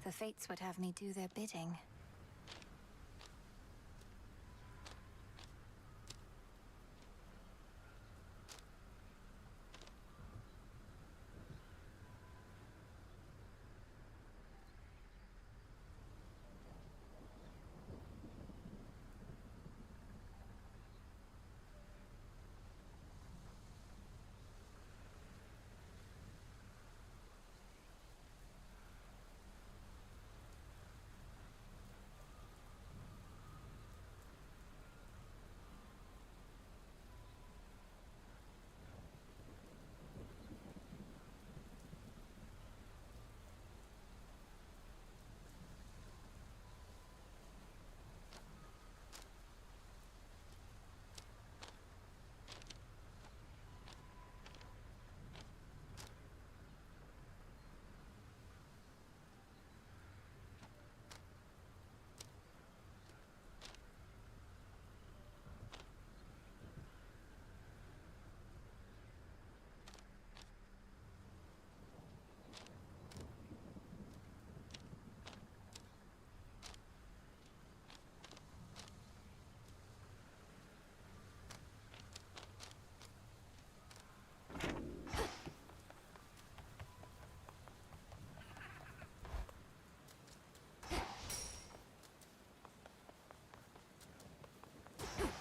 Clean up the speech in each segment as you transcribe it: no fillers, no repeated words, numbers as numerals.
The fates would have me do their bidding.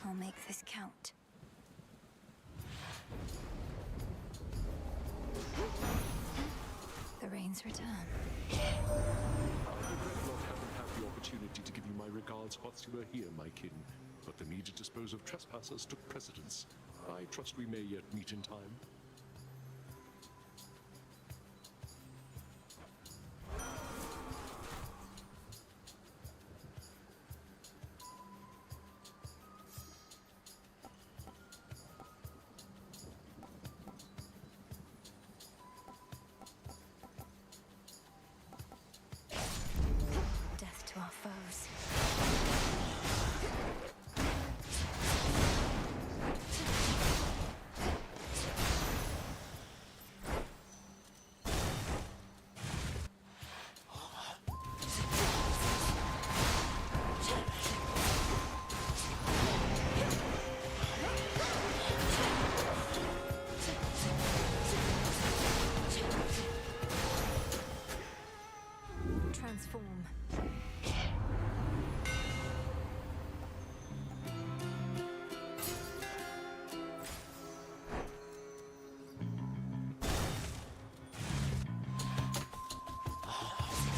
I'll make this count. The rains return. I regret not having had the opportunity to give you my regards whilst you were here, my kin, but the need to dispose of trespassers took precedence. I trust we may yet meet in time. Death to our foes. Transform.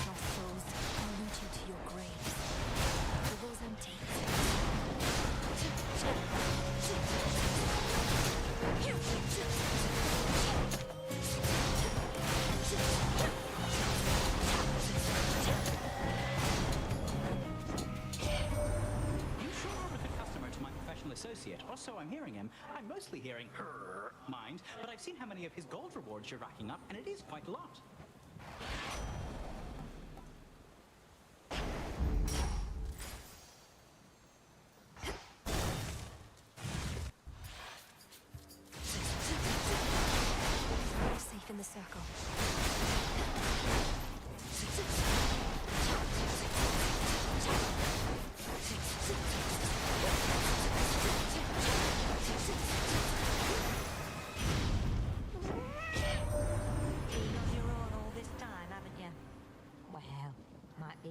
Lost souls, I'll lead you to your graves. The walls empty. Associate, or so I'm hearing him. I'm mostly hearing her mind, but I've seen how many of his gold rewards you're racking up, and it is quite a lot. Safe in the circle.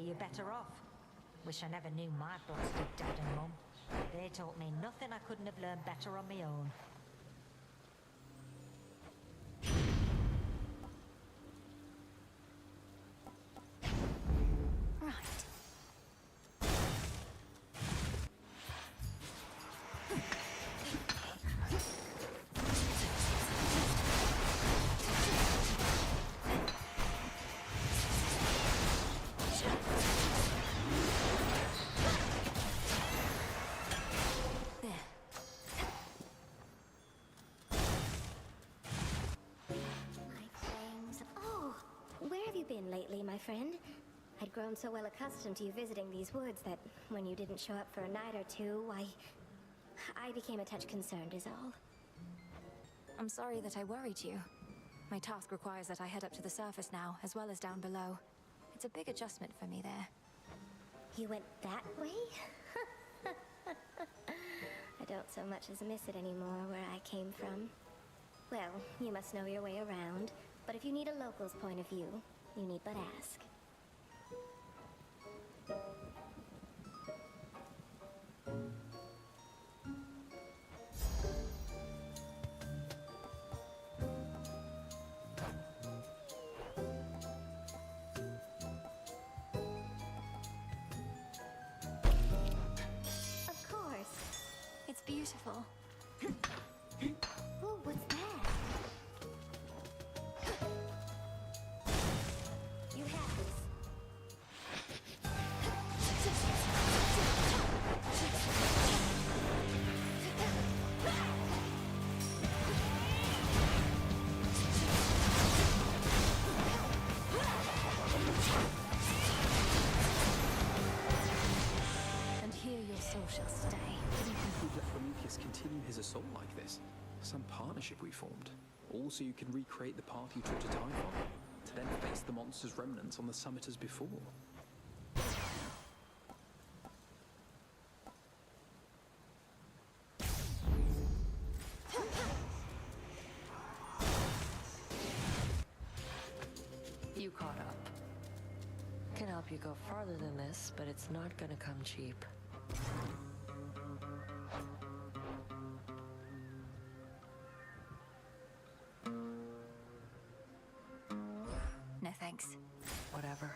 You're better off. Wish I never knew my blasted dad and mum. They taught me nothing I couldn't have learned better on my own. friend. I'd grown so well accustomed to you visiting these woods that when you didn't show up for a night or two, I became a touch concerned is all. I'm sorry that I worried you. My task requires that I head up to the surface now, as well as down below. It's a big adjustment for me there. You went that way? I don't so much as miss it anymore where I came from. Well, you must know your way around, but if you need a local's point of view, you need but ask. Of course. It's beautiful. Oh, what's that? You have this. And here your soul shall stay. Do you think we'd let Prometheus continue his assault like this? Some partnership we formed. All so you can recreate the path you took to Typhon, to then face the monster's remnants on the summit as before. You caught up. Can help you go farther than this, but it's not gonna come cheap. No thanks. Whatever.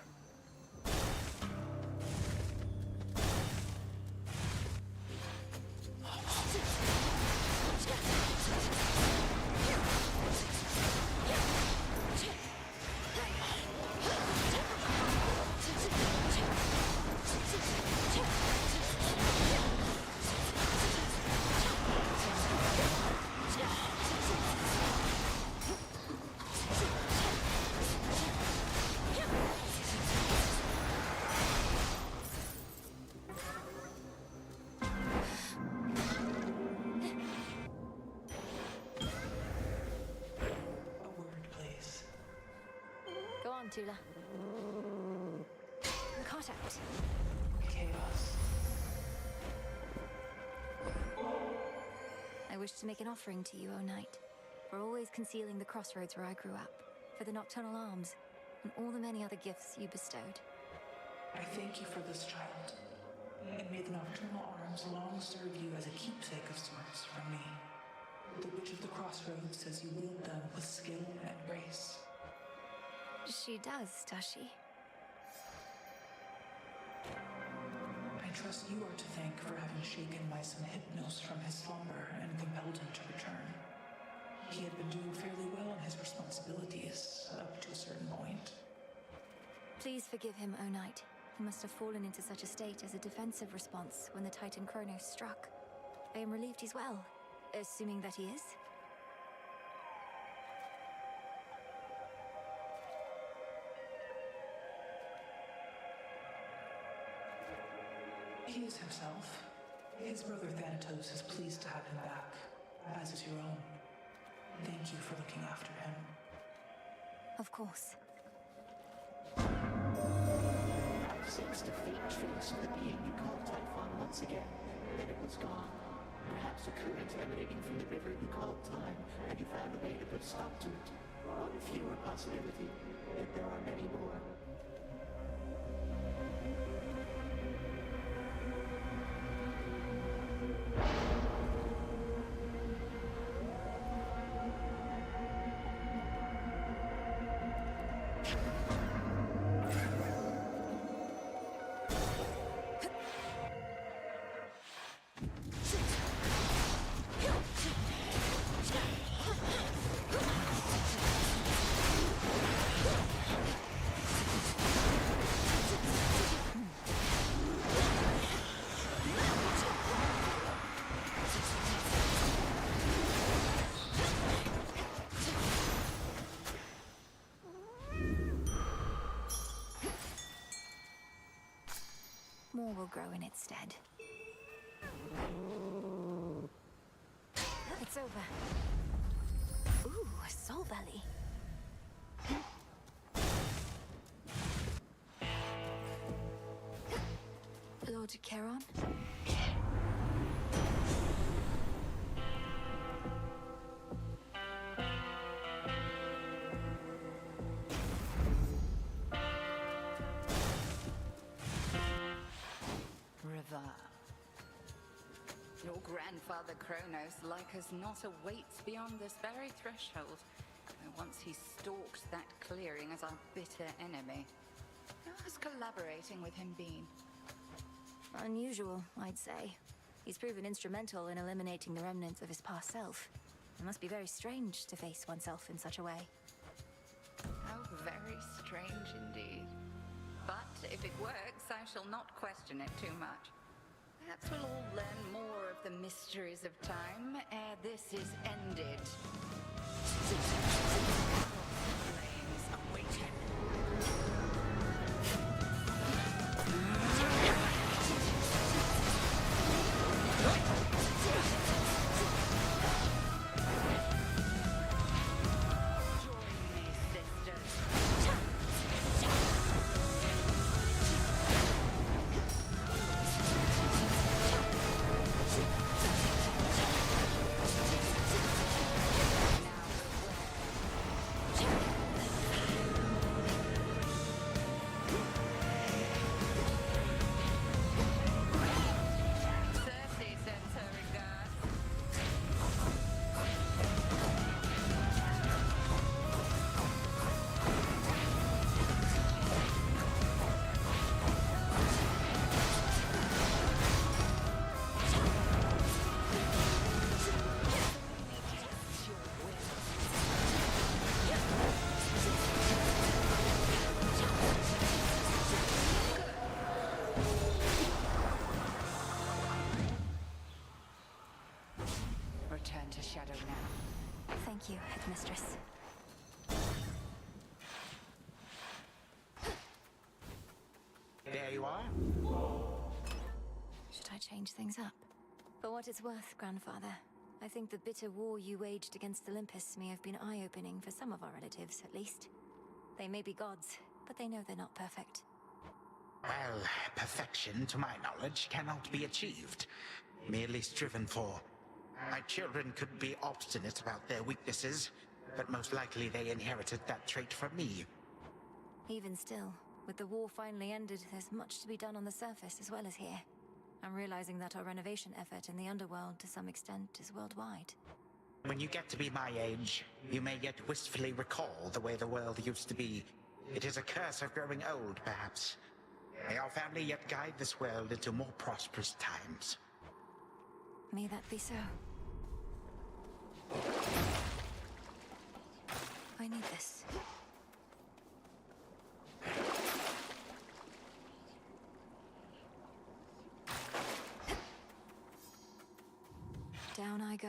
A word, please. Go on, Tula. Caught out. Chaos. I wish to make an offering to you, O Knight, for always concealing the crossroads where I grew up, for the nocturnal arms, and all the many other gifts you bestowed. I thank you for this child, and may the nocturnal arms long serve you as a keepsake of sorts from me. The Witch of the Crossroads says you wield them with skill and grace. She does she? I trust you are to thank for having shaken my son Hypnos from his slumber and compelled him to return. He had been doing fairly well in his responsibilities up to a certain point. Please forgive him, O Knight. He must have fallen into such a state as a defensive response when the Titan Kronos struck. I am relieved he's well, assuming that he is. He is himself. His brother Thanatos is pleased to have him back, as is your own. Thank you for looking after him. Of course. I sensed a faint trace of the being you called Typhon once again. Then it was gone. Perhaps a current emanating from the river you called Time, and you found a way to put a stop to it. One fewer possibility, yet there are many more. more will grow in its stead. It's over. Ooh, a soul belly. Lord Charon? River. Your grandfather Kronos like us not awaits beyond this very threshold. And once he stalked that clearing as our bitter enemy. How has collaborating with him been? Unusual, I'd say. He's proven instrumental in eliminating the remnants of his past self. It must be very strange to face oneself in such a way. How very strange indeed. But if it works, I shall not question it too much. Perhaps we'll all learn more of the mysteries of time ere this is ended. Flames await him. Return to Shadow now. Thank you, Headmistress. There you are. Should I change things up? For what it's worth, Grandfather, I think the bitter war you waged against Olympus may have been eye-opening for some of our relatives, at least. They may be gods, but they know they're not perfect. Well, perfection, to my knowledge, cannot be achieved. Merely striven for. My children could be obstinate about their weaknesses, but most likely they inherited that trait from me. Even still, with the war finally ended, there's much to be done on the surface as well as here. I'm realizing that our renovation effort in the underworld, to some extent, is worldwide. When you get to be my age, you may yet wistfully recall the way the world used to be. It is a curse of growing old, perhaps. May our family yet guide this world into more prosperous times. May that be so. I need this. Down I go.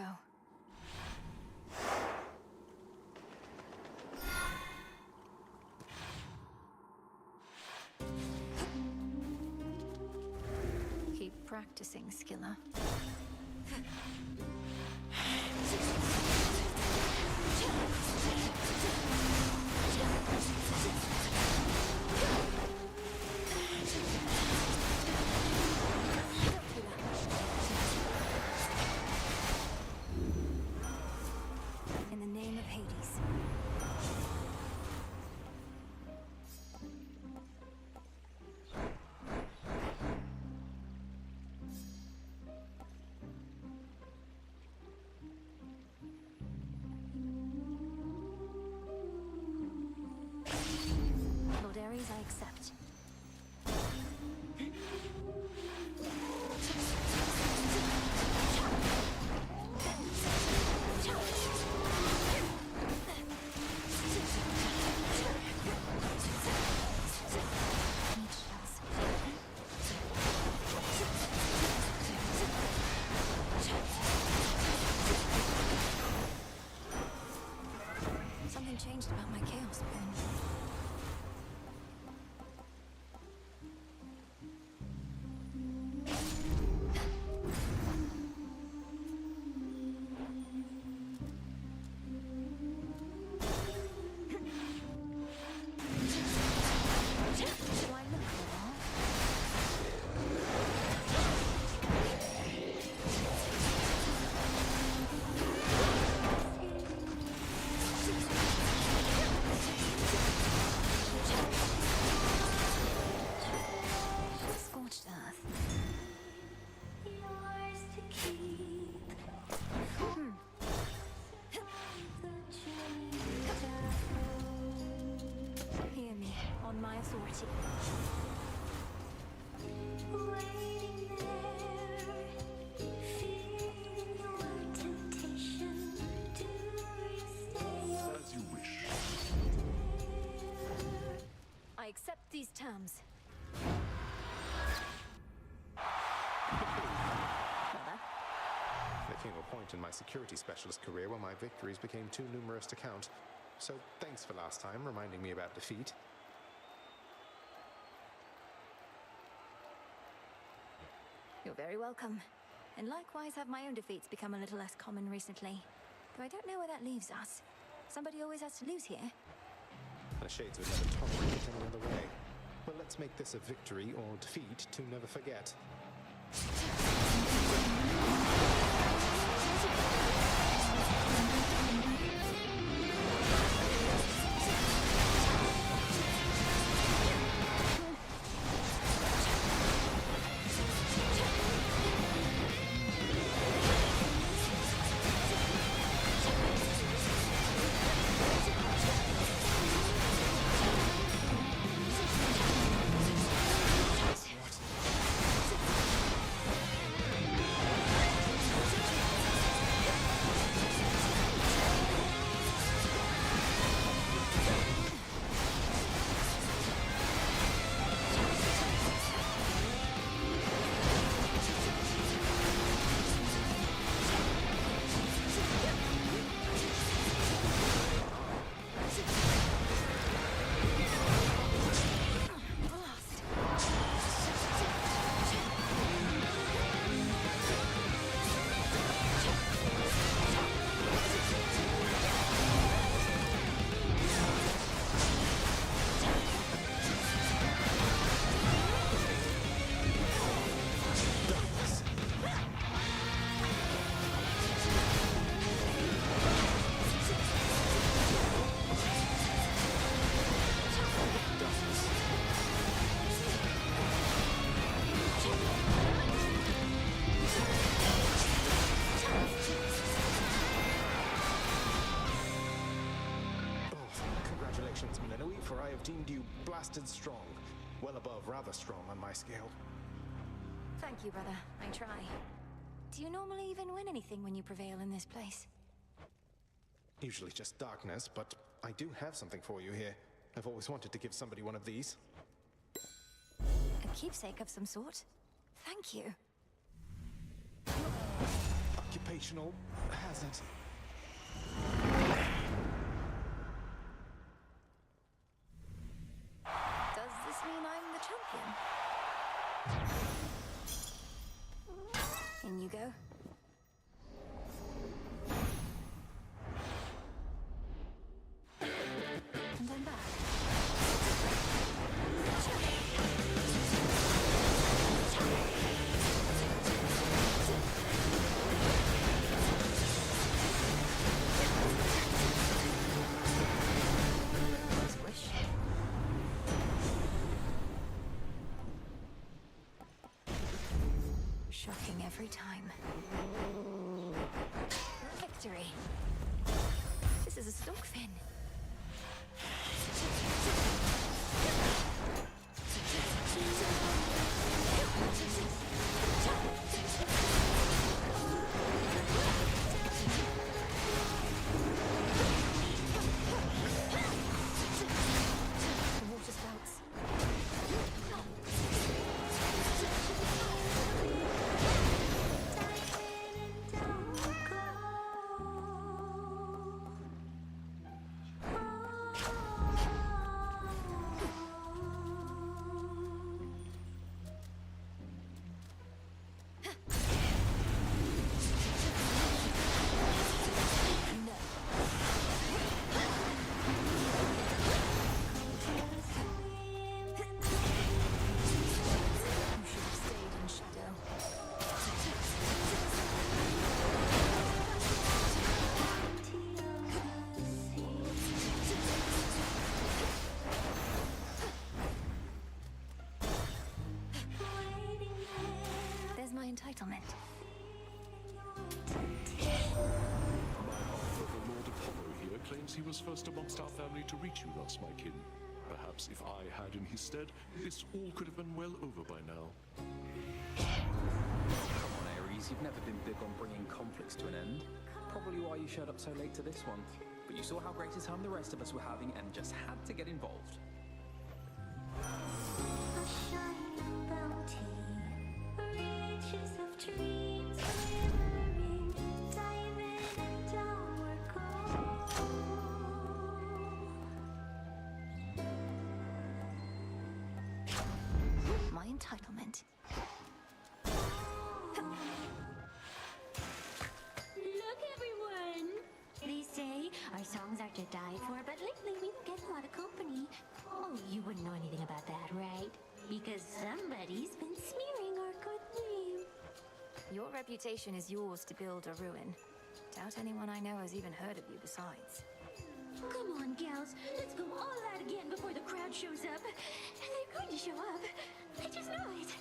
Keep practicing, Skilla. In the name of Hades. Hear me, on my authority. As you wish. I accept these terms. Mother? There came a point in my security specialist career where my victories became too numerous to count. So thanks for last time, reminding me about defeat. You're very welcome. And likewise have my own defeats become a little less common recently. Though I don't know where that leaves us. Somebody always has to lose here. The Shades would never tolerate it any other way. Well, let's make this a victory or defeat to never forget. For I have deemed you blasted strong, well above rather strong on my scale. Thank you, brother. I try. Do you normally even win anything when you prevail in this place? Usually just darkness, but I do have something for you here. I've always wanted to give somebody one of these. A keepsake of some sort? Thank you. Occupational hazard. Does this mean I'm the champion? In you go. And I'm back. Squish. Shocking every time. Victory. This is a stockfin. The water spouts. There's my entitlement. Seems he was first amongst our family to reach you thus, my kin. Perhaps if I had in his stead, this all could have been well over by now. Come on, Ares, you've never been big on bringing conflicts to an end. Probably why you showed up so late to this one. But you saw how great a time the rest of us were having and just had to get involved. A shining bounty, riches of dreams glimmering, diamond and our gold. My entitlement. Look, everyone! They say our songs are to die for, but lately we don't get a lot of company. Oh, you wouldn't know anything about that, right? Because somebody's been smearing our good name. Your reputation is yours to build or ruin. Doubt anyone I know has even heard of you besides. Come on, gals. Let's go all out again before the crowd shows up. And they're going to show up. I just know it.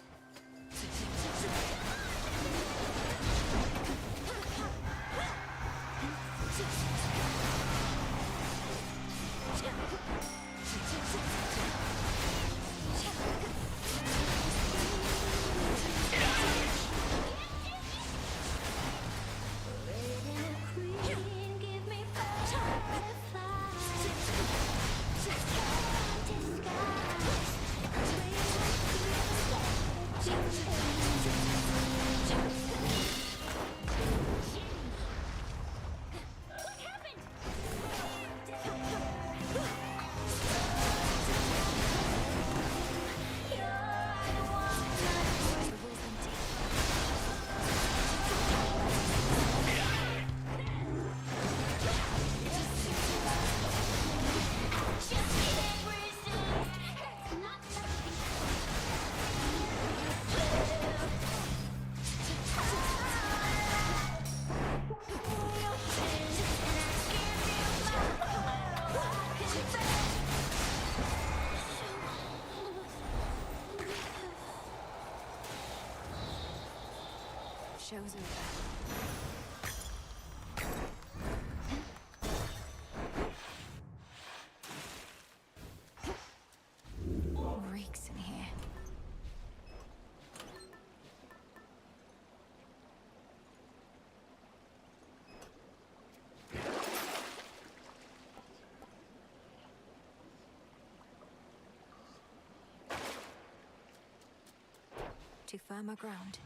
Show's over. Reeks in here. To firmer ground.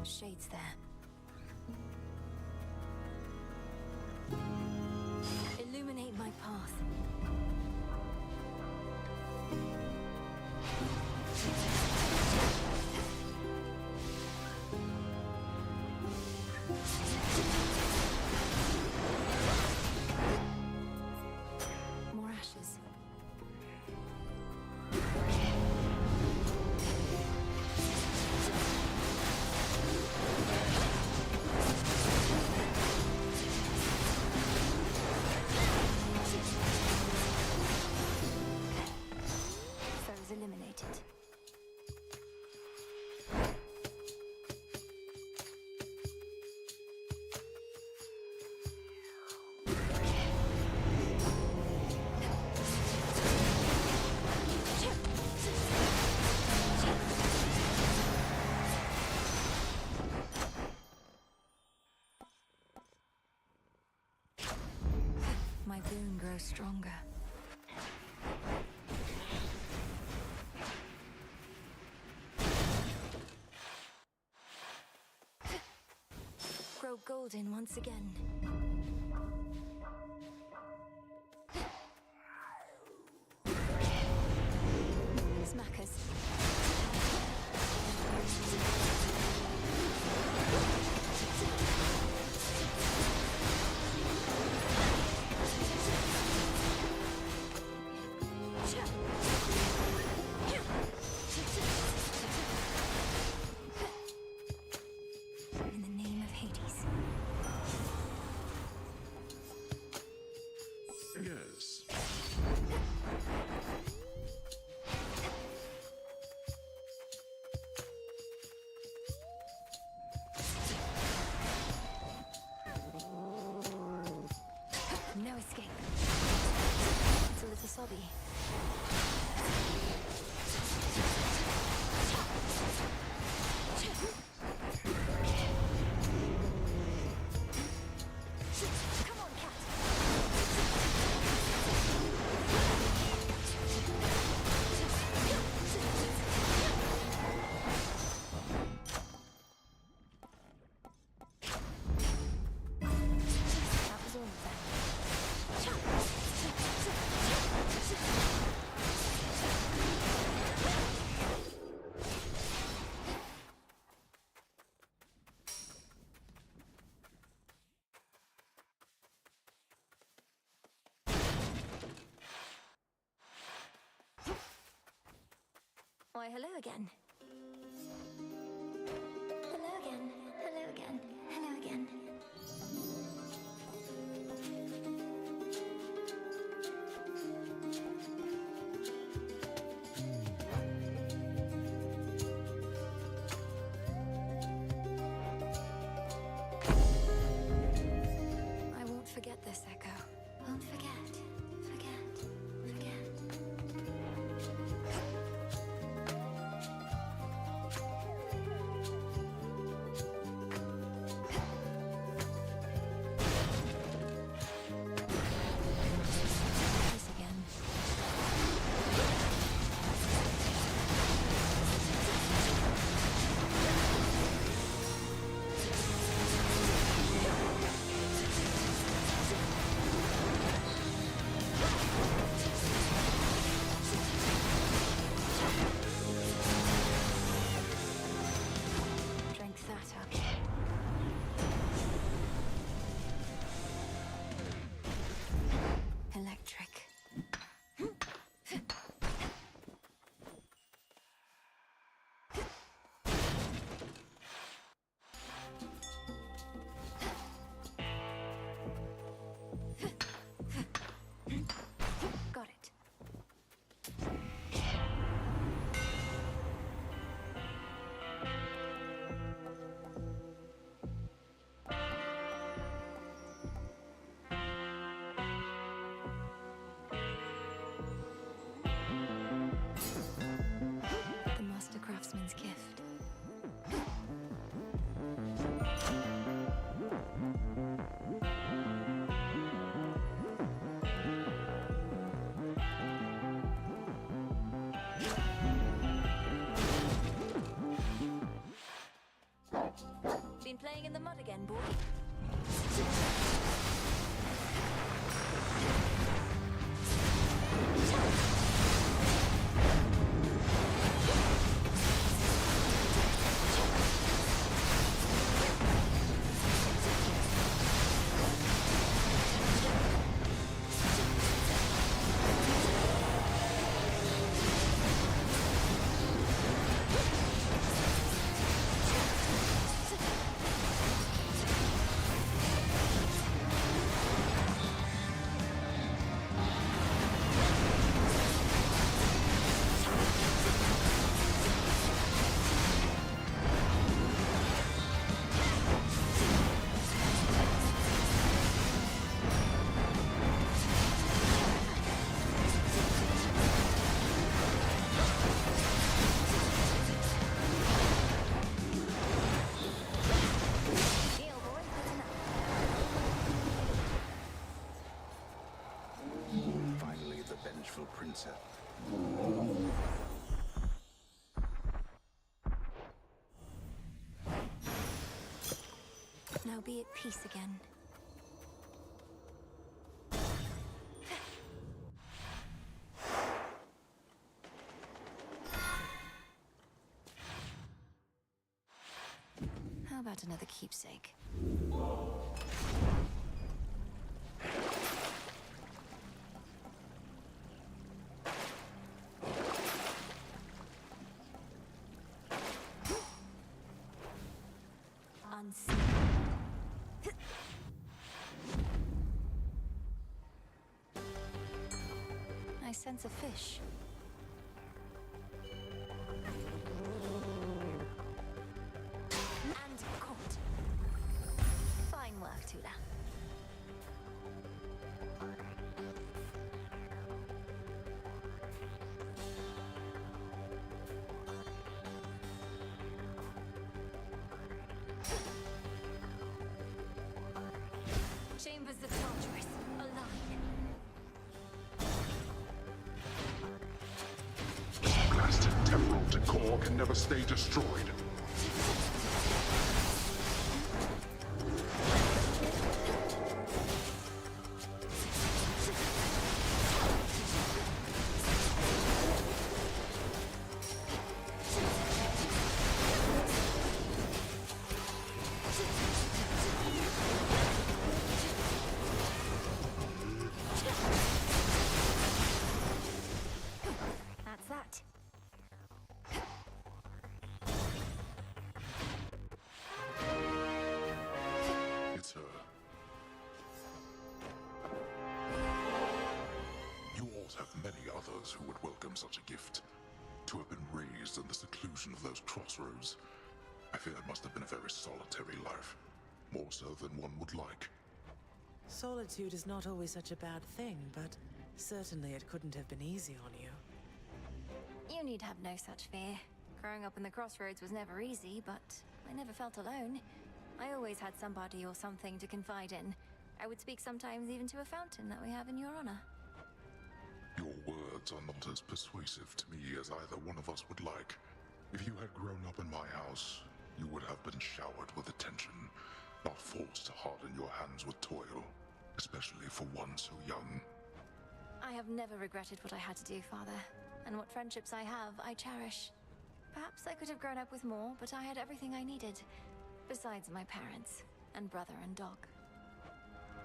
Shades there. Illuminate my path. More ashes. Foes eliminated. My boon grows stronger. Grow golden once again. Smackers. Yes. No escape. It's a little sobby. Come on, cat. That was all of them. Why, hello again. Hello again. Hello again. Hello again. I won't forget this, Echo. Won't forget. Forget. Forget. This again. Drink that up. Electric. Got it. The Master Craftsman's gift. Been playing in the mud again, boy? Deal, boy. That's enough. Finally, the vengeful princess. Now be at peace again. How about another keepsake? Unseen. sense a fish. And caught. Fine work, Tula. Chambers of Tartarus, align. Blasted temporal decor can never stay destroyed. That's that. It's her. You all have many others who would welcome such a gift. To have been raised in the seclusion of those crossroads, I fear it must have been a very solitary life. More so than one would like. Solitude is not always such a bad thing, but certainly it couldn't have been easy on you. You need have no such fear. Growing up in the crossroads was never easy, but I never felt alone. I always had somebody or something to confide in. I would speak sometimes even to a fountain that we have in your honor. Your words are not as persuasive to me as either one of us would like. If you had grown up in my house, you would have been showered with attention, not forced to harden your hands with toil, especially for one so young. I have never regretted what I had to do, Father. And what friendships I have, I cherish. Perhaps I could have grown up with more, but I had everything I needed. Besides my parents, and brother and dog.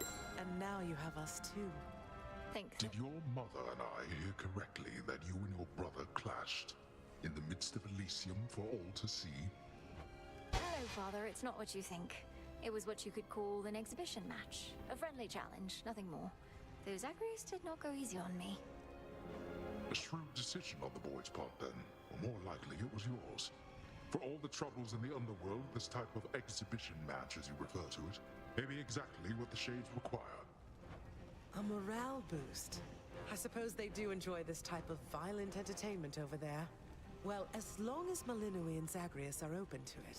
And now you have us too. Thanks. Did your mother and I hear correctly that you and your brother clashed in the midst of Elysium for all to see? No, Father, it's not what you think. It was what you could call an exhibition match. A friendly challenge, nothing more. Though Zagreus did not go easy on me. A shrewd decision on the boy's part, then. Or more likely, it was yours. For all the troubles in the underworld, this type of exhibition match, as you refer to it, may be exactly what the Shades require. A morale boost. I suppose they do enjoy this type of violent entertainment over there. Well, as long as Malinui and Zagreus are open to it.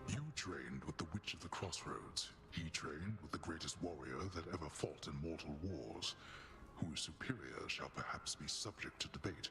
You trained with the Witch of the Crossroads. He trained with the greatest warrior that ever fought in mortal wars, whose superior shall perhaps be subject to debate.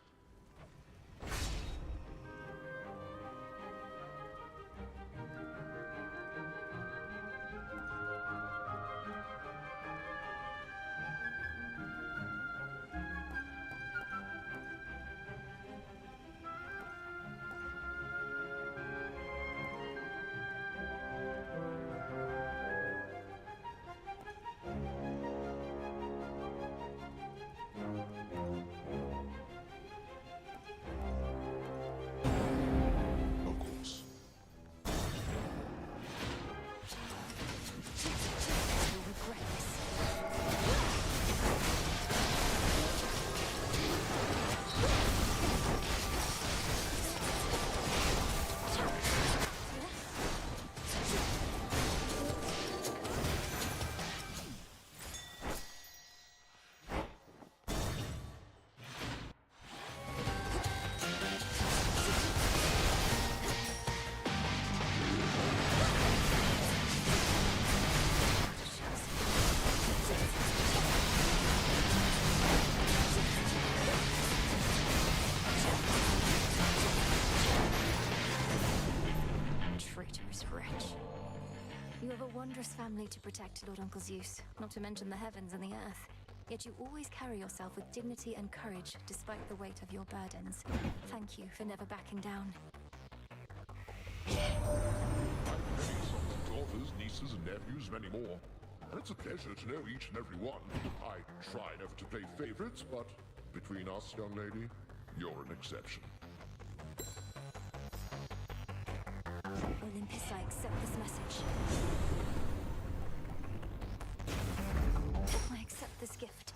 Wondrous family to protect, Lord Uncle Zeus, not to mention the heavens and the earth. Yet you always carry yourself with dignity and courage, despite the weight of your burdens. Thank you for never backing down. I've many sons and daughters, nieces and nephews, many more. And it's a pleasure to know each and every one. I try never to play favorites, but between us, young lady, you're an exception. Olympus, I accept this message. I accept this gift.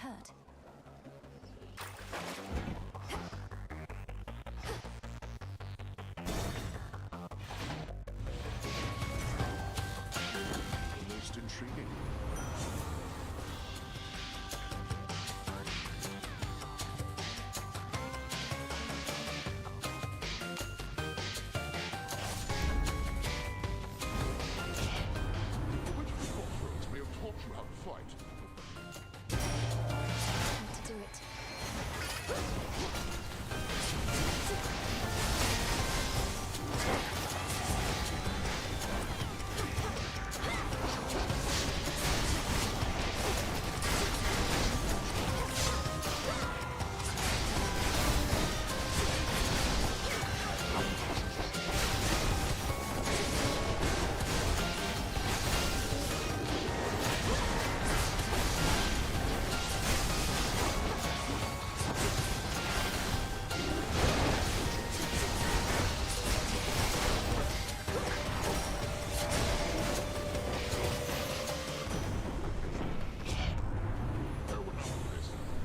hurt. Most intriguing. The Witch's Crossroads may have taught you how to fight. Need to do it.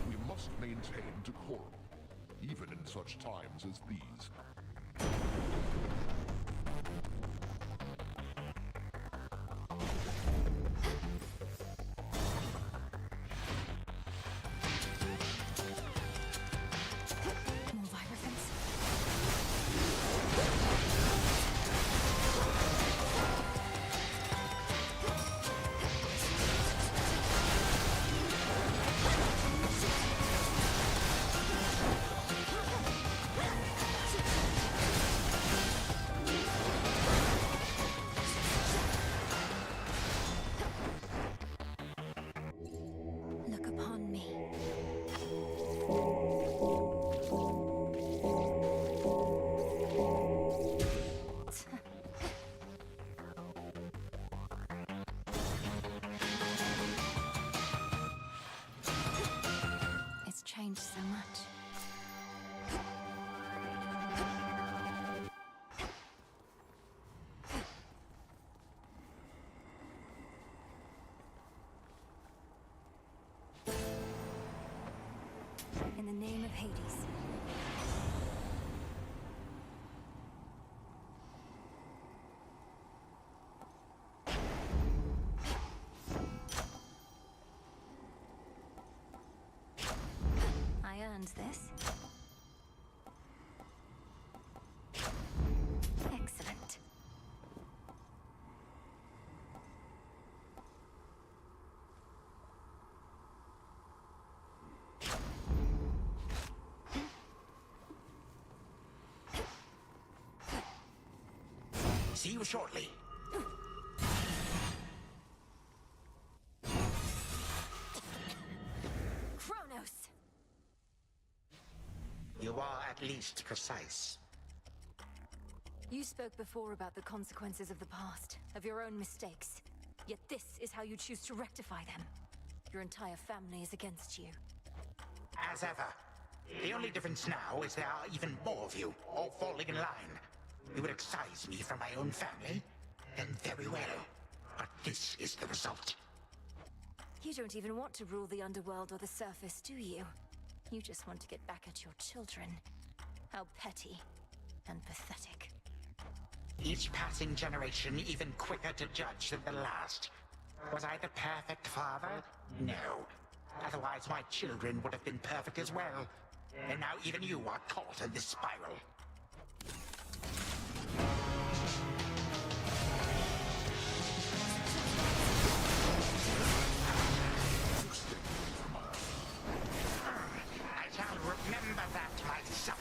We must maintain decorum, even in such times as these. More vibrations. Look upon me. It's changed so much. In the name of Hades. I earned this. Excellent. See you shortly. Kronos! You are at least precise. You spoke before about the consequences of the past, of your own mistakes. Yet this is how you choose to rectify them. Your entire family is against you. As ever. The only difference now is there are even more of you, all falling in line. You would excise me from my own family? Then very well. But this is the result. You don't even want to rule the underworld or the surface, do you? You just want to get back at your children. How petty and pathetic. Each passing generation even quicker to judge than the last. Was I the perfect father? No. Otherwise my children would have been perfect as well. And now even you are caught in this spiral. I shall remember that, my son.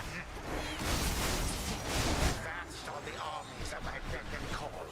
Vast are the armies of my beck and call.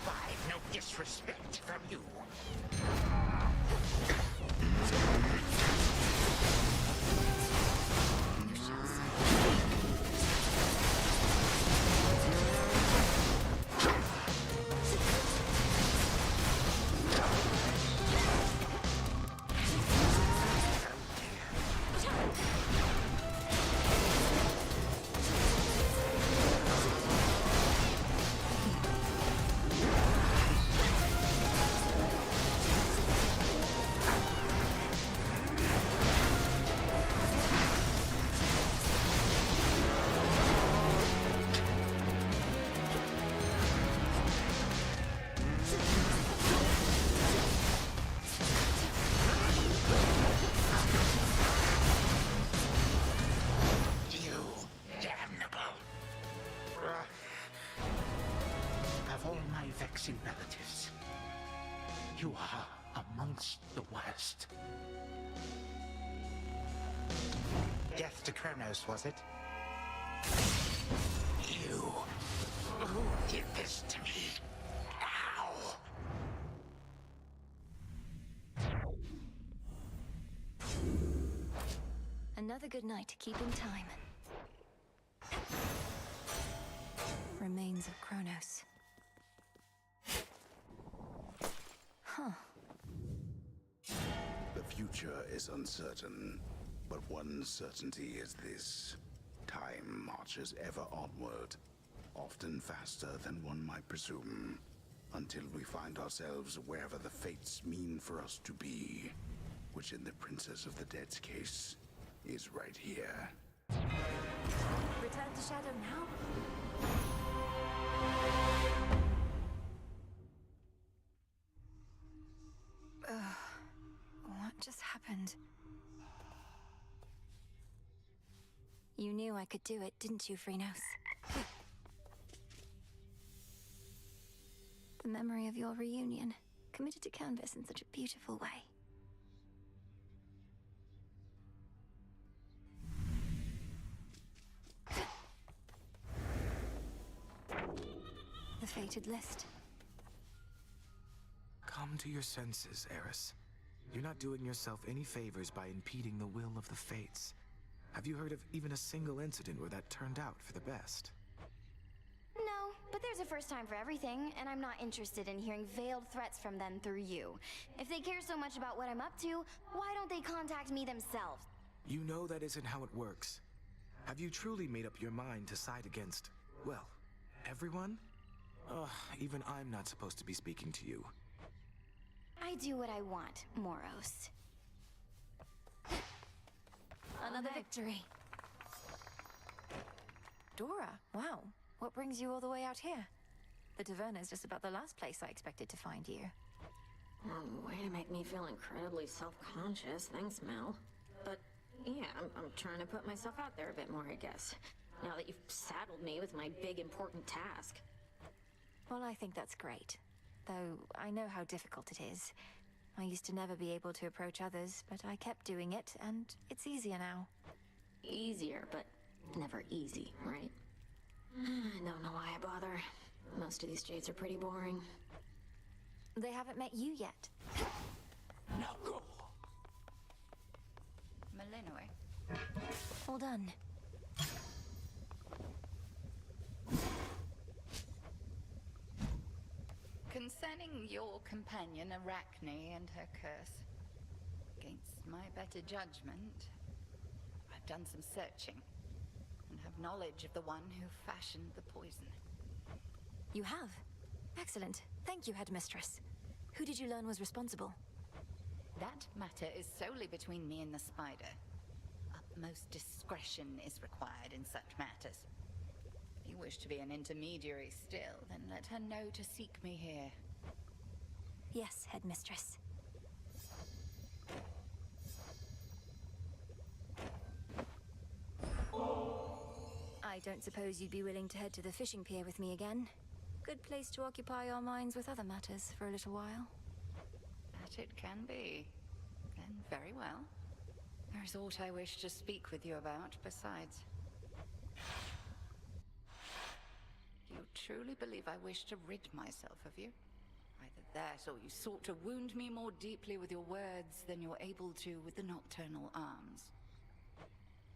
survive no disrespect from you. Of all my vexing relatives, you are amongst the worst. Death to Kronos, was it? You. Who did this to me? How? Another good night keeping time. Remains of Kronos. Huh. The future is uncertain, but one certainty is this. Time marches ever onward, often faster than one might presume, until we find ourselves wherever the fates mean for us to be, which in the Princess of the Dead's case is right here. Return to Shadow now? What just happened? You knew I could do it, didn't you, Phrynos? The memory of your reunion, committed to canvas in such a beautiful way. The fated list. Come to your senses, Eris. You're not doing yourself any favors by impeding the will of the fates. Have you heard of even a single incident where that turned out for the best? No, but there's a first time for everything, and I'm not interested in hearing veiled threats from them through you. If they care so much about what I'm up to, why don't they contact me themselves? You know that isn't how it works. Have you truly made up your mind to side against, well, everyone? Even I'm not supposed to be speaking to you. I do what I want, Moros. Another victory. Dora, wow. What brings you all the way out here? The Taverna's just about the last place I expected to find you. Way to make me feel incredibly self-conscious. Thanks, Mel. But yeah, I'm trying to put myself out there a bit more, I guess. Now that you've saddled me with my big, important task. Well, I think that's great. Though I know how difficult it is. I used to never be able to approach others, but I kept doing it, and it's easier now. Easier, but never easy, right? I don't know why I bother. Most of these jades are pretty boring. They haven't met you yet. Now go. Malinois. All done. Concerning your companion Arachne and her curse, against my better judgment, I've done some searching and have knowledge of the one who fashioned the poison. You have? Excellent. Thank you, Headmistress. Who did you learn was responsible? That matter is solely between me and the spider. Utmost discretion is required in such matters. If you wish to be an intermediary still, then let her know to seek me here. Yes, Headmistress. I don't suppose you'd be willing to head to the fishing pier with me again. Good place to occupy our minds with other matters for a little while. That it can be. Then very well. There is aught I wish to speak with you about besides. You truly believe I wish to rid myself of you? Either that, or you sought to wound me more deeply with your words than you're able to with the nocturnal arms.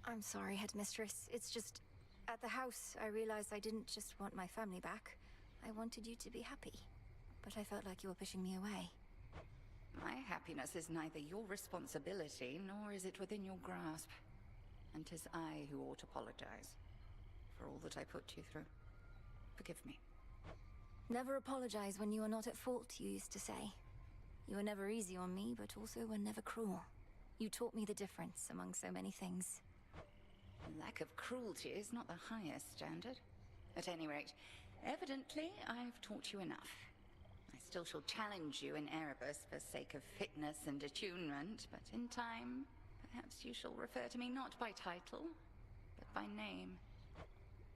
I'm sorry, Headmistress. It's just... At the house, I realized I didn't just want my family back. I wanted you to be happy. But I felt like you were pushing me away. My happiness is neither your responsibility, nor is it within your grasp. And 'tis I who ought to apologize for all that I put you through. Forgive me. Never apologize when you are not at fault, you used to say. You were never easy on me, but also were never cruel. You taught me the difference among so many things. Lack of cruelty is not the highest standard. At any rate, evidently, I've taught you enough. I still shall challenge you in Erebus for sake of fitness and attunement, but in time, perhaps you shall refer to me not by title, but by name.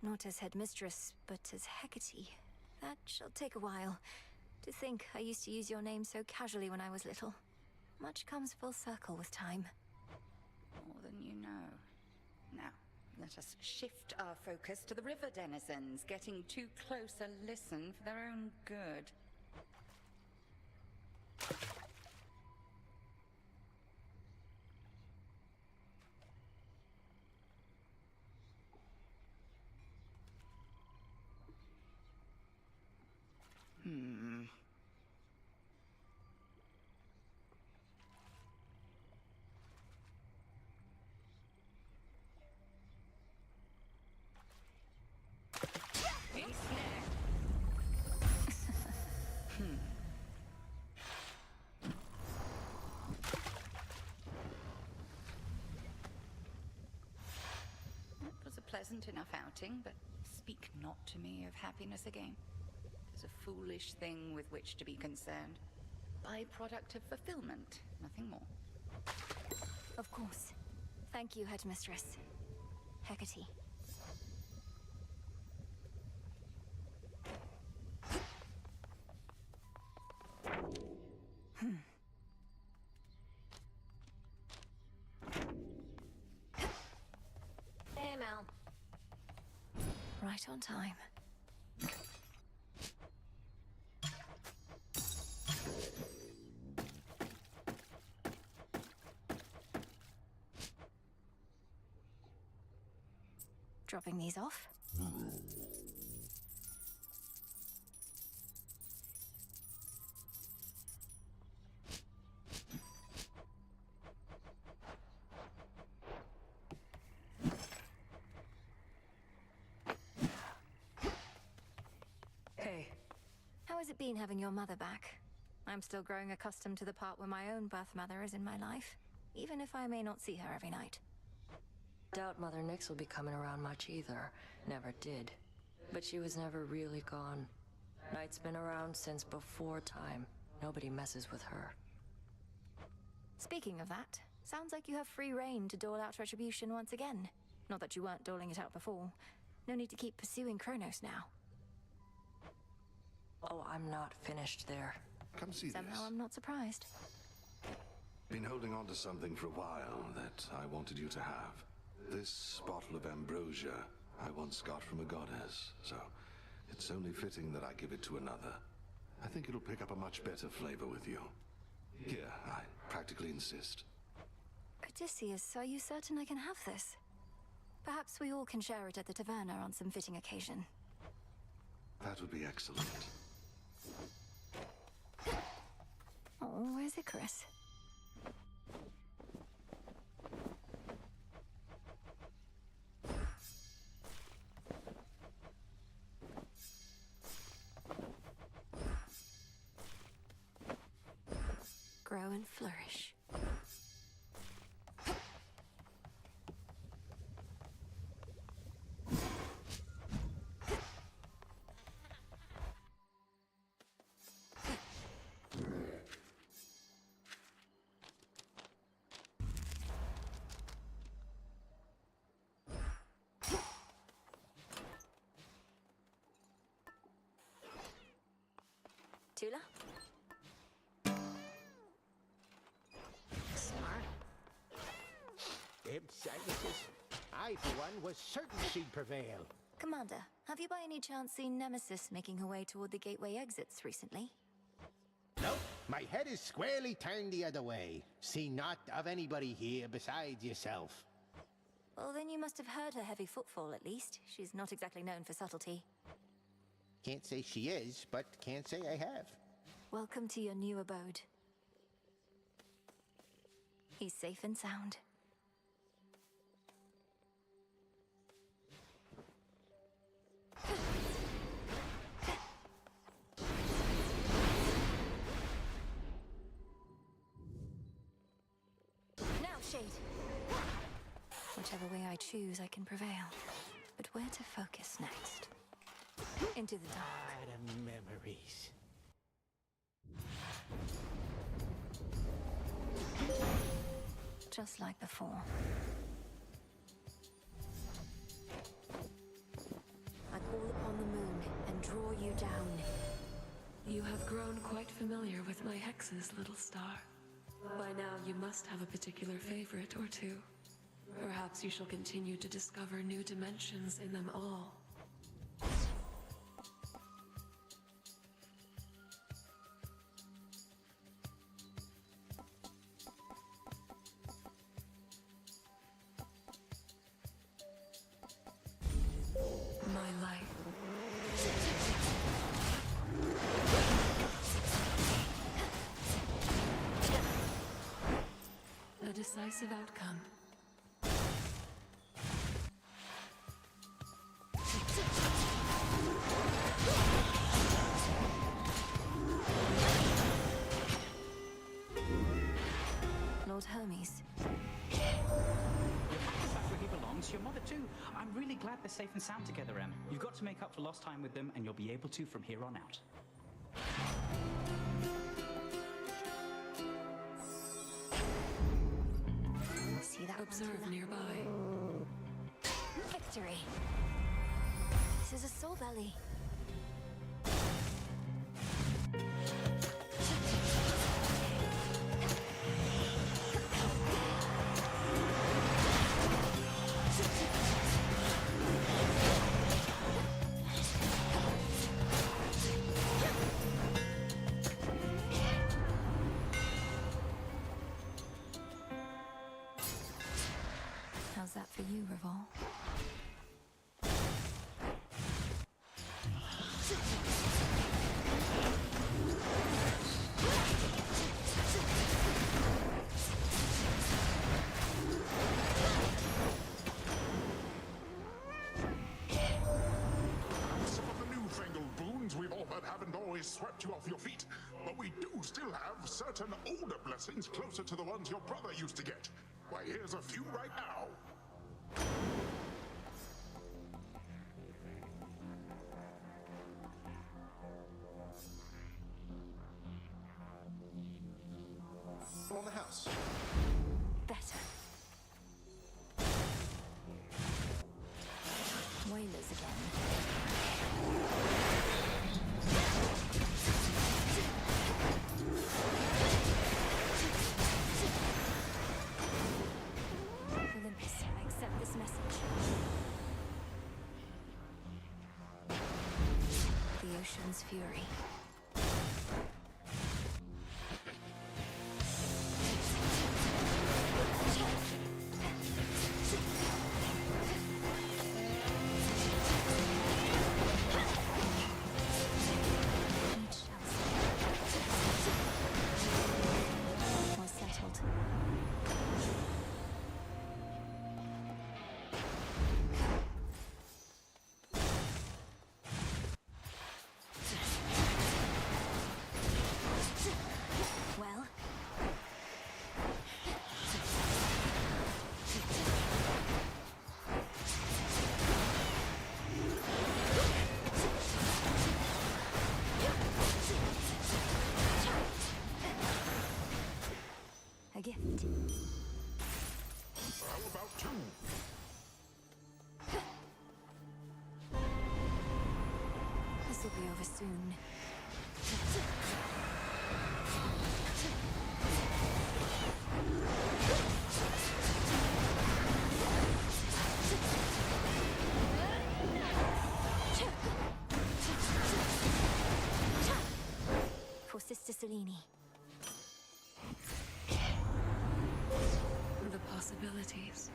Not as Headmistress, but as Hecate. That shall take a while. To think I used to use your name so casually when I was little. Much comes full circle with time. More than you know. Now, let us shift our focus to the river denizens, getting too close a listen for their own good. Pleasant enough outing, but speak not to me of happiness again. It is a foolish thing with which to be concerned. Byproduct of fulfillment, nothing more. Of course. Thank you, Headmistress. Hecate. Hey, Mel. Right on time. Dropping these off? Hey. How has it been having your mother back? I'm still growing accustomed to the part where my own birth mother is in my life, even if I may not see her every night. Doubt Mother Nyx will be coming around much either. Never did. But she was never really gone. Night's been around since before time. Nobody messes with her. Speaking of that, sounds like you have free reign to dole out retribution once again. Not that you weren't doling it out before. No need to keep pursuing Kronos now. Oh, I'm not finished there. Come see Somehow this. I'm not surprised. Been holding on to something for a while that I wanted you to have. This bottle of ambrosia I once got from a goddess, so it's only fitting that I give it to another. I think it'll pick up a much better flavor with you. Here, I practically insist. Odysseus, are you certain I can have this? Perhaps we all can share it at the taverna on some fitting occasion. That would be excellent. Oh, where's Icarus? Grow and flourish. Tula? Smart. Imp Sagittarius, I, for one, was certain she'd prevail. Commander, have you by any chance seen Nemesis making her way toward the gateway exits recently? Nope, my head is squarely turned the other way. See not of anybody here besides yourself. Well, then you must have heard her heavy footfall at least. She's not exactly known for subtlety. Can't say she is, but can't say I have. Welcome to your new abode. He's safe and sound. Now, Shade. Whichever way I choose, I can prevail. But where to focus next? Into the dark. The memories. Just like before. I call upon the moon and draw you down. You have grown quite familiar with my hexes, little star. By now you must have a particular favorite or two. Perhaps you shall continue to discover new dimensions in them all. My life. A decisive outcome. Lord Hermes. Your father's back where he belongs, your mother too. I'm really glad they're safe and sound together, Em. You've got to make up for lost time with them, and you'll be able to from here on out. See that? Observe nearby. Victory. This is a soul belly. How's that for you, Revol? Some of the newfangled boons we've offered haven't always swept you off your feet, but we do still have certain older blessings closer to the ones your brother used to get. Why, here's a few right now. On the house. Better. Whalers again. Olympus, I accept this message. The ocean's fury. More settled. Well, a gift. How about two? This will be over soon. Cellini. The possibilities.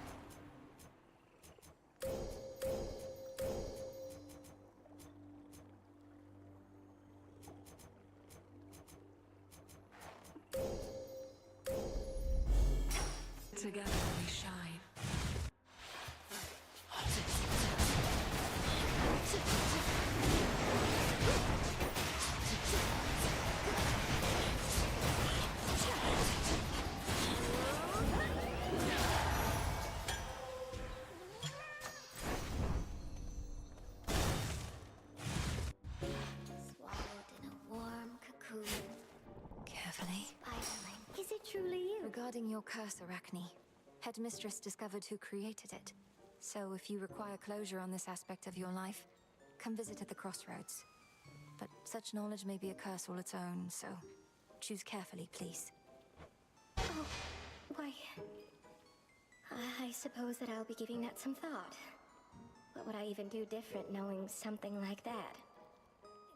Together we shine. Swallowed in a warm cocoon. Carefully. Spiderling, is it truly you? Regarding your curse, Arachne, Headmistress discovered who created it. So if you require closure on this aspect of your life, come visit at the crossroads. But such knowledge may be a curse all its own, so choose carefully, please. Oh, why... I suppose that I'll be giving that some thought. What would I even do different knowing something like that?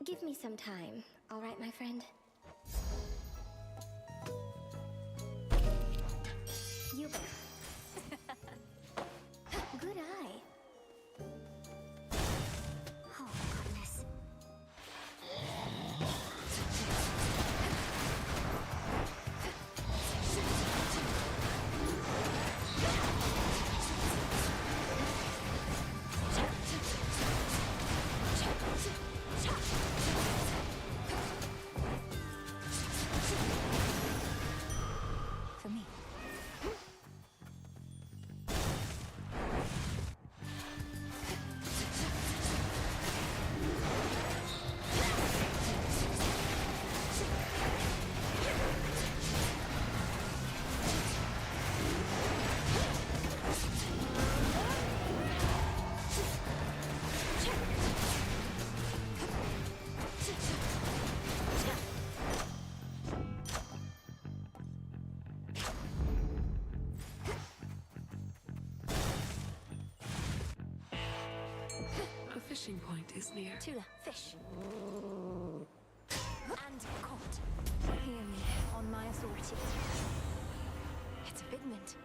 Give me some time, all right, my friend? You bet. Good eye. Oh, goodness. For me. A fishing point is near. Tula, fish. And caught. Hear me, on my authority. It's a figment.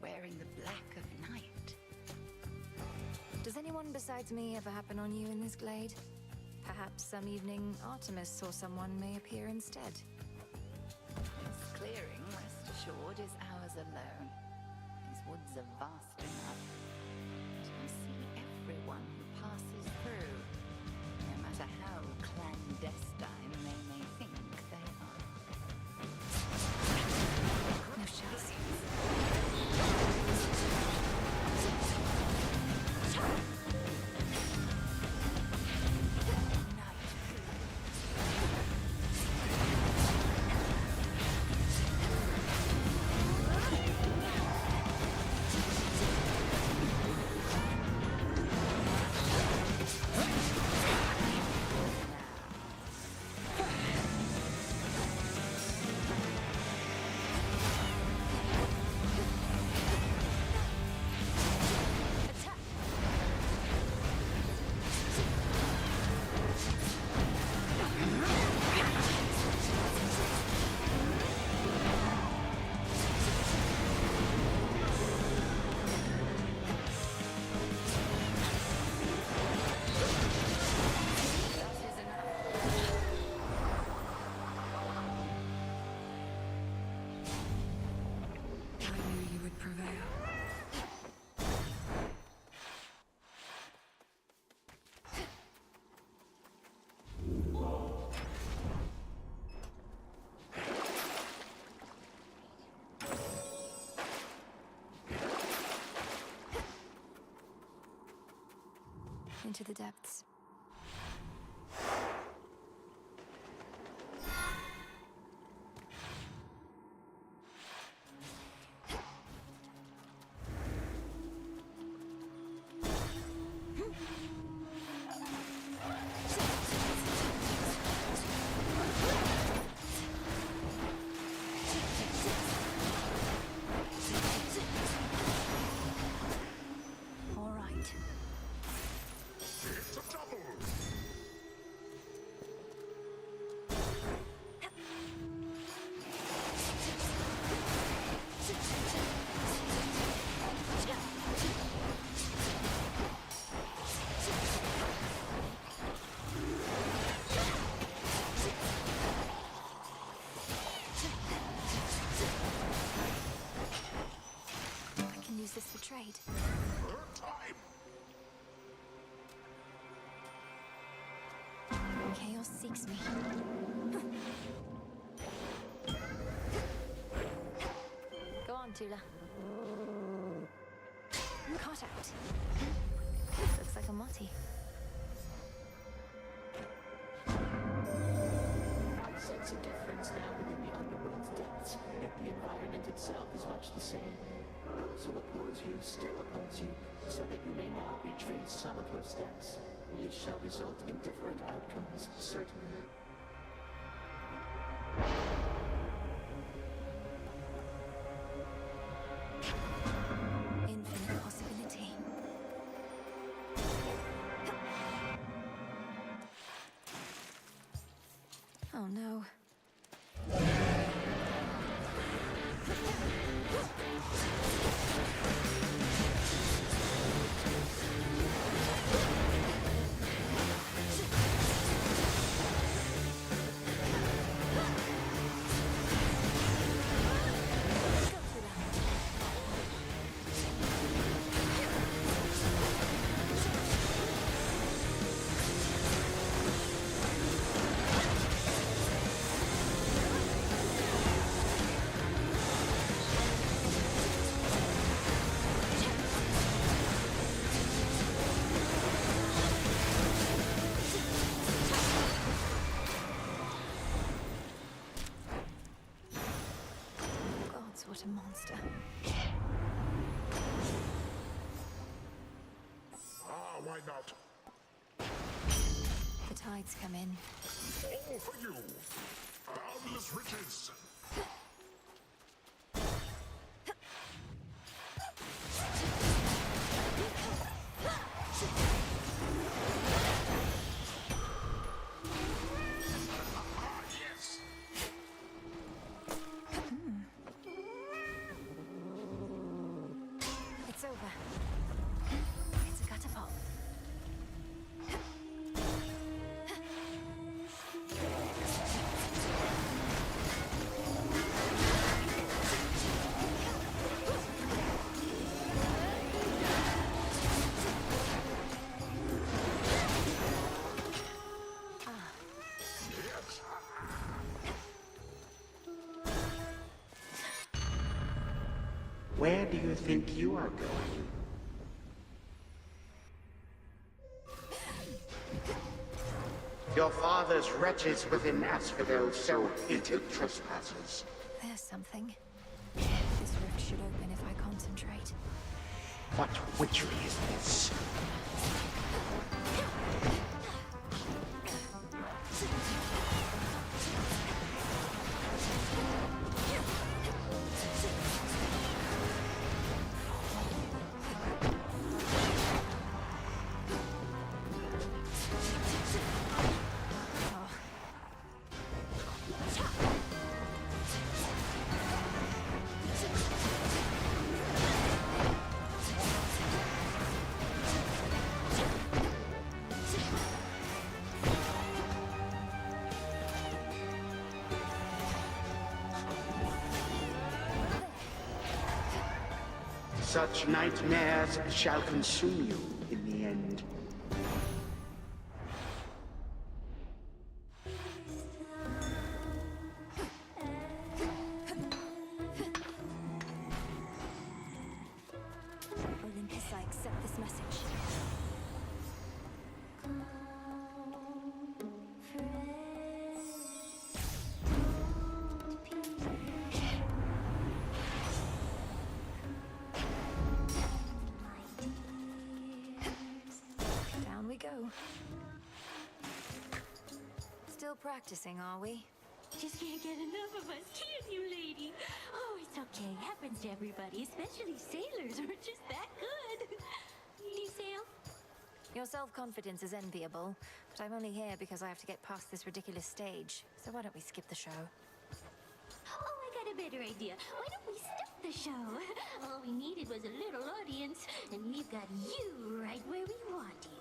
Wearing the black of night. Does anyone besides me ever happen on you in this glade? Perhaps some evening Artemis or someone may appear instead. This clearing, rest assured, is ours alone. These woods are vast enough to see everyone who passes through, no matter how clandestine they may think they are. No chance. I knew you would prevail. Into the depths. else seeks me. Go on, Tula. Caught out. Looks like a Motti. I sense a difference now within the underworld's depths, yet the environment itself is much the same. Those who oppose you still oppose you, so that you may now retrace some of your steps. Each shall result in different outcomes, certainly. Infinite possibility. Oh no. What a monster. Why not? The tides come in. All for you! Boundless riches! It's over. It's a catapult. Where do you think you are going? Your father's wretches within Asphodel so hated trespassers. There's something. This rift should open if I concentrate. What witchery is this? Such nightmares shall consume you in the end. Olympus, I accept this message. Down we go. Still practicing, are we? Just can't get enough of us, can you, lady? Oh, it's okay. Happens to everybody, especially sailors who are just that good. Do you sail? Your self-confidence is enviable, but I'm only here because I have to get past this ridiculous stage. So why don't we skip the show? Oh, I got a better idea. Why don't we stop the show? All we needed was a little audience, and we've got you right where we want you.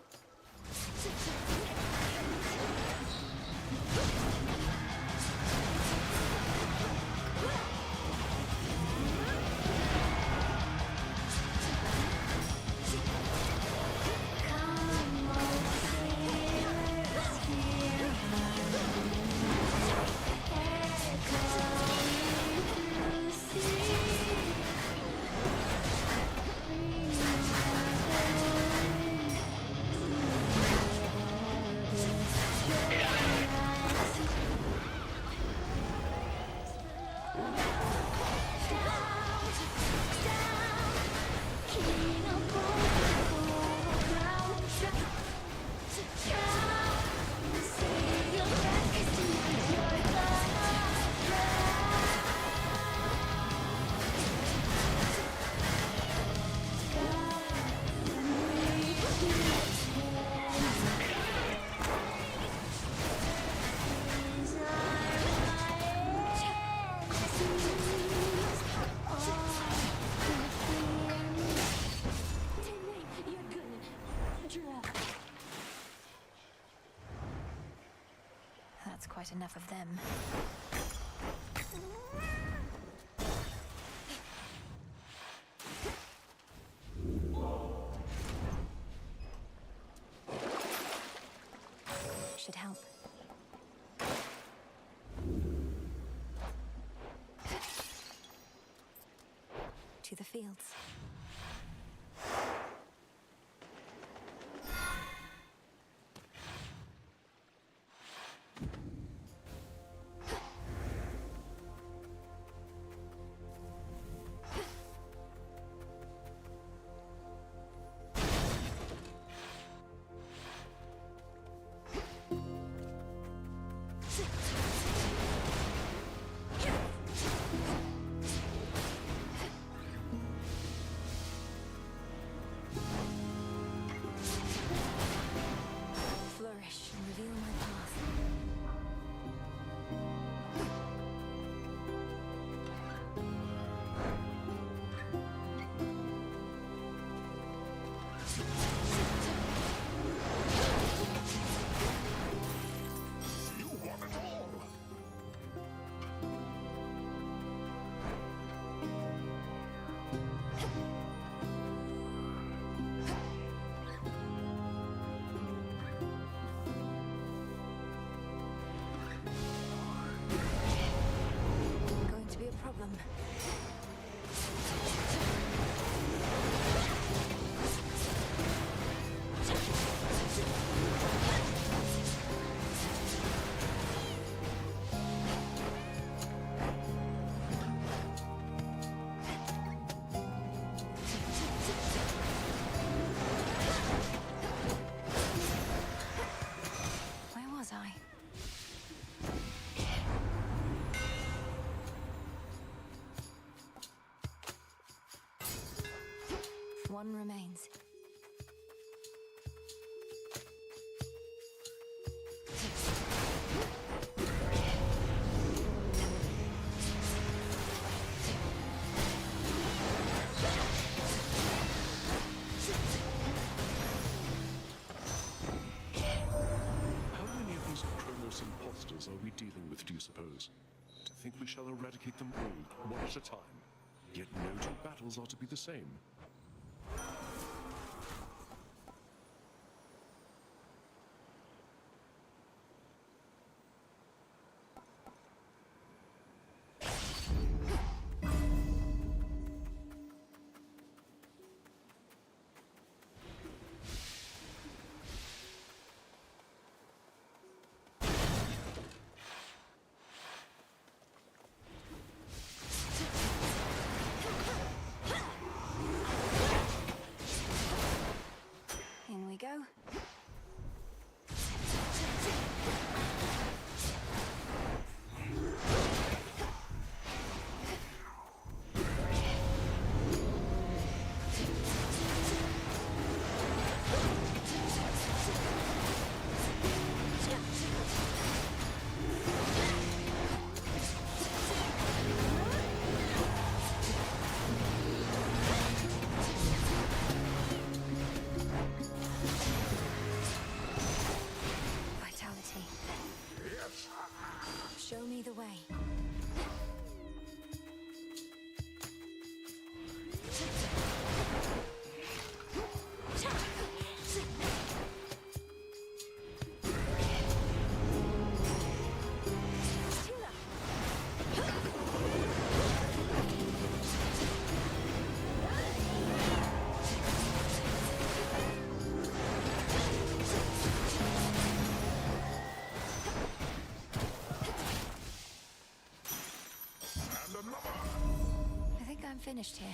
That's quite enough of them. Should help. To the fields. Flourish and reveal my path. You want it all! Going to be a problem. Where was I? One remains. How many of these Kronos imposters are we dealing with, do you suppose? To think we shall eradicate them all, one at a time. Yet no two battles are to be the same. finished here.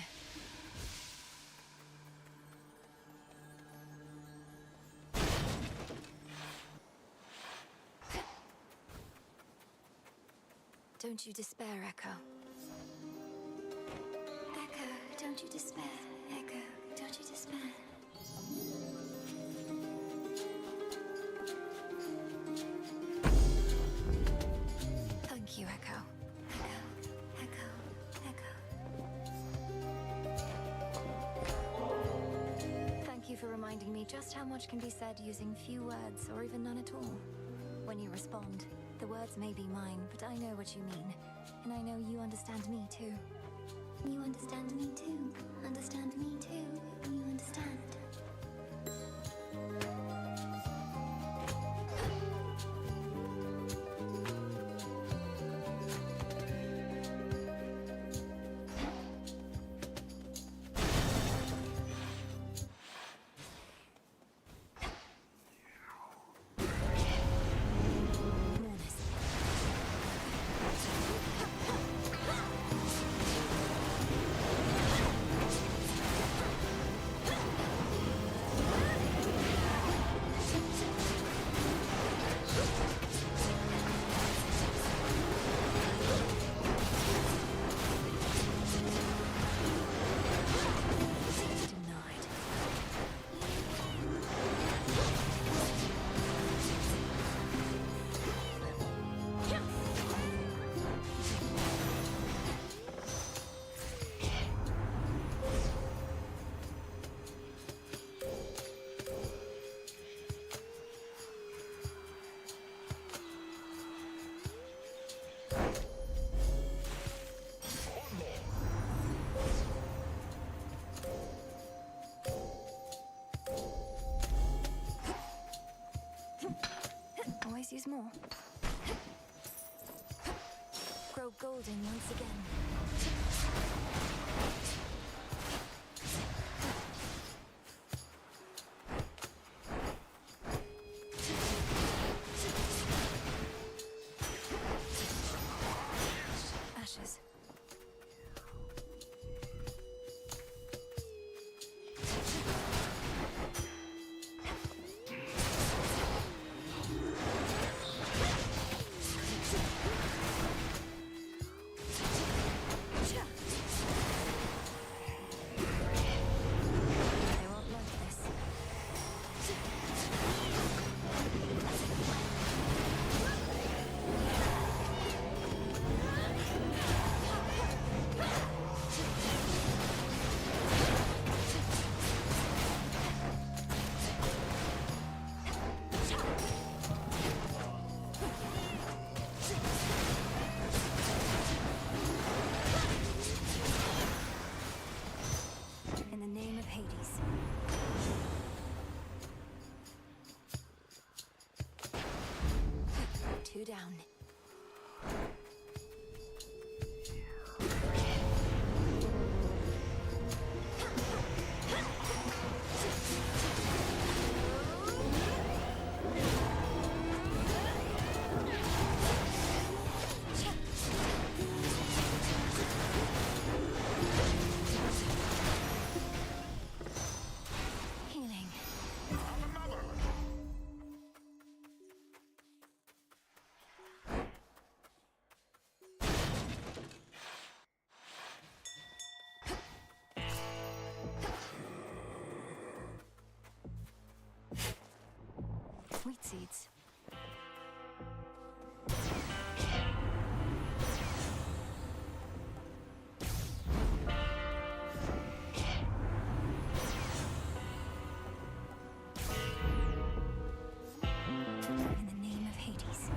Don't you despair, Echo. Echo, don't you despair. Echo, don't you despair. Thank you, Echo. Echo, Thank you for reminding me just how much can be said using few words or even none at all. When you respond, the words may be mine, but I know what you mean. And I know you understand me too. You understand me too. Understand me too. You understand. Always use more. Grow golden once again. Ashes. In the name of Hades. Two down. Healing. Wheat seeds. In the name of Hades.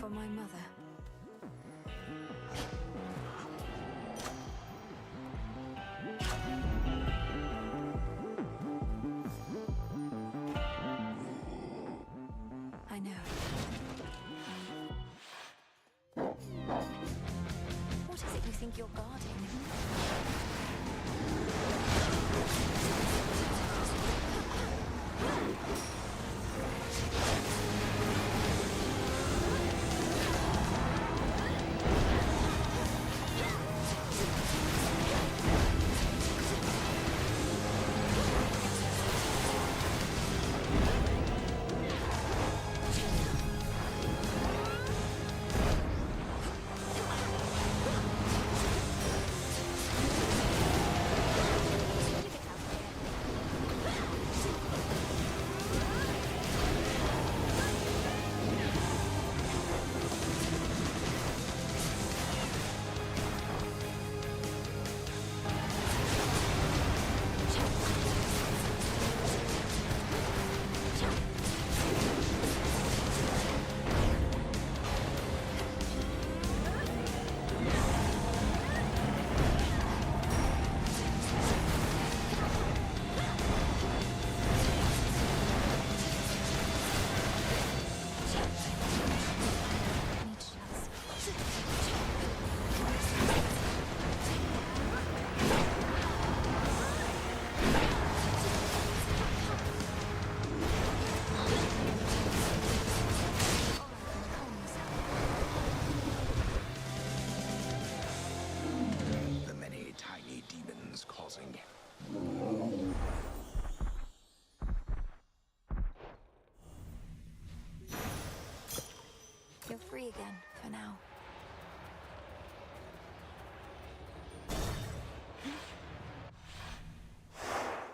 For my mother. I know. What is it you think you're guarding?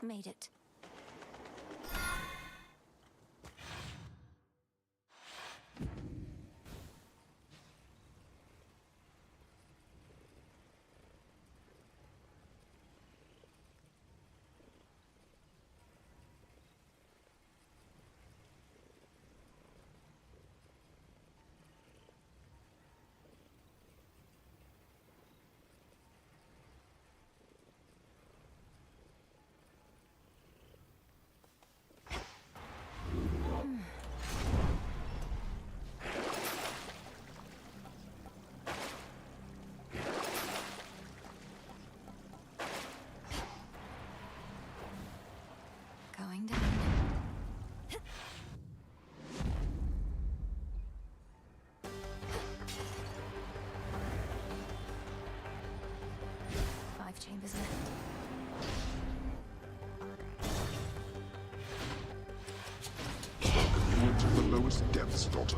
made it. Going down. Five chambers left. You went to the lowest depths, daughter.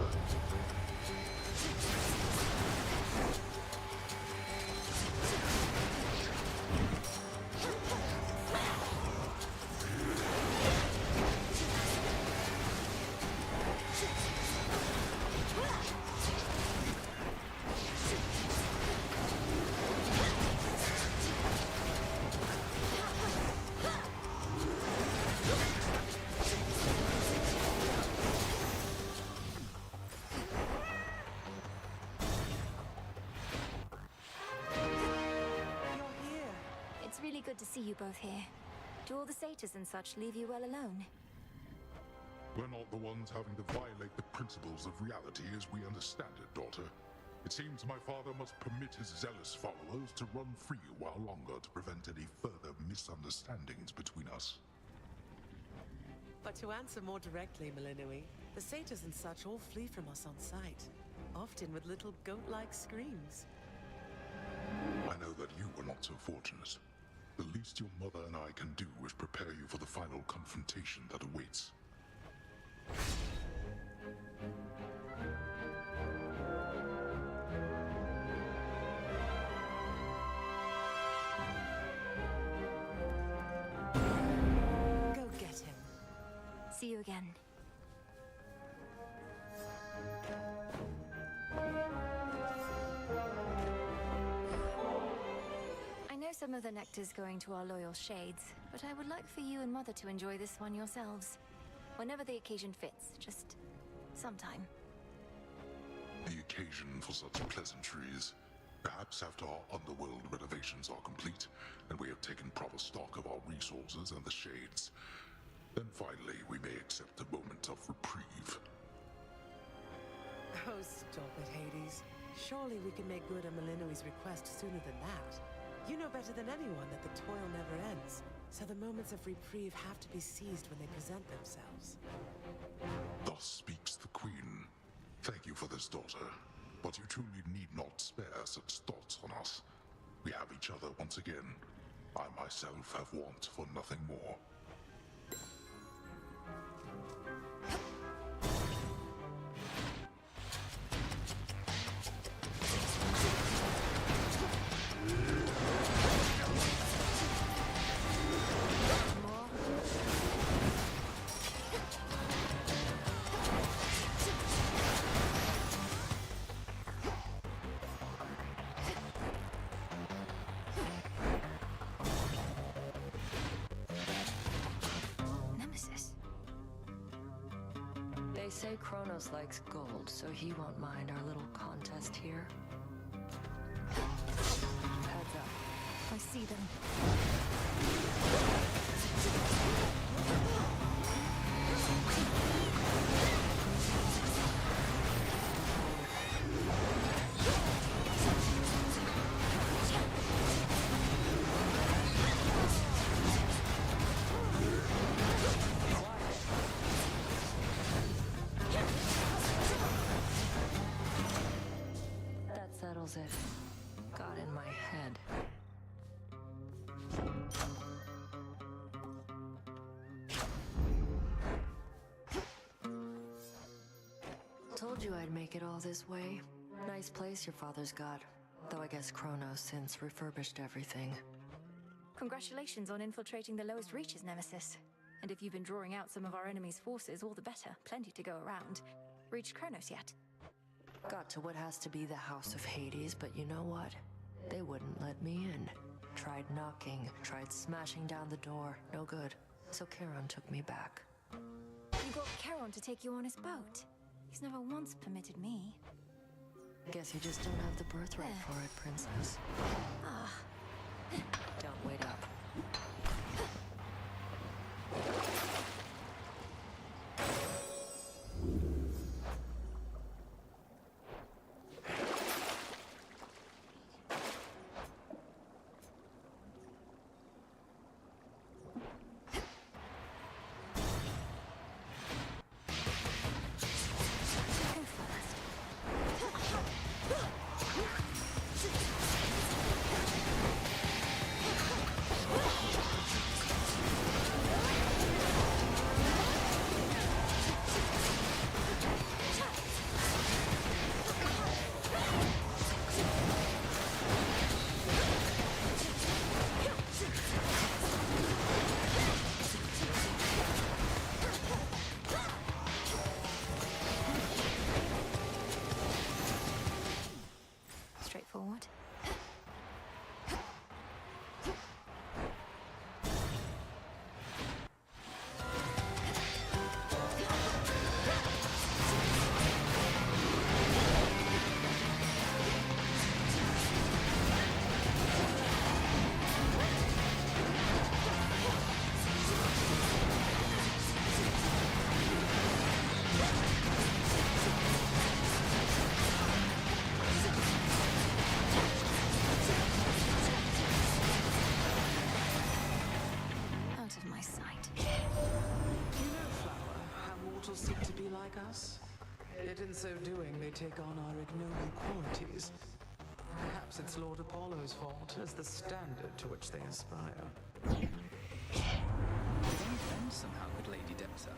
It's really good to see you both here. Do all the satyrs and such leave you well alone? We're not the ones having to violate the principles of reality as we understand it, daughter. It seems my father must permit his zealous followers to run free a while longer to prevent any further misunderstandings between us. But to answer more directly, Malinui, the satyrs and such all flee from us on sight, often with little goat-like screams. I know that you were not so fortunate. The least your mother and I can do is prepare you for the final confrontation that awaits. Go get him. See you again. I know some of the nectar's going to our loyal shades, but I would like for you and Mother to enjoy this one yourselves. Whenever the occasion fits, just sometime. The occasion for such pleasantries. Perhaps after our underworld renovations are complete, and we have taken proper stock of our resources and the shades, then finally we may accept a moment of reprieve. Oh, stop it, Hades. Surely we can make good on Malinui's request sooner than that. You know better than anyone that the toil never ends, so the moments of reprieve have to be seized when they present themselves. Thus speaks the Queen. Thank you for this, daughter. But you truly need not spare such thoughts on us. We have each other once again. I myself have want for nothing more. They say Kronos likes gold, so he won't mind our little contest here. Heads up. I see them. That settles it. Got in my head. Told you I'd make it all this way. Nice place your father's got. Though I guess Kronos since refurbished everything. Congratulations on infiltrating the lowest reaches, Nemesis. And if you've been drawing out some of our enemy's forces, all the better. Plenty to go around. Reached Kronos yet? Got to what has to be the House of Hades, but you know what? They wouldn't let me in. Tried knocking, tried smashing down the door. No good. So Charon took me back. You got Charon to take you on his boat. He's never once permitted me. Guess you just don't have the birthright for it, Princess. Ah. Don't wait up. Straightforward. Out of my sight. You know, Flower, how mortals seek to be like us? Yet in so doing, they take on our ignoble qualities. Perhaps it's Lord Apollo's fault, as the standard to which they aspire. You don't offend somehow, good Lady Depta.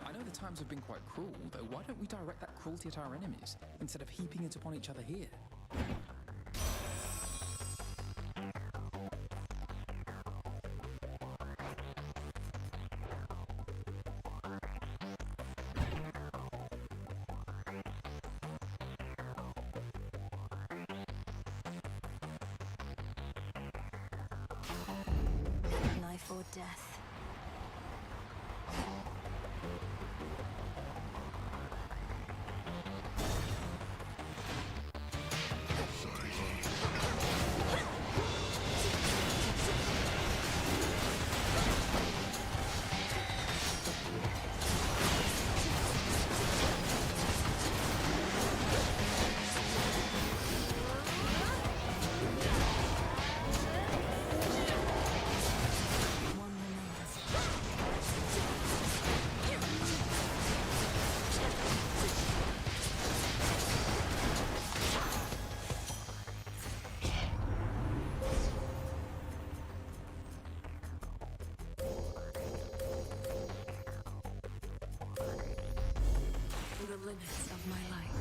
I know the times have been quite cruel, though why don't we direct that cruelty at our enemies, instead of heaping it upon each other here? Life or death. The limits of my life.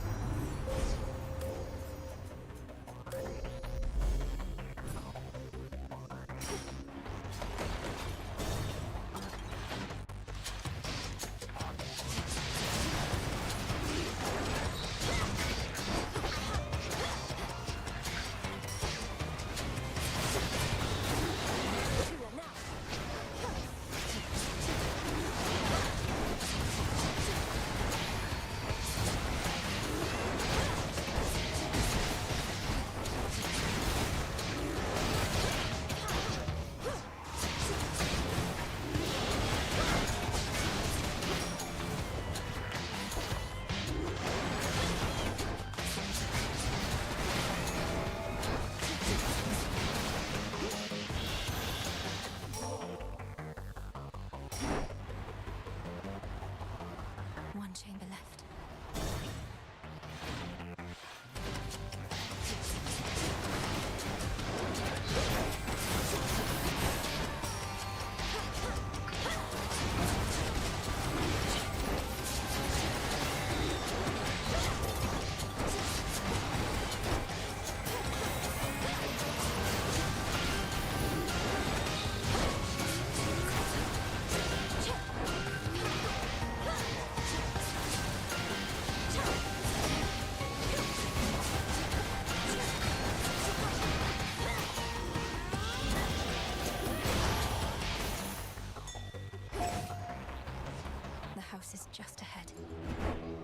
house is just ahead.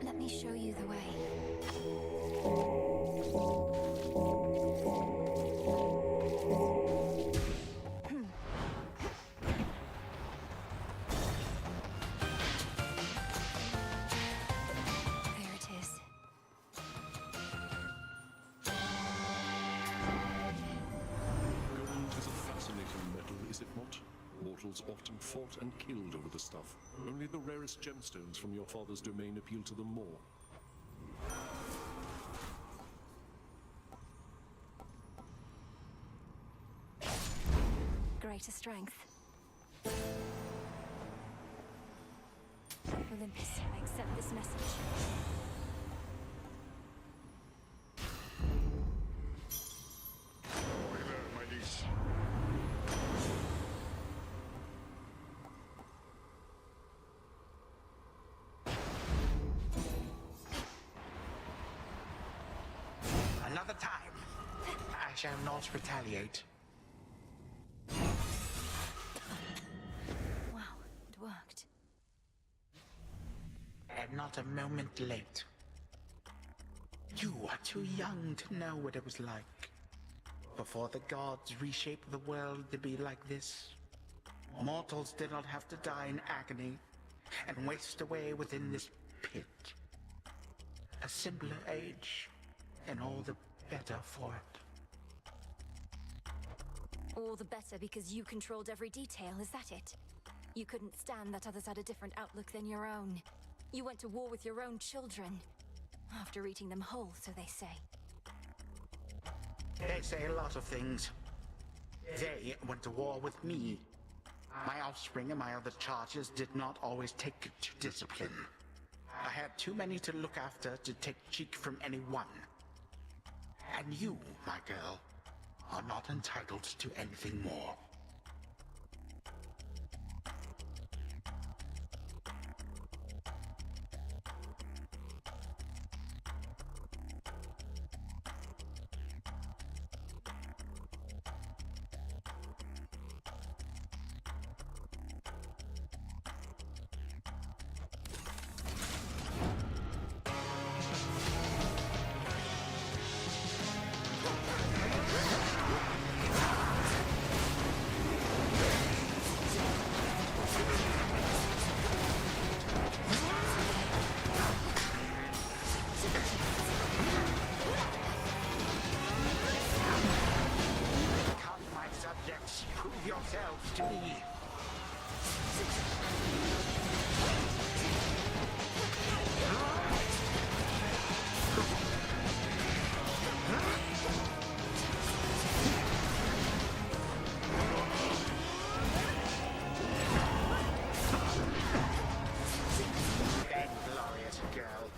Let me show you the way. There it is. Gold is a fascinating metal, is it not? Mortals often fought and killed over the stuff. Only the rarest gemstones from your father's domain appeal to them more. Greater strength. Olympus, I accept this message. Hello, my niece. Another time. I shall not retaliate. Wow, it worked. And not a moment late. You are too young to know what it was like. Before the gods reshaped the world to be like this, mortals did not have to die in agony and waste away within this pit. A simpler age, and all the better for it. All the better because you controlled every detail, is that it? You couldn't stand that others had a different outlook than your own. You went to war with your own children. After eating them whole, so they say. They say a lot of things. They went to war with me. My offspring and my other charges did not always take to discipline. I had too many to look after to take cheek from anyone. And you, my girl, are not entitled to anything more. To me. Then, glorious girl.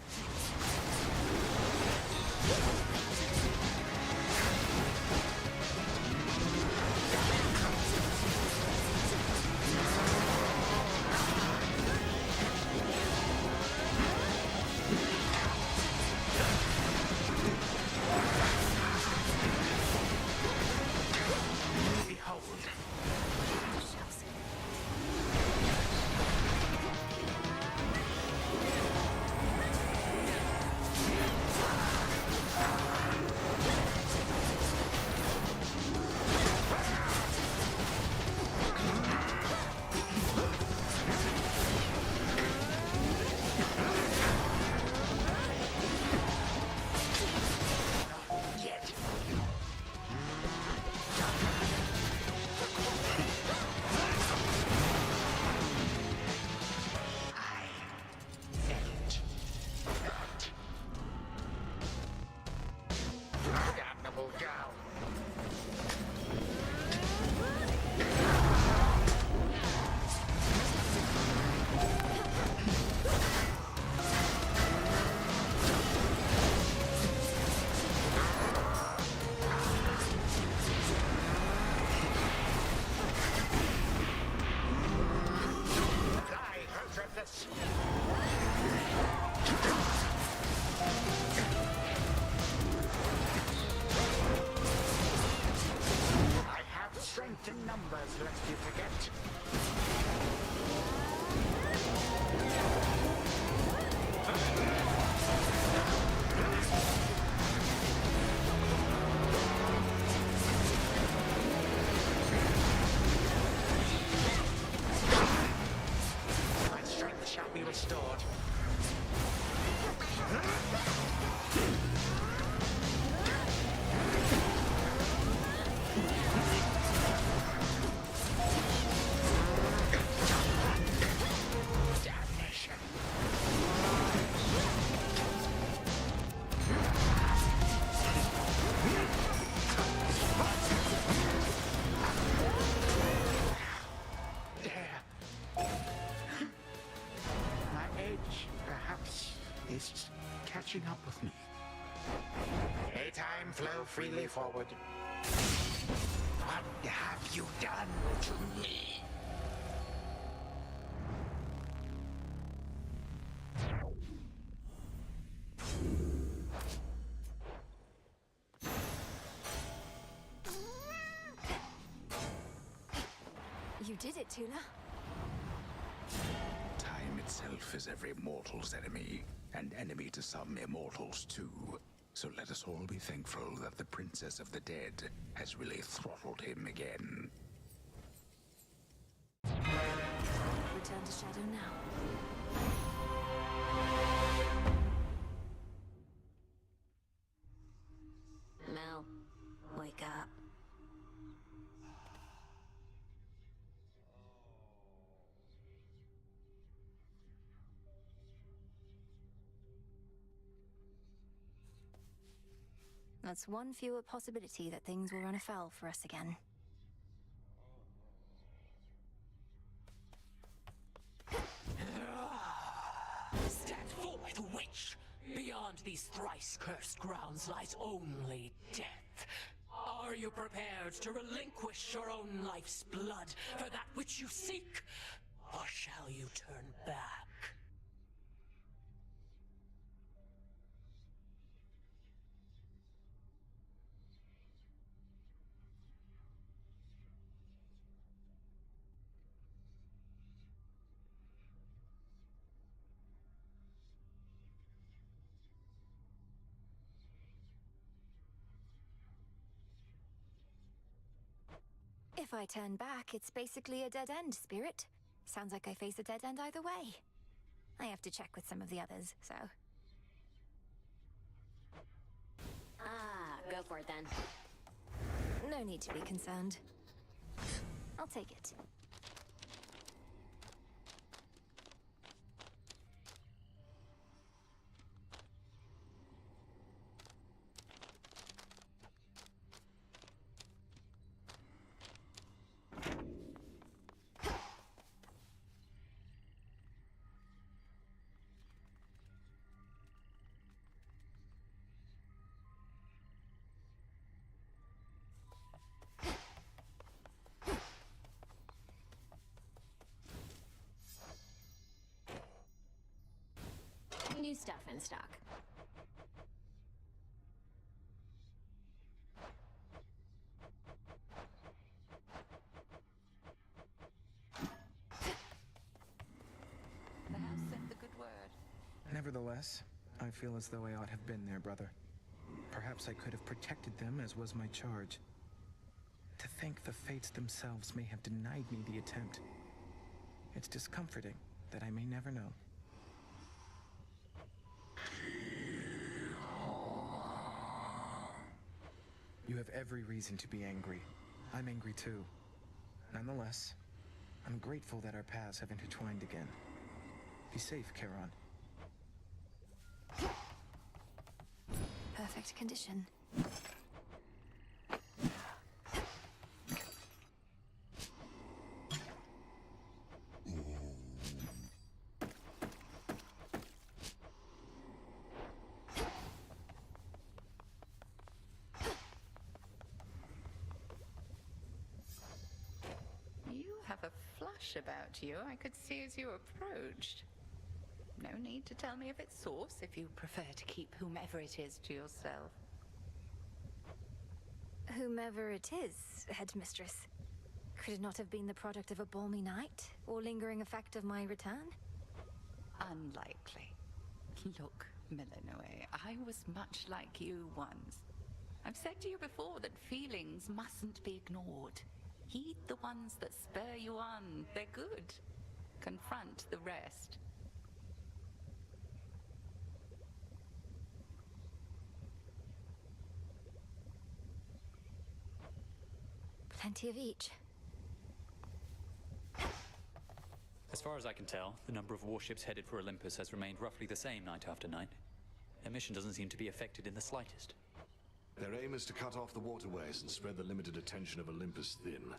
numbers, lest you forget. catching up with me. May time flow freely forward. What have you done to me? You did it, Tula. Time itself is every mortal's enemy, and enemy to some immortals too. So let us all be thankful that the Princess of the Dead has really throttled him again. Return to Shadow now. Mel, wake up. That's one fewer possibility that things will run afoul for us again. Stand forth, witch! Beyond these thrice-cursed grounds lies only death. Are you prepared to relinquish your own life's blood for that which you seek? Or shall you turn back? If I turn back, it's basically a dead end, Spirit. Sounds like I face a dead end either way. I have to check with some of the others, so... Ah, go for it then. No need to be concerned. I'll take it. New stuff in stock. The house sent the good word. Nevertheless, I feel as though I ought have been there, brother. Perhaps I could have protected them, as was my charge. To think the fates themselves may have denied me the attempt. It's discomforting that I may never know. You have every reason to be angry. I'm angry too. Nonetheless, I'm grateful that our paths have intertwined again. Be safe, Charon. Perfect condition. Have a flush about you I could see as you approached. No need to tell me of its source if you prefer to keep whomever it is to yourself. Whomever it is, Headmistress. Could it not have been the product of a balmy night, or lingering effect of my return? Unlikely. Look, Milanoe, I was much like you once. I've said to you before that feelings mustn't be ignored. Heed the ones that spur you on. They're good. Confront the rest. Plenty of each. As far as I can tell, the number of warships headed for Olympus has remained roughly the same night after night. Their mission doesn't seem to be affected in the slightest. Their aim is to cut off the waterways and spread the limited attention of Olympus thin.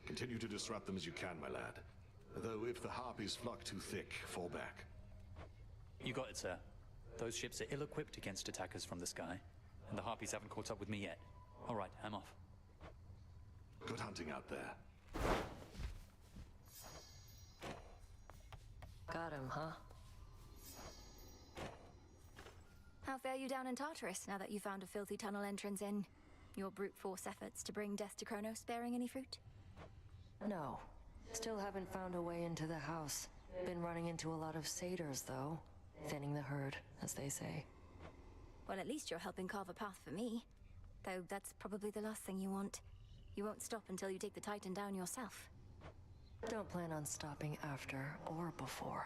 Continue to disrupt them as you can, my lad. Though if the harpies flock too thick, fall back. You got it, sir. Those ships are ill-equipped against attackers from the sky, and the Harpies haven't caught up with me yet. All right, I'm off. Good hunting out there. Got him, huh? How fare you down in Tartarus now that you found a filthy tunnel entrance in? Your brute force efforts to bring death to Kronos bearing any fruit? No. Still haven't found a way into the house. Been running into a lot of satyrs, though. Thinning the herd, as they say. Well, at least you're helping carve a path for me. Though that's probably the last thing you want. You won't stop until you take the Titan down yourself. Don't plan on stopping after or before.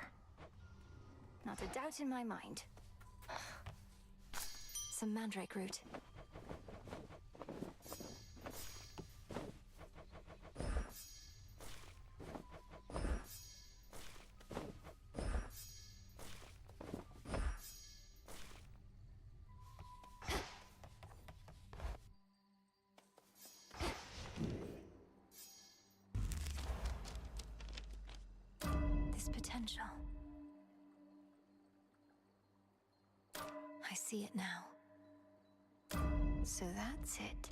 Not a doubt in my mind. Some mandrake root. This potential. I see it now. So that's it.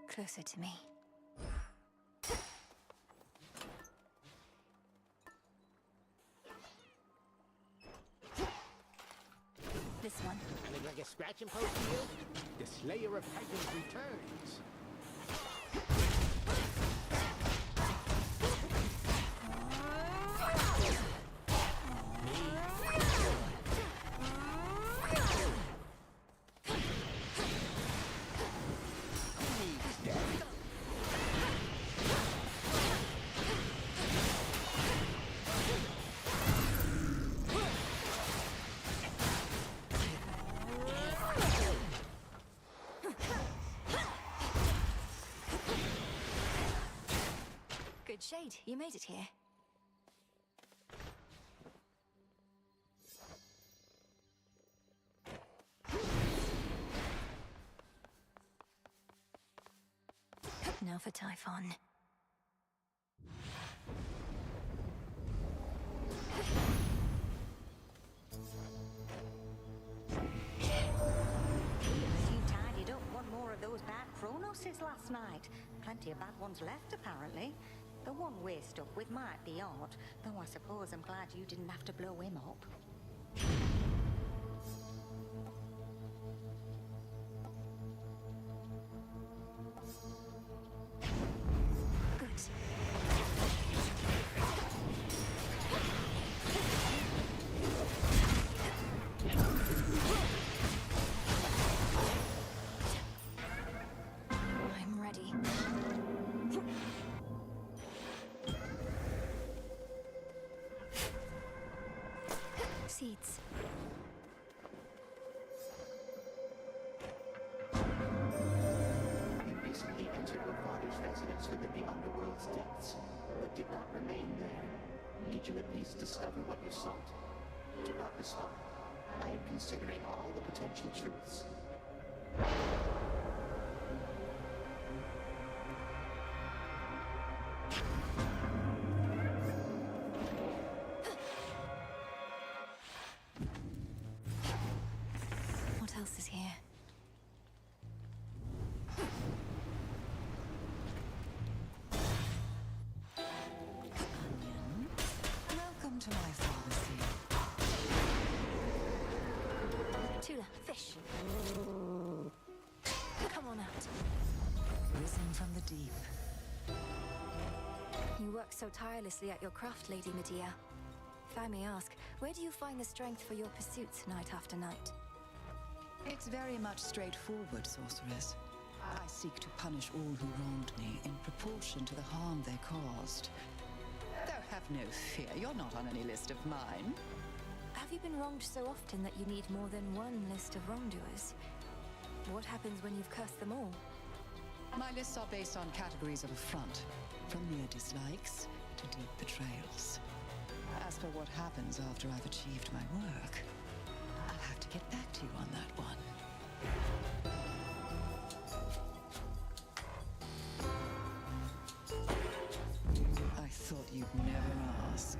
Closer to me. This one. And it's like a scratching post to you? The Slayer of Titans returns. Good shade, you made it here. Now for Typhon. You tidied up one more of those bad Cronoses last night. Plenty of bad ones left, apparently. The one we're stuck with might be odd, though I suppose I'm glad you didn't have to blow him up. I'm ready. Seeds. You recently entered your father's residence within the underworld's depths, but did not remain there. Did you at least discover what you sought? Do not respond. I am considering all the potential truths. What else is here? Welcome to my pharmacy. Tula, fish. Come on out. Risen from the deep. You work so tirelessly at your craft, Lady Medea. If I may ask, where do you find the strength for your pursuits night after night? It's very much straightforward, sorceress. I seek to punish all who wronged me in proportion to the harm they caused. Though have no fear, you're not on any list of mine. Have you been wronged so often that you need more than one list of wrongdoers? What happens when you've cursed them all? My lists are based on categories of affront, from mere dislikes to deep betrayals. As for what happens after I've achieved my work, I'll have to get back to you on that one. I thought you'd never ask.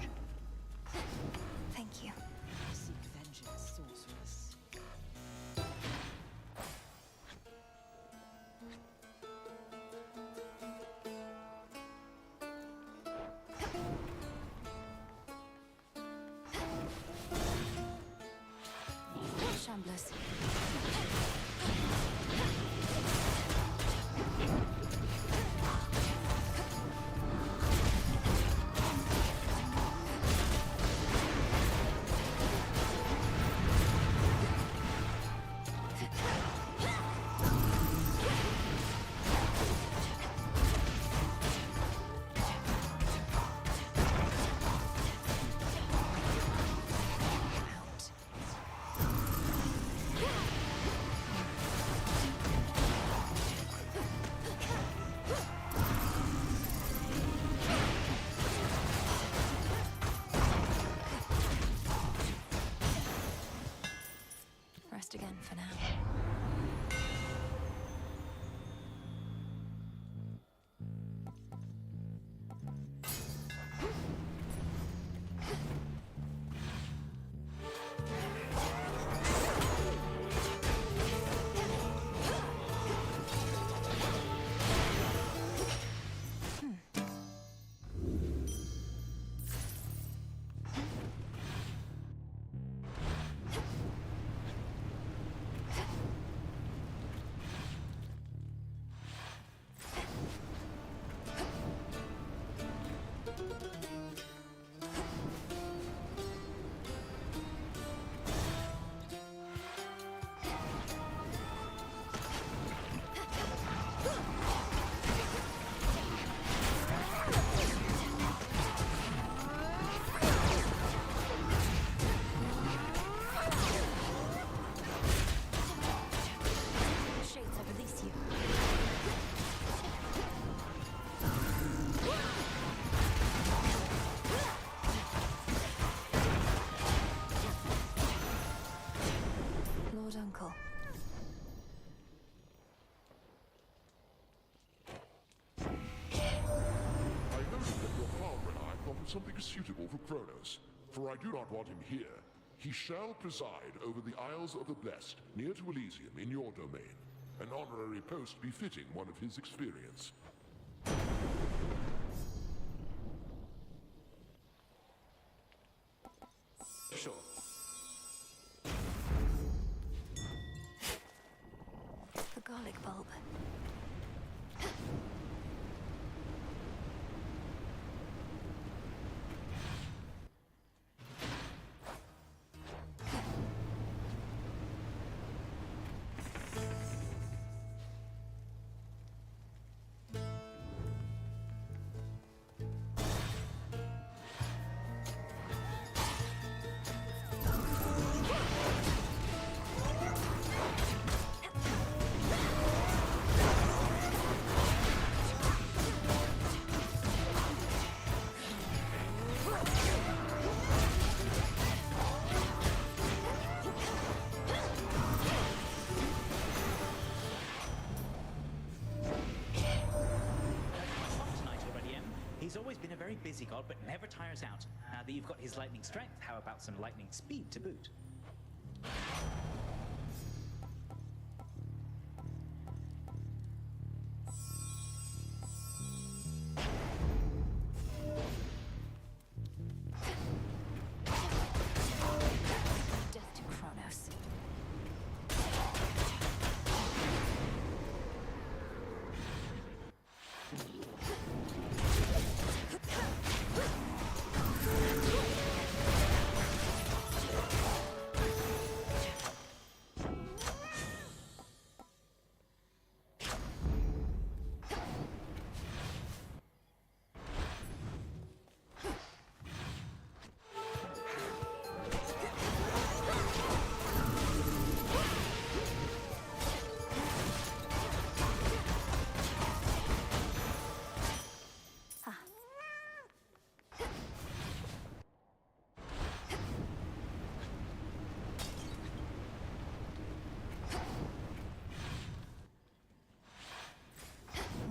something suitable for Kronos, for I do not want him here. He shall preside over the Isles of the Blessed, near to Elysium, in your domain. An honorary post befitting one of his experience. Sure. The garlic bulb. He's always been a very busy god, but never tires out. Now that you've got his lightning strength, how about some lightning speed to boot? Death to Kronos.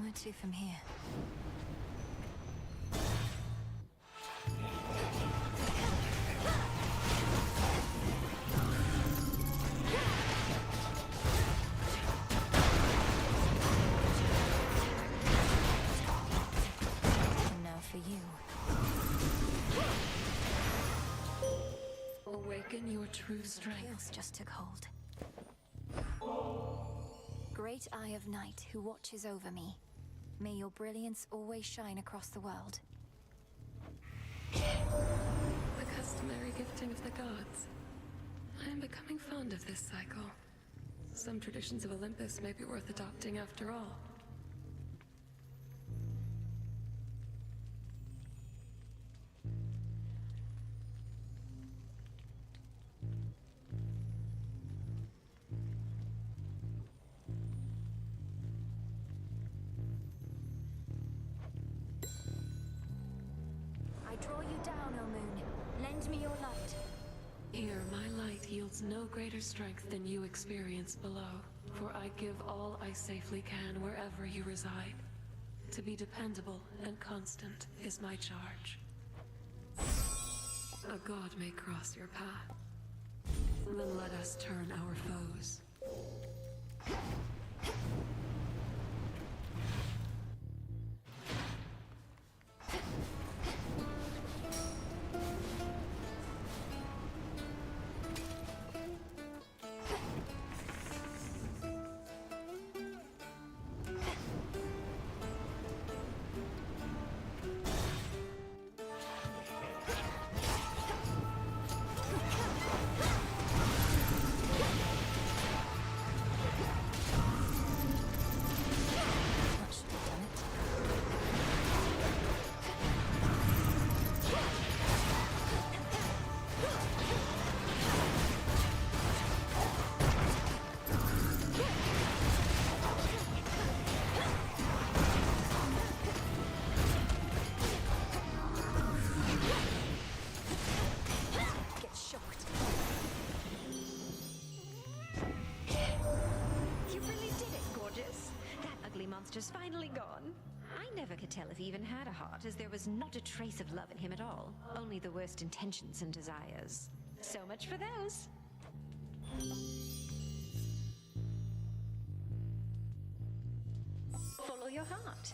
Where to from here? And now for you. Awaken your true strength. Chaos just took hold. Great Eye of Night, who watches over me. May your brilliance always shine across the world. The customary gifting of the gods. I am becoming fond of this cycle. Some traditions of Olympus may be worth adopting after all. I draw you down, O moon. Lend me your light. Here, my light yields no greater strength than you experience below, for I give all I safely can wherever you reside. To be dependable and constant is my charge. A god may cross your path. Then let us turn our foes. finally gone. I never could tell if he even had a heart, as there was not a trace of love in him at all. Only the worst intentions and desires. So much for those. Follow your heart.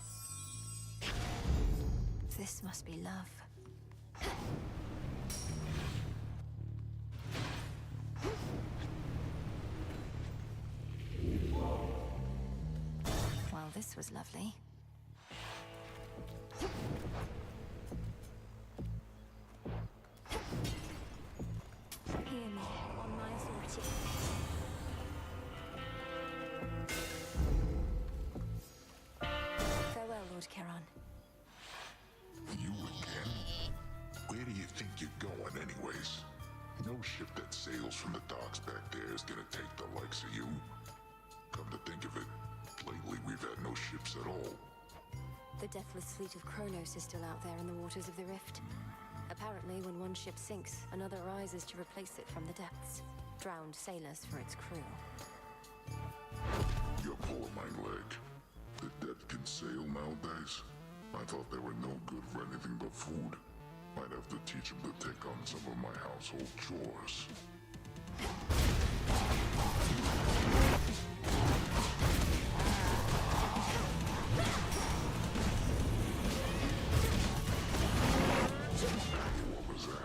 This must be love. Well, this was lovely. Hear me, on my authority. Farewell, Lord Charon. You again? Where do you think you're going anyways? No ship that sails from the docks back there is gonna take the likes of you. Come to think of it, lately we've had no ships at all. The deathless fleet of Kronos is still out there in the waters of the Rift. Apparently, when one ship sinks, another rises to replace it from the depths. Drowned sailors for its crew. Your poor hind leg. The dead can sail nowadays? I thought they were no good for anything but food. Might have to teach them to take on some of my household chores. What was that?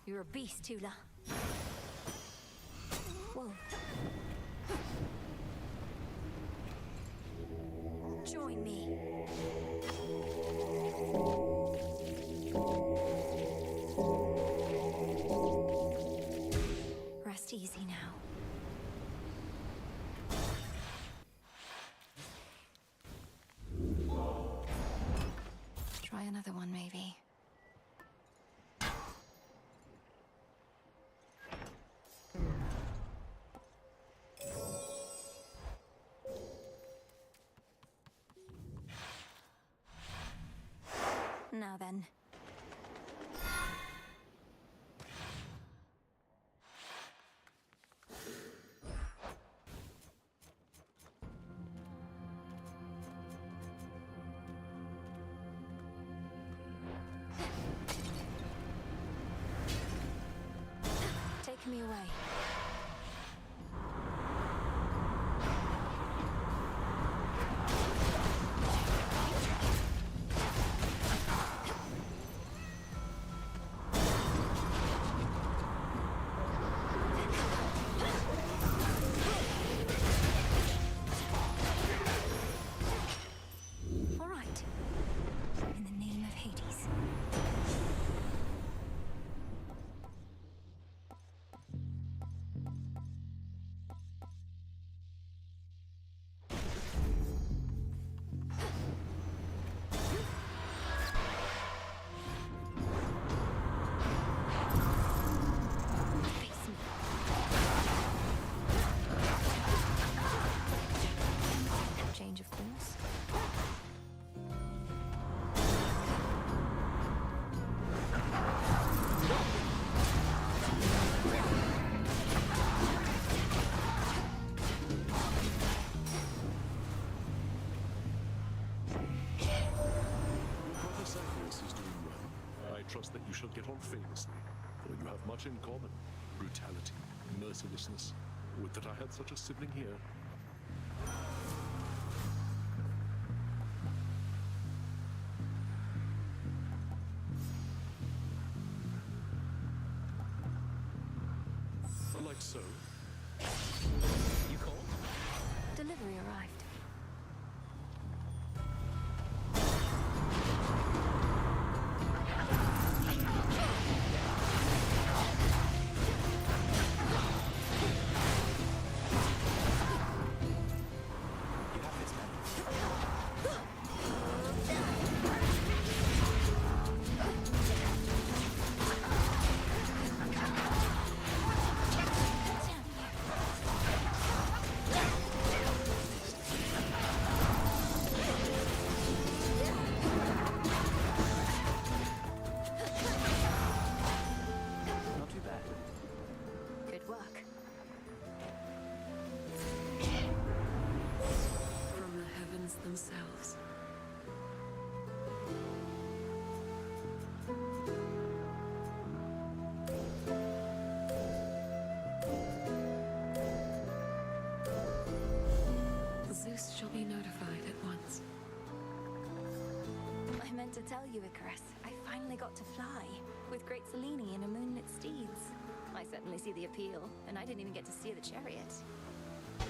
You're a beast, Tula. Whoa. Join me. Rest easy now. Try another one, maybe. Now then. Take me away. All right. In the name of Hades. Change of course. Brother Zagreus is doing well. I trust that you shall get on famously, for you have much in common. Brutality, mercilessness. Would that I had such a sibling here. like so. You called? Delivery arrived. You have this, man. Not too bad. Good work. From the heavens themselves. Zeus shall be notified at once. I meant to tell you, Icarus. I finally got to fly with great Selene and a moonlit steeds. I certainly see the appeal, and I didn't even get to steer the chariot.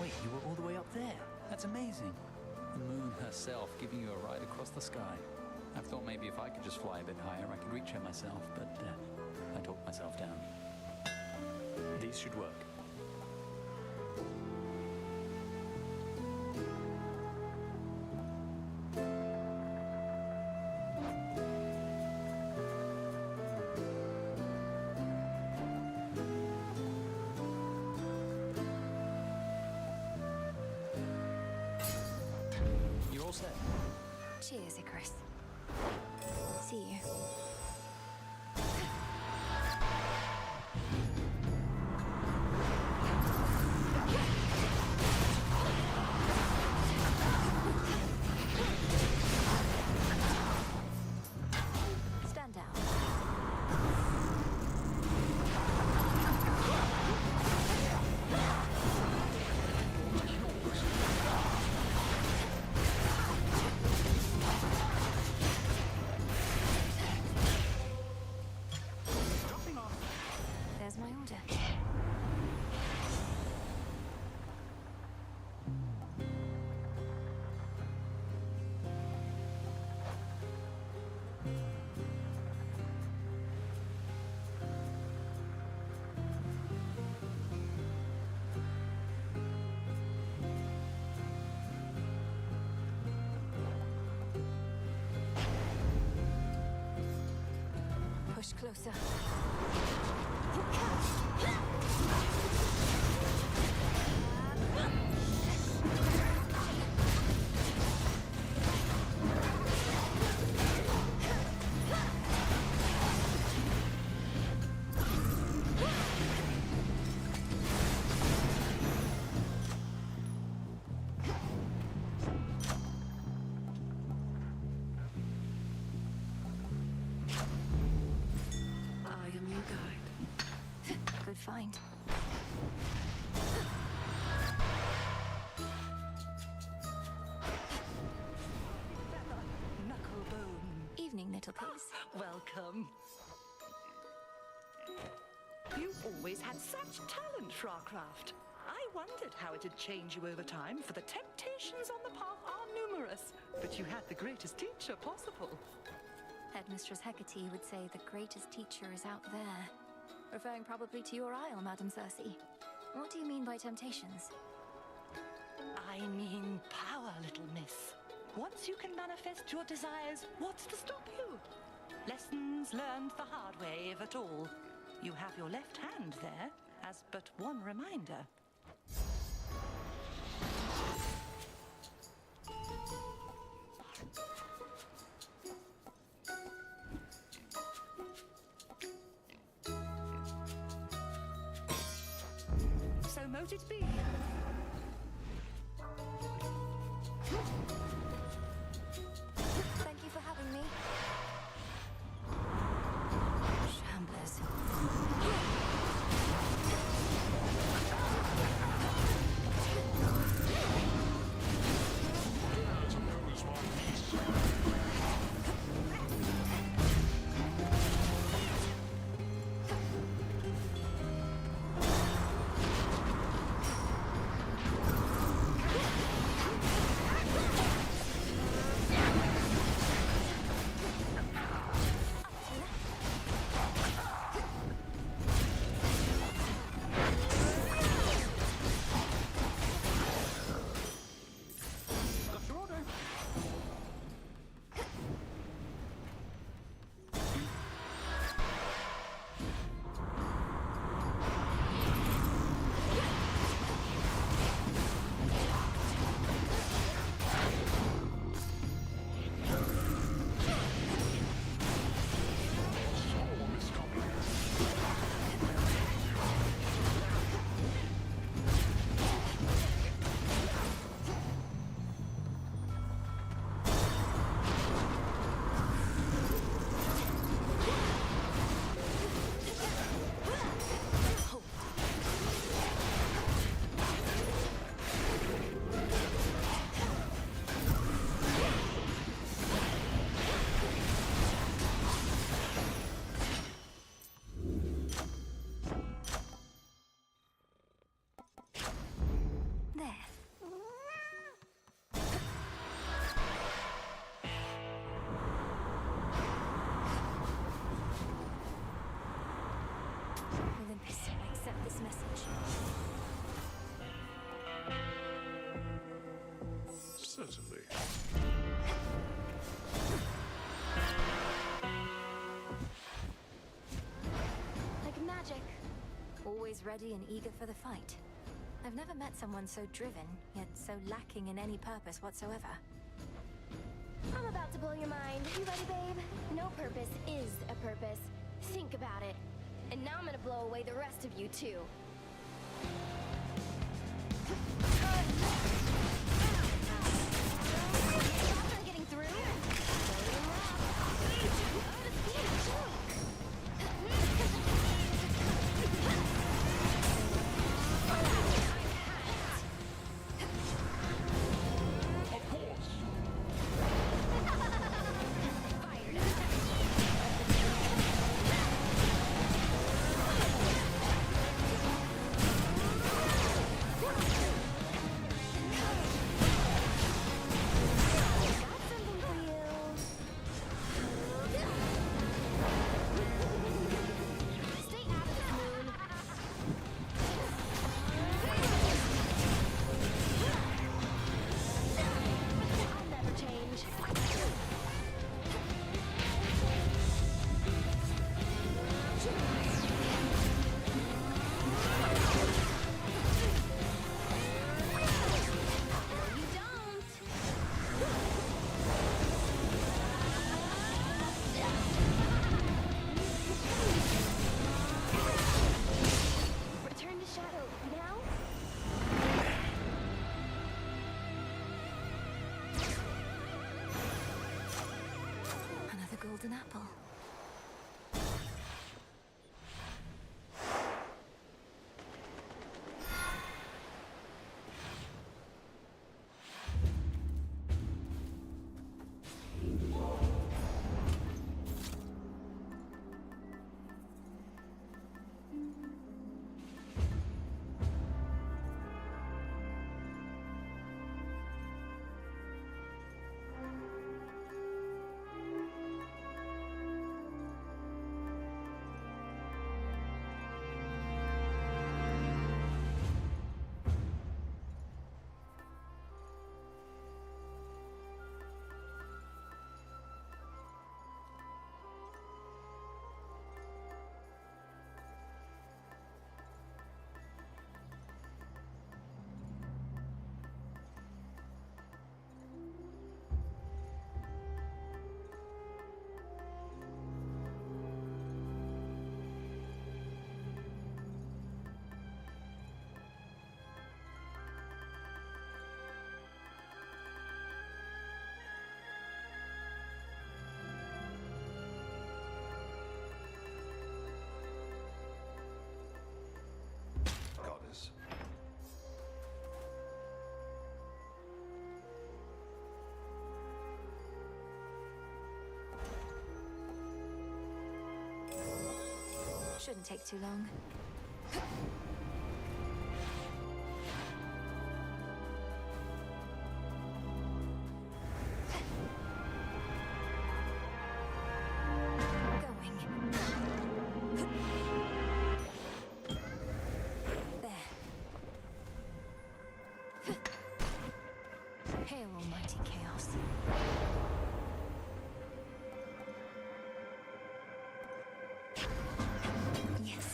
Wait, you were all the way up there? That's amazing. The moon herself giving you a ride across the sky. I thought maybe if I could just fly a bit higher, I could reach her myself, but I talked myself down. These should work. You're all set. Cheers, Icarus. See you. Stand down. There's my order. Push closer. I am your guide. Good find. Knucklebone. Evening, little pigs. Welcome. You always had such talent for our craft. I wondered how it'd change you over time, for the temptations on the path are numerous. But you had the greatest teacher possible. Headmistress Hecate would say the greatest teacher is out there. Referring probably to your isle, Madam Circe. What do you mean by temptations? I mean power, little miss. Once you can manifest your desires, what's to stop you? Lessons learned the hard way, if at all. You have your left hand there, as but one reminder. So mote it be. Thank you for having me. Shamblers. always ready and eager for the fight. I've never met someone so driven, yet so lacking in any purpose whatsoever. I'm about to blow your mind. You ready, babe? No purpose is a purpose. Think about it. And now I'm gonna blow away the rest of you, too. Not getting through. golden apple. Goddess. Shouldn't take too long. Hail, almighty chaos. Yes.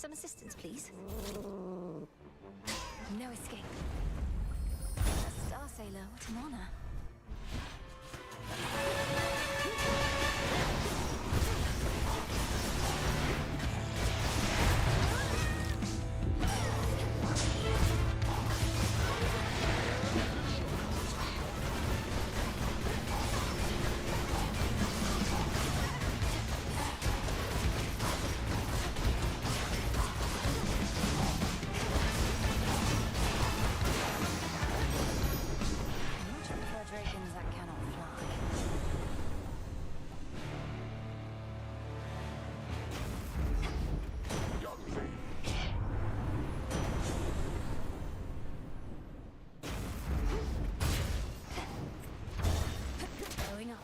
Some assistance, please. No escape. A Star Sailor, what an honor. Dragons that cannot fly. Going up.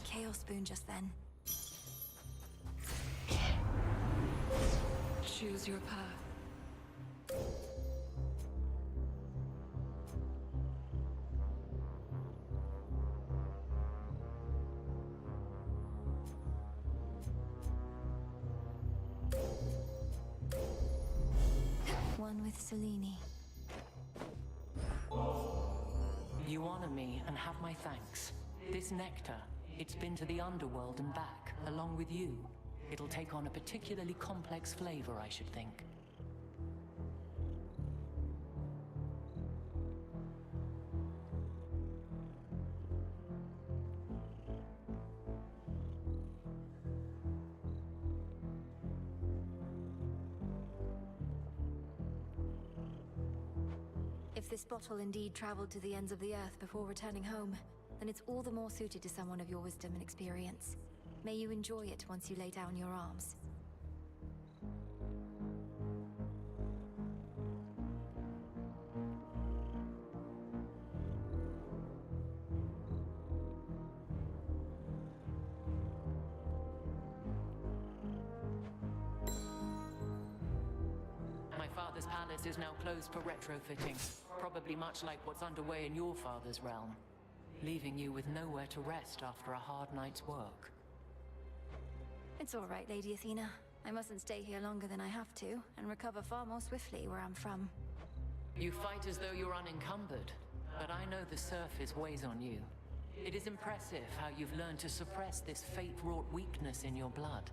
Chaos Spoon just then. Choose your path. One with Selene. You honor me and have my thanks. This nectar, it's been to the underworld and back, along with you. It'll take on a particularly complex flavor, I should think. If this bottle indeed traveled to the ends of the earth before returning home, then it's all the more suited to someone of your wisdom and experience. May you enjoy it once you lay down your arms. My father's palace is now closed for retrofitting, probably much like what's underway in your father's realm, leaving you with nowhere to rest after a hard night's work. It's all right, Lady Athena. I mustn't stay here longer than I have to, and recover far more swiftly where I'm from. You fight as though you're unencumbered, but I know the surface weighs on you. It is impressive how you've learned to suppress this fate-wrought weakness in your blood.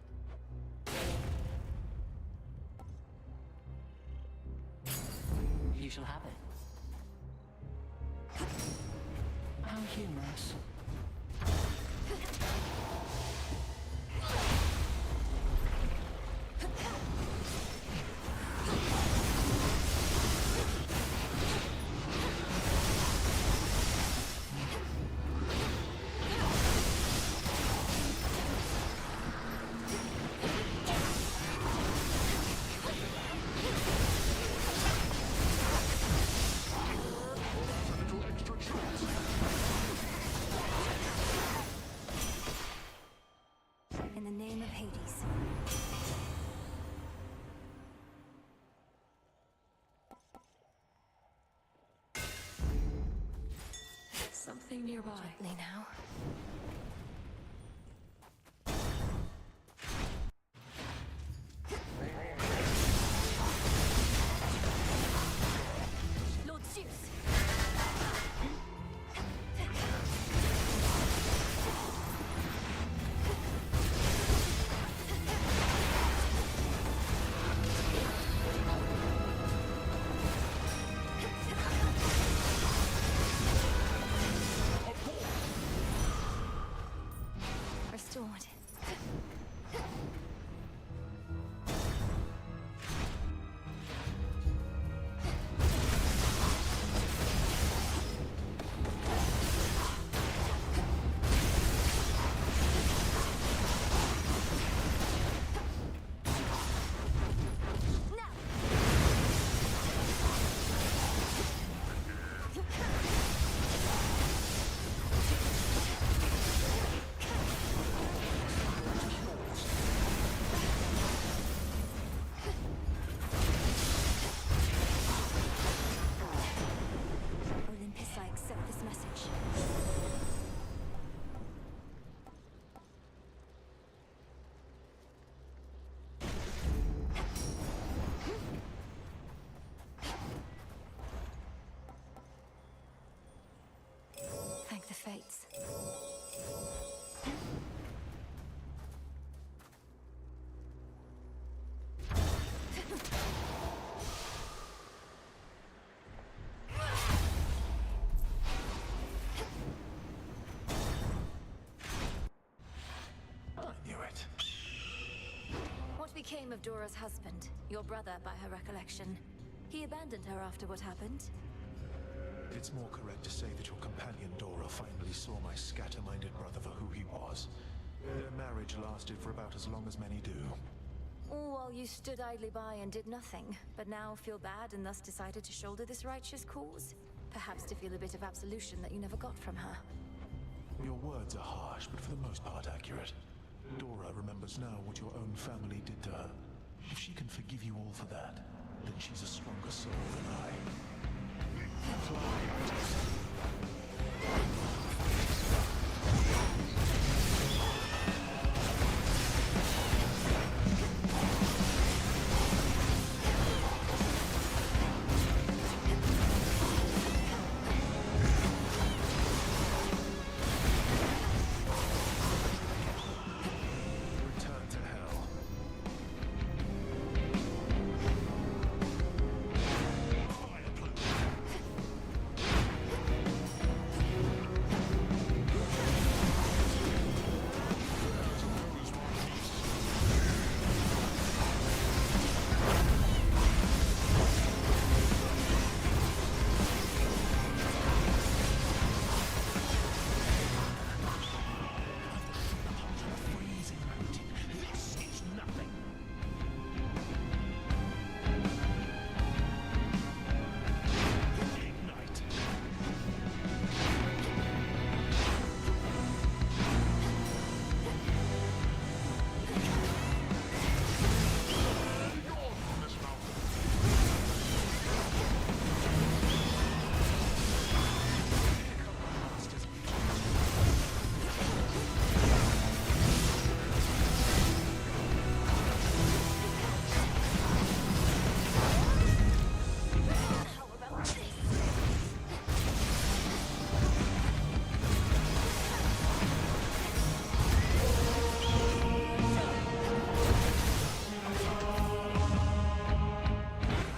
You shall have it. How humorous. In the name of Hades. Something nearby. Gently now. Lord Zeus! Abort! same of Dora's husband, your brother by her recollection. He abandoned her after what happened. It's more correct to say that your companion Dora finally saw my scatter-minded brother for who he was. Their marriage lasted for about as long as many do. All while you stood idly by and did nothing, but now feel bad and thus decided to shoulder this righteous cause? Perhaps to feel a bit of absolution that you never got from her. Your words are harsh, but for the most part accurate. Dora remembers now what your own family did to her. If she can forgive you all for that, then she's a stronger soul than I. Return to hell. This is nothing. Ignite.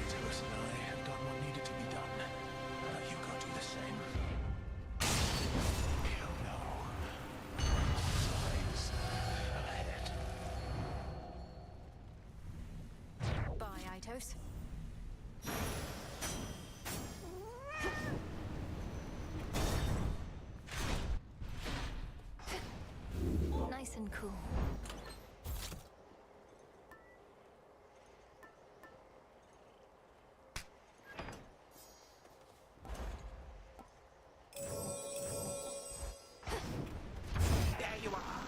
Titus and I have done what needed to be done. Now you go do the same. Hell no. Lies ahead. Bye, Itos. Nice and cool. There you are.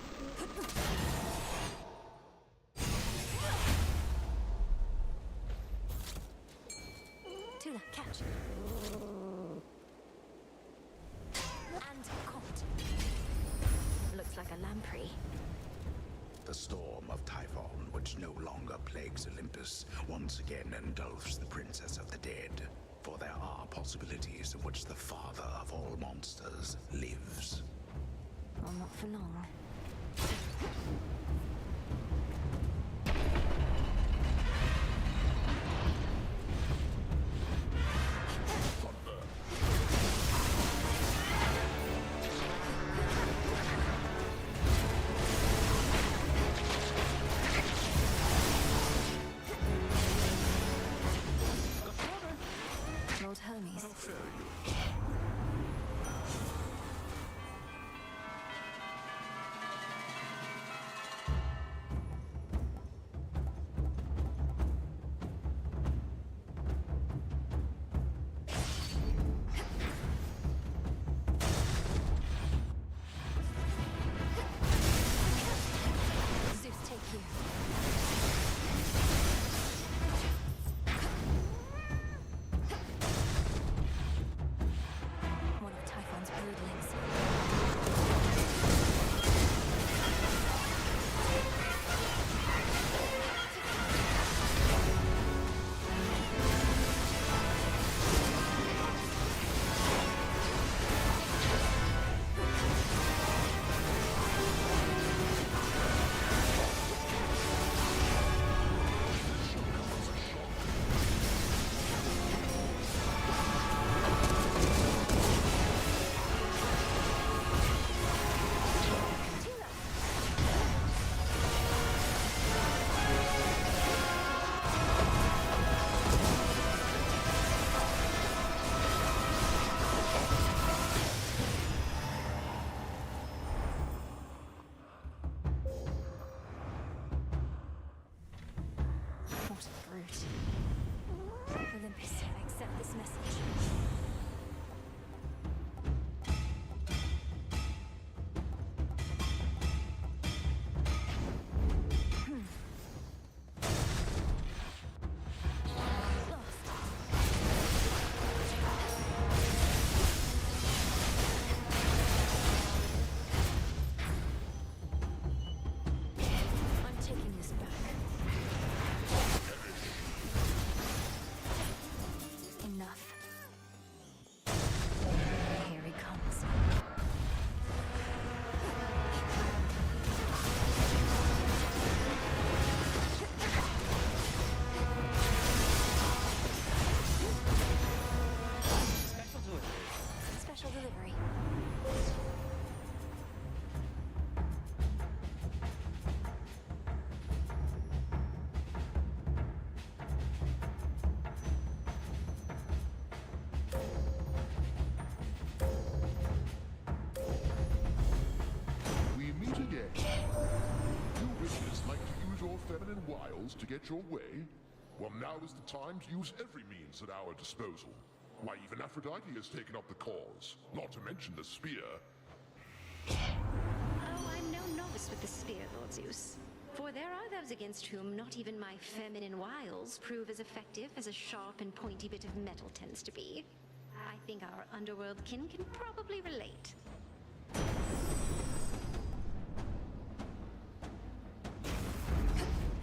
Tula, catch. And caught. Looks like a lamprey. The storm of Typhon, which no longer plagues Olympus, once again engulfs the Princess of the Dead. For there are possibilities in which the father of all monsters lives. Well, not for long. Lord Hermes. Zeus, take you. One of Typhon's broodlings. delivery. We meet again. You witches like to use your feminine wiles to get your way? Well, now is the time to use every means at our disposal. Why, even Aphrodite has taken up the cause, not to mention the spear. Oh, I'm no novice with the spear, Lord Zeus. For there are those against whom not even my feminine wiles prove as effective as a sharp and pointy bit of metal tends to be. I think our underworld kin can probably relate.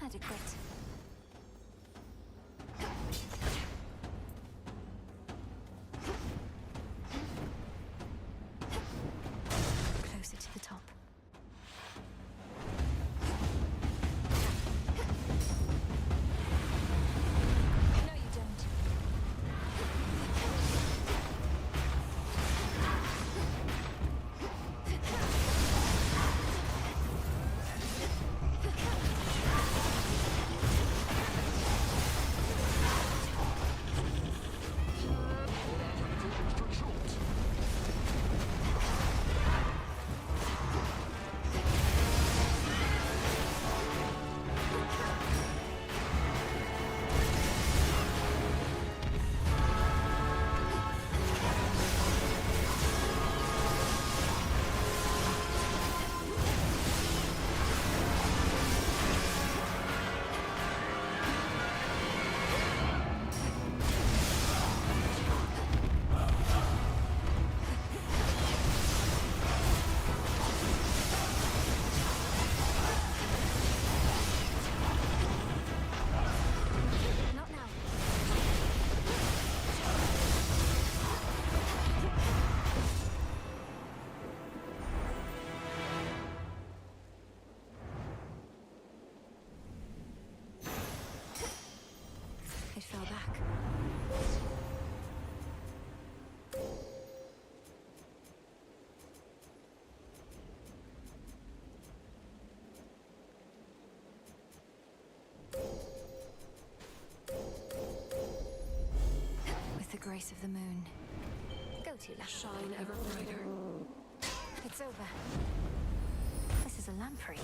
Adequate. Closer to the top. No, you don't. Not now. It fell back. With the grace of the moon. Go to left. Shine ever brighter. It's over. This is a lamprey.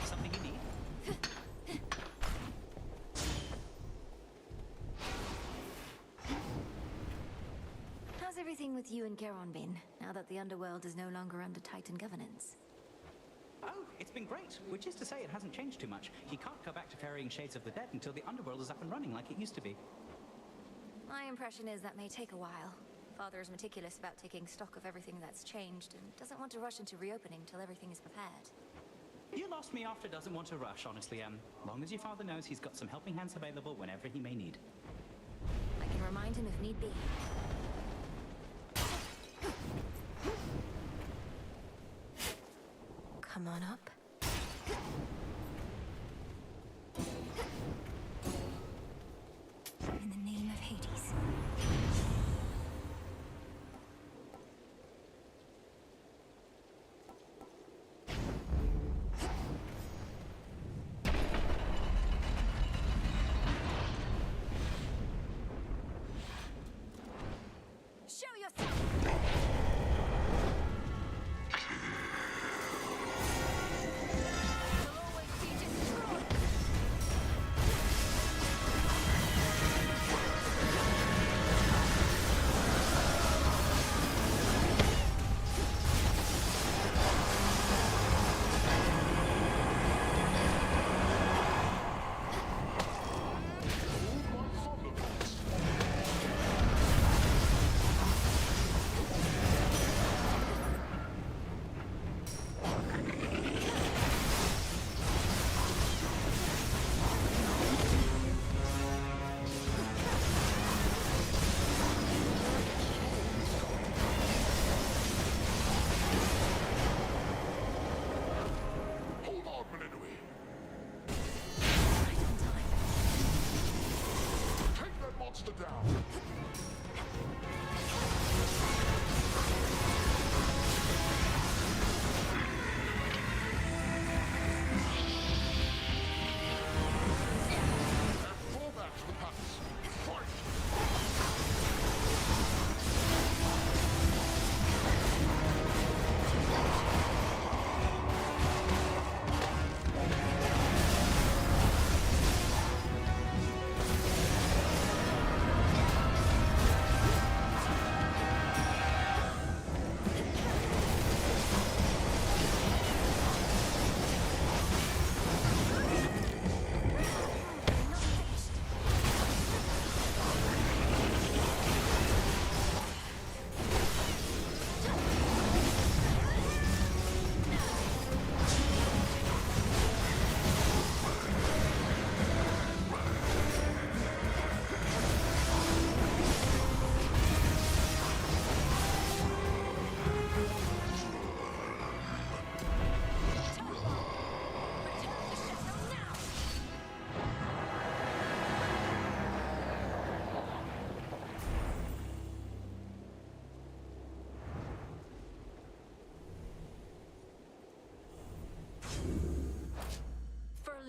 Something you need? How's everything with you and Geron been, now that the underworld is no longer under Titan governance? Oh, it's been great. Which is to say, it hasn't changed too much. You can't go back to ferrying Shades of the Dead until the underworld is up and running like it used to be. My impression is that may take a while. Father is meticulous about taking stock of everything that's changed and doesn't want to rush into reopening till everything is prepared. You lost me after doesn't want to rush, honestly, long as your father knows he's got some helping hands available whenever he may need. I can remind him if need be. Come on up. In the name of Hades. Show yourself!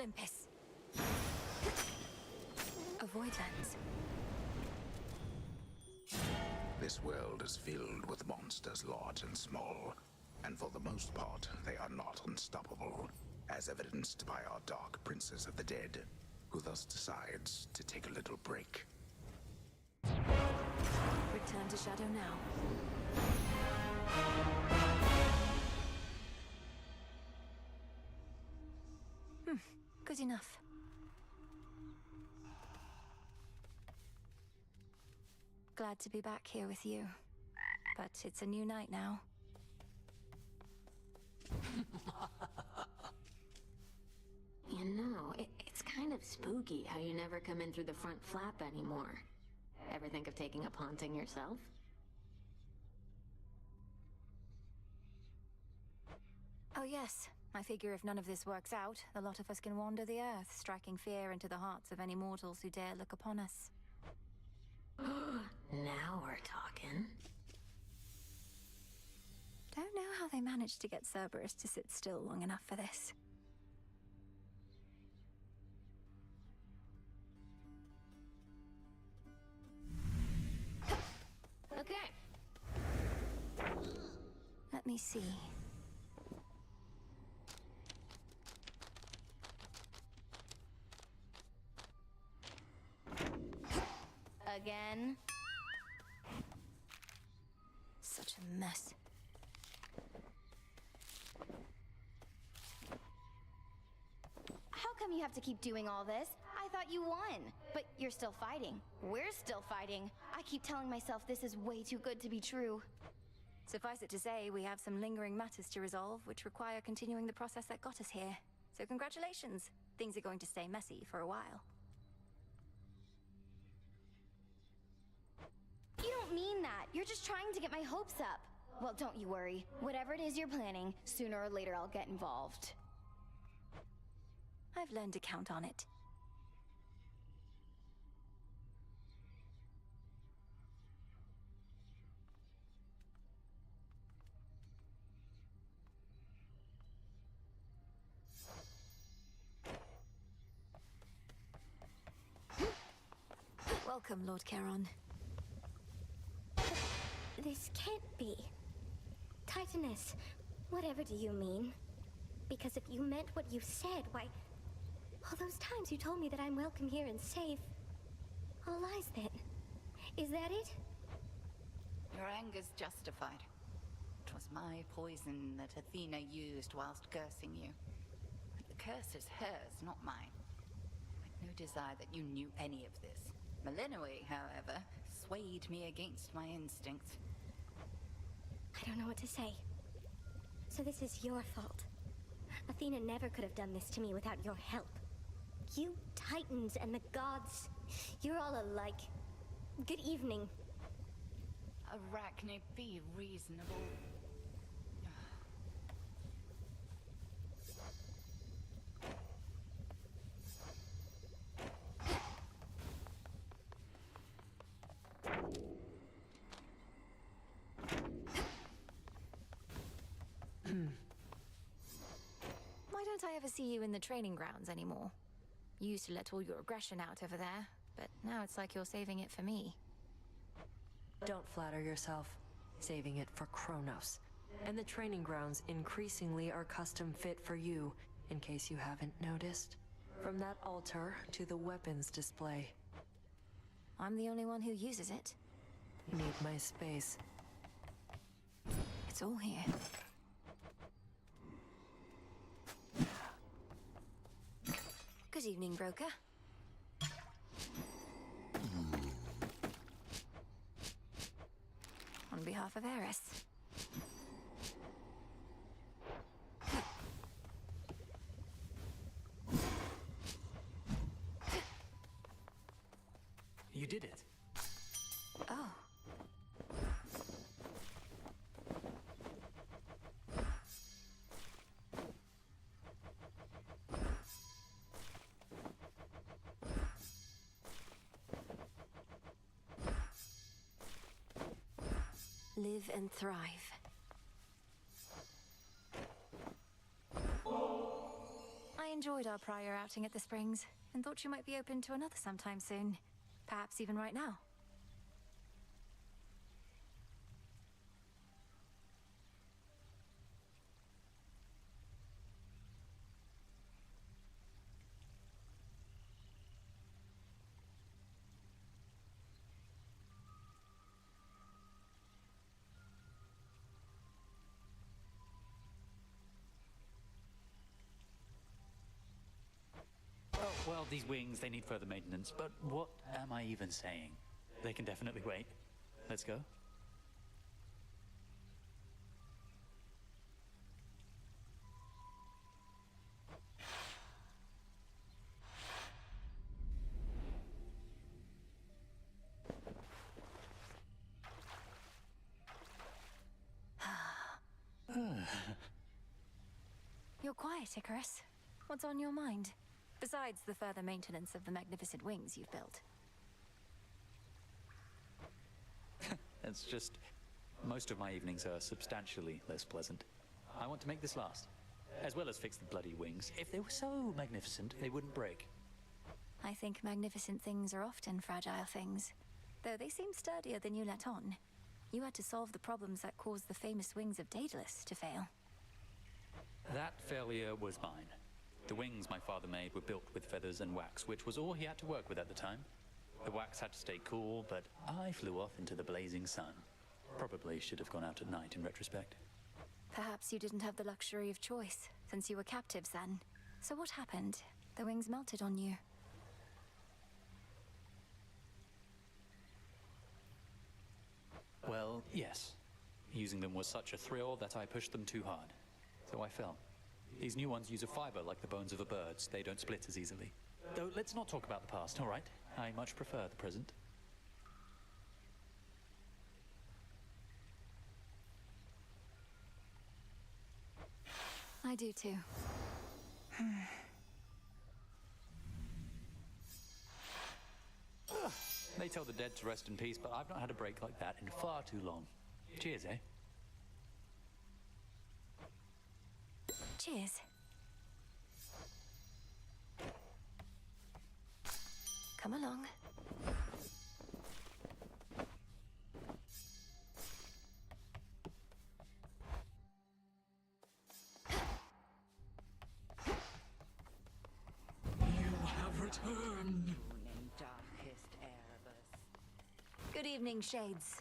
Olympus. A void lens. This world is filled with monsters large and small, and for the most part, they are not unstoppable, as evidenced by our Dark Princess of the Dead, who thus decides to take a little break. Return to Shadow now. Good enough. Glad to be back here with you. But it's a new night now. You know, it's kind of spooky how you never come in through the front flap anymore. Ever think of taking up haunting yourself? Oh yes. I figure if none of this works out, the lot of us can wander the earth, striking fear into the hearts of any mortals who dare look upon us. Now we're talking. Don't know how they managed to get Cerberus to sit still long enough for this. Okay. Let me see. Again. Such a mess. How come you have to keep doing all this? I thought you won. But you're still fighting. We're still fighting. I keep telling myself this is way too good to be true. Suffice it to say, we have some lingering matters to resolve, which require continuing the process that got us here. So congratulations. Things are going to stay messy for a while. You don't mean that. You're just trying to get my hopes up. Well, don't you worry. Whatever it is you're planning, sooner or later I'll get involved. I've learned to count on it. Welcome, Lord Charon. This can't be. Titaness, whatever do you mean? Because if you meant what you said, why... all those times you told me that I'm welcome here and safe... all lies then. Is that it? Your anger's justified. It was my poison that Athena used whilst cursing you. But the curse is hers, not mine. I'd no desire that you knew any of this. Melinoe, however, swayed me against my instincts. I don't know what to say. So this is your fault. Athena never could have done this to me without your help. You Titans and the gods, you're all alike. Good evening. Arachne, be reasonable. Why don't I ever see you in the training grounds anymore? You used to let all your aggression out over there, but now it's like you're saving it for me. Don't flatter yourself. Saving it for Kronos. And the training grounds increasingly are custom fit for you, in case you haven't noticed. From that altar to the weapons display. I'm the only one who uses it. Need my space. It's all here. Good evening, broker. On behalf of Eris. You did it. Oh. Live and thrive. I enjoyed our prior outing at the Springs, and thought you might be open to another sometime soon. Perhaps even right now. Well, these wings, they need further maintenance, but what am I even saying? They can definitely wait. Let's go. You're quiet, Icarus. What's on your mind? Besides the further maintenance of the magnificent wings you've built. It's just... most of my evenings are substantially less pleasant. I want to make this last, as well as fix the bloody wings. If they were so magnificent, they wouldn't break. I think magnificent things are often fragile things. Though they seem sturdier than you let on. You had to solve the problems that caused the famous wings of Daedalus to fail. That failure was mine. The wings my father made were built with feathers and wax, which was all he had to work with at the time. The wax had to stay cool, but I flew off into the blazing sun. Probably should have gone out at night in retrospect. Perhaps you didn't have the luxury of choice, since you were captives then. So what happened? The wings melted on you. Well, yes. Using them was such a thrill that I pushed them too hard. So I fell. These new ones use a fiber like the bones of a bird. They don't split as easily. Though, let's not talk about the past, all right? I much prefer the present. I do too. They tell the dead to rest in peace, but I've not had a break like that in far too long. Cheers, eh? Cheers. Come along. You have returned. Good evening, Shades.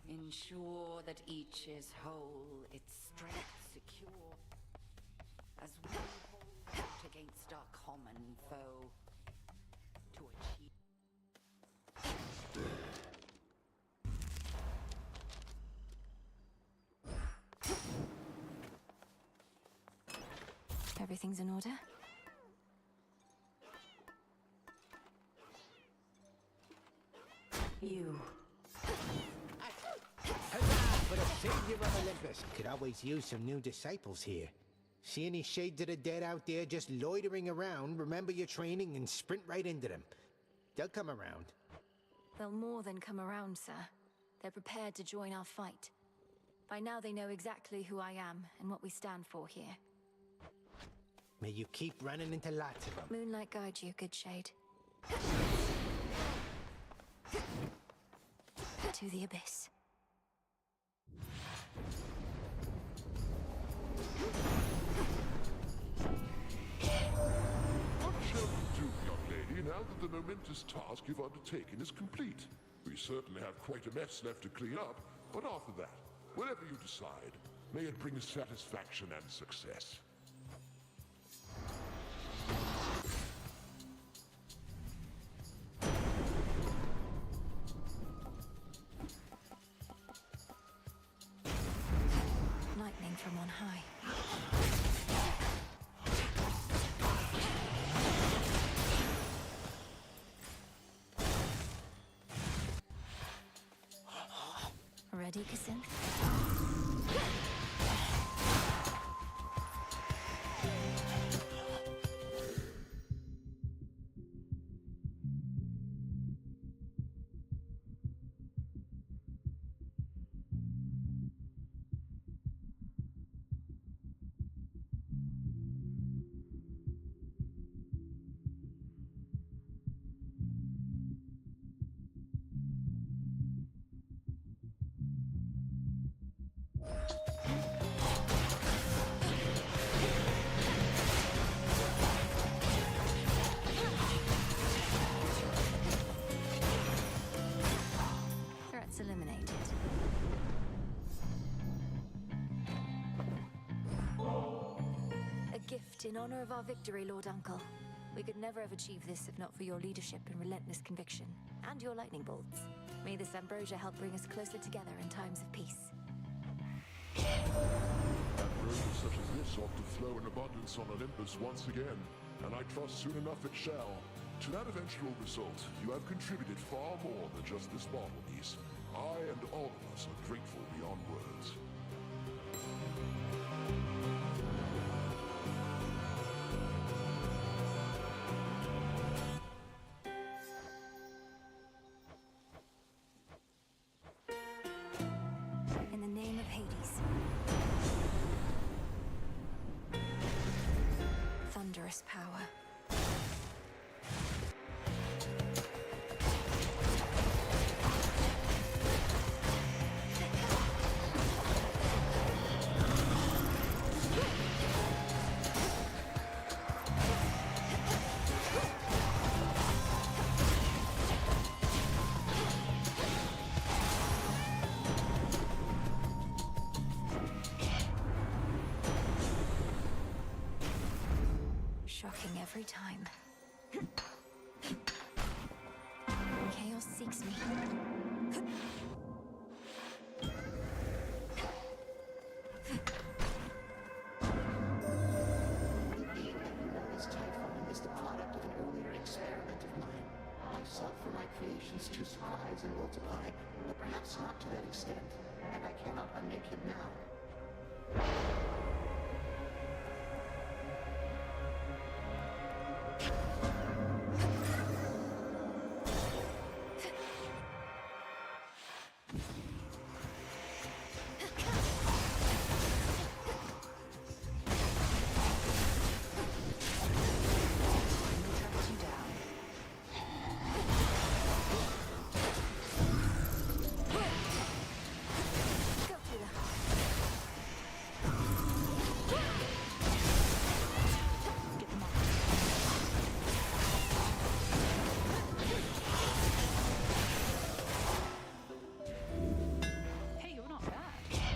Ensure that each is whole, its strength secure, as we hold out against our common foe to achieve. Everything's in order? You. Huzzah for the savior of Olympus! Could always use some new disciples here. See any shades of the dead out there just loitering around, remember your training and sprint right into them. They'll come around. They'll more than come around, sir. They're prepared to join our fight. By now they know exactly who I am and what we stand for here. May you keep running into lots of them. Moonlight guide you, good shade. To the abyss. What shall we do, young lady, now that the momentous task you've undertaken is complete? We certainly have quite a mess left to clean up, but after that, whatever you decide, may it bring satisfaction and success. Lightning from on high. Ready, Kacinth? eliminated. A gift in honor of our victory, Lord Uncle. We could never have achieved this if not for your leadership and relentless conviction, and your lightning bolts. May this ambrosia help bring us closer together in times of peace. Ambrosia such as this ought to flow in abundance on Olympus once again, and I trust soon enough it shall. To that eventual result, you have contributed far more than just this bottle, niece. I and all of us are grateful beyond words. In the name of Hades. Thunderous power. Shocking every time. Chaos seeks me. This Typhon is the product of an earlier experiment of mine. I sought for my creations to surprise and multiply, but perhaps not to that extent, and I cannot unmake him now.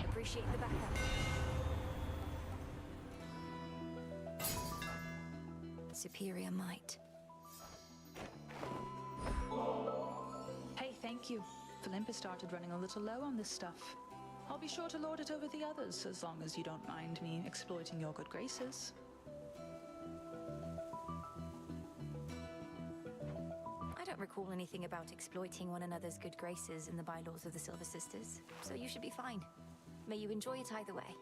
Appreciate the backup. Superior might. Hey, thank you. Olympus started running a little low on this stuff. I'll be sure to lord it over the others, as long as you don't mind me exploiting your good graces. I don't recall anything about exploiting one another's good graces in the bylaws of the Silver Sisters, so you should be fine. May you enjoy it either way.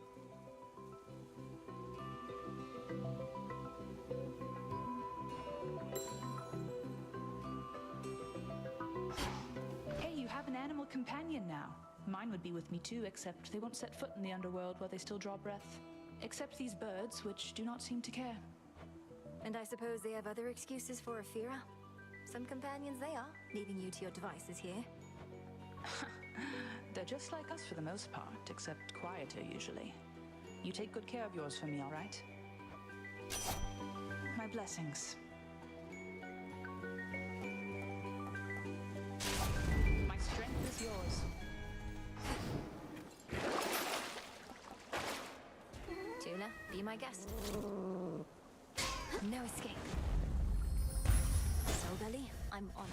Hey, you have an animal companion now. Mine would be with me too, except they won't set foot in the underworld while they still draw breath. Except these birds, which do not seem to care. And I suppose they have other excuses for Ophira? Some companions they are, leaving you to your devices here. They're just like us for the most part, except quieter usually. You take good care of yours for me, all right? My blessings. My strength is yours. Tula, be my guest. No escape. Soulbelly, I'm honored.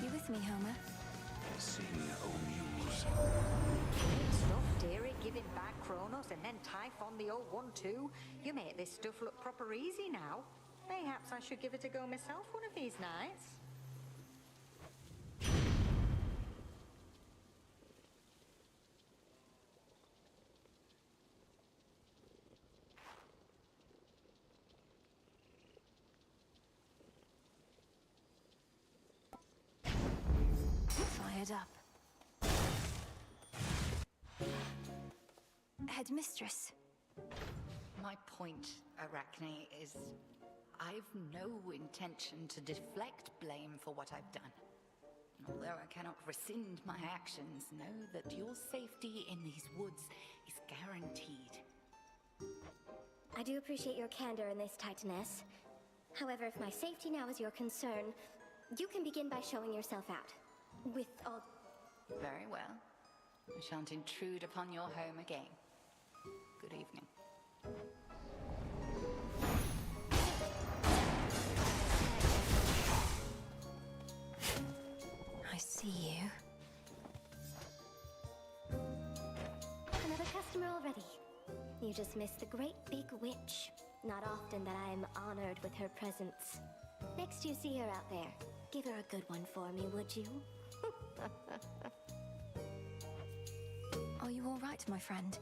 You with me, Homer? Sing, O Muse. Stop Derek giving back Kronos and then Typhon the old one too. You make this stuff look proper easy now. Perhaps I should give it a go myself one of these nights. Fired up. Headmistress. My point, Arachne, is I've no intention to deflect blame for what I've done. Although I cannot rescind my actions, know that your safety in these woods is guaranteed. I do appreciate your candor in this, Titaness. However, if my safety now is your concern, you can begin by showing yourself out. With all... Very well. I shan't intrude upon your home again. Good evening. I see you. Another customer already. You just missed the great big witch. Not often that I am honored with her presence. Next you see her out there, give her a good one for me, would you? Are you all right, my friend?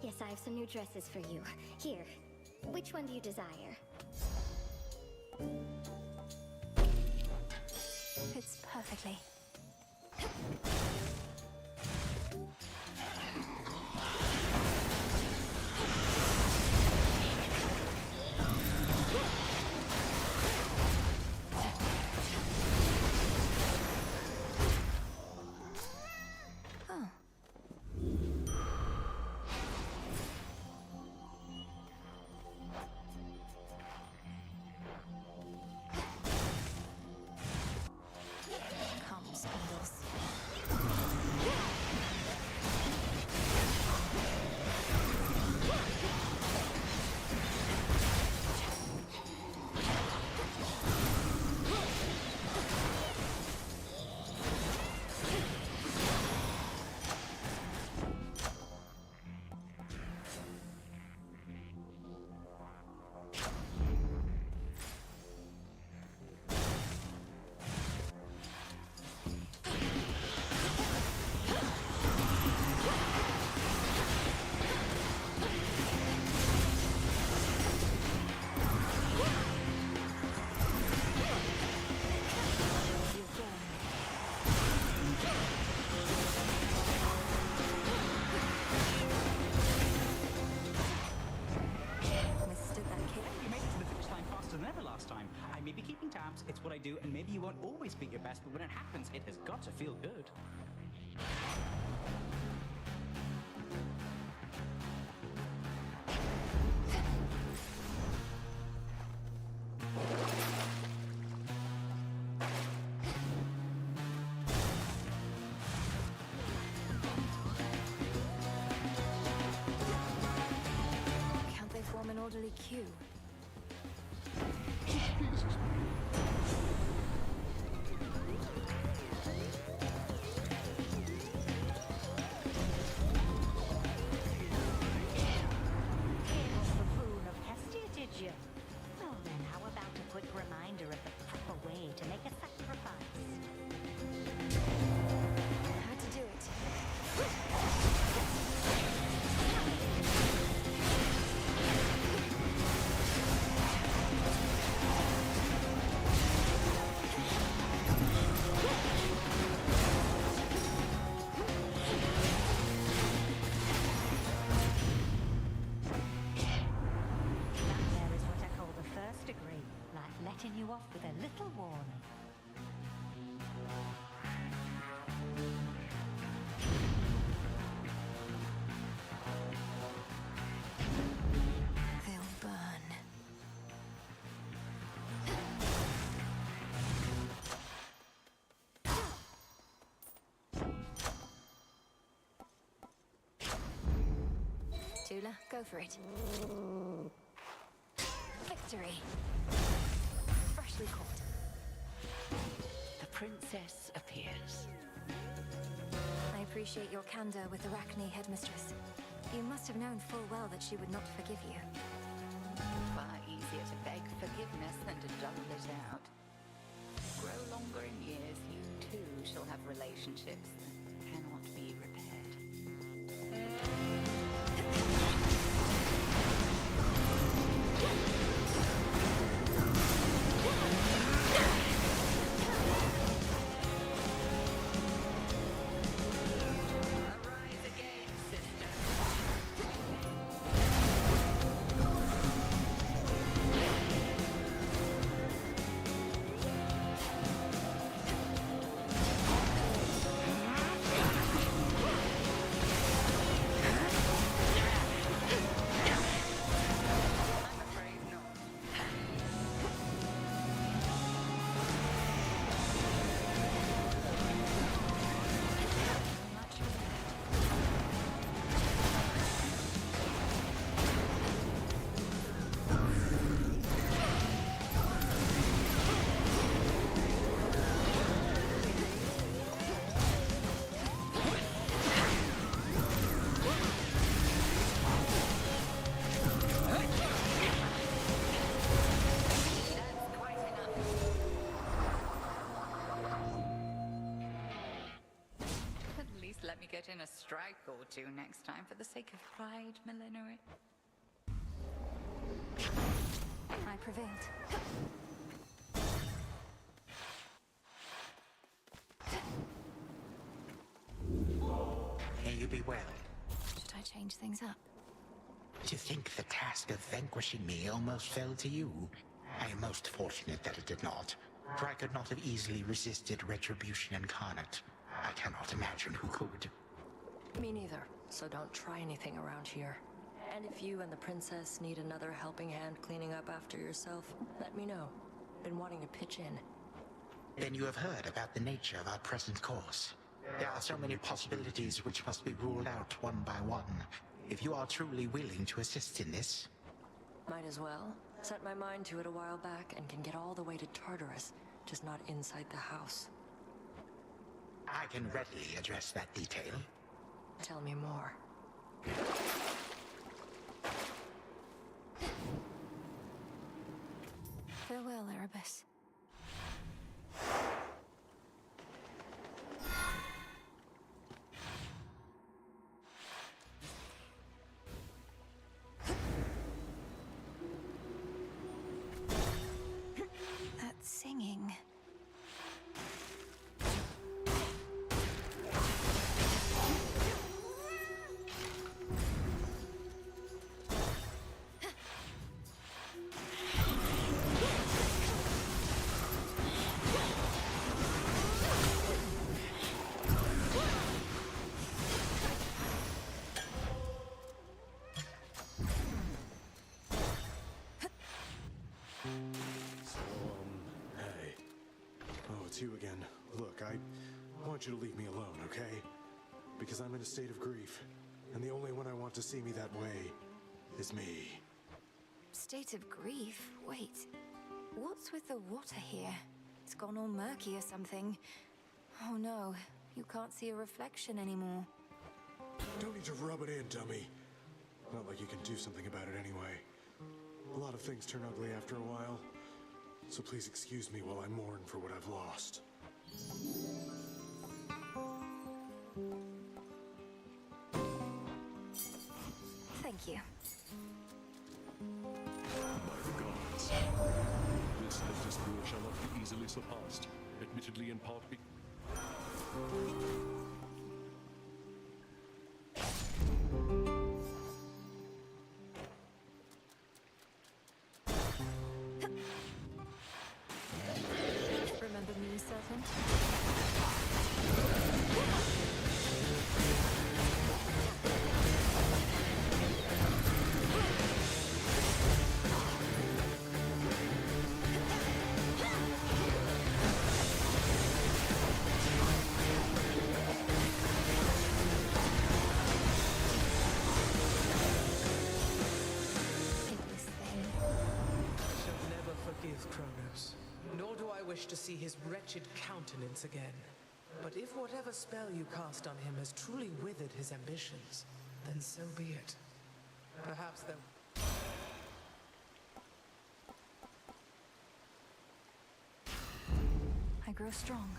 Yes, I have some new dresses for you. Here, which one do you desire? Fits perfectly. It's what I do, and maybe you won't always be at your best, but when it happens, it has got to feel good. Can't they form an orderly queue? You off with a little warning. They'll burn. Tula, go for it. Victory! Freshly caught. The princess appears. I appreciate your candor with Arachne, Headmistress. You must have known full well that she would not forgive you. Far easier to beg forgiveness than to dole it out. Grow longer in years, you too shall have relationships that cannot be repaired. let me get in a strike or two next time for the sake of pride, Millenary. I prevailed. May you be well. Should I change things up? To think the task of vanquishing me almost fell to you. I am most fortunate that it did not, for I could not have easily resisted retribution incarnate. I cannot imagine who could. Me neither, so don't try anything around here. And if you and the princess need another helping hand cleaning up after yourself, let me know. Been wanting to pitch in. Then you have heard about the nature of our present course. There are so many possibilities which must be ruled out one by one. If you are truly willing to assist in this... Might as well. Set my mind to it a while back and can get all the way to Tartarus, just not inside the house. I can readily address that detail. Tell me more. Farewell, Erebus. That singing. Hey. Oh, it's you again. Look, I want you to leave me alone, okay? Because I'm in a state of grief, and the only one I want to see me that way is me. State of grief? Wait. What's with the water here? It's gone all murky or something. Oh no, you can't see a reflection anymore. Don't need to rub it in, dummy. Not like you can do something about it anyway. A lot of things turn ugly after a while, so please excuse me while I mourn for what I've lost. Thank you. My regards. This latest war shall not be easily surpassed, admittedly in part be... Remember me, servant? Kronos, nor do I wish to see his wretched countenance again. But if whatever spell you cast on him has truly withered his ambitions, then so be it. Perhaps there... I grow strong.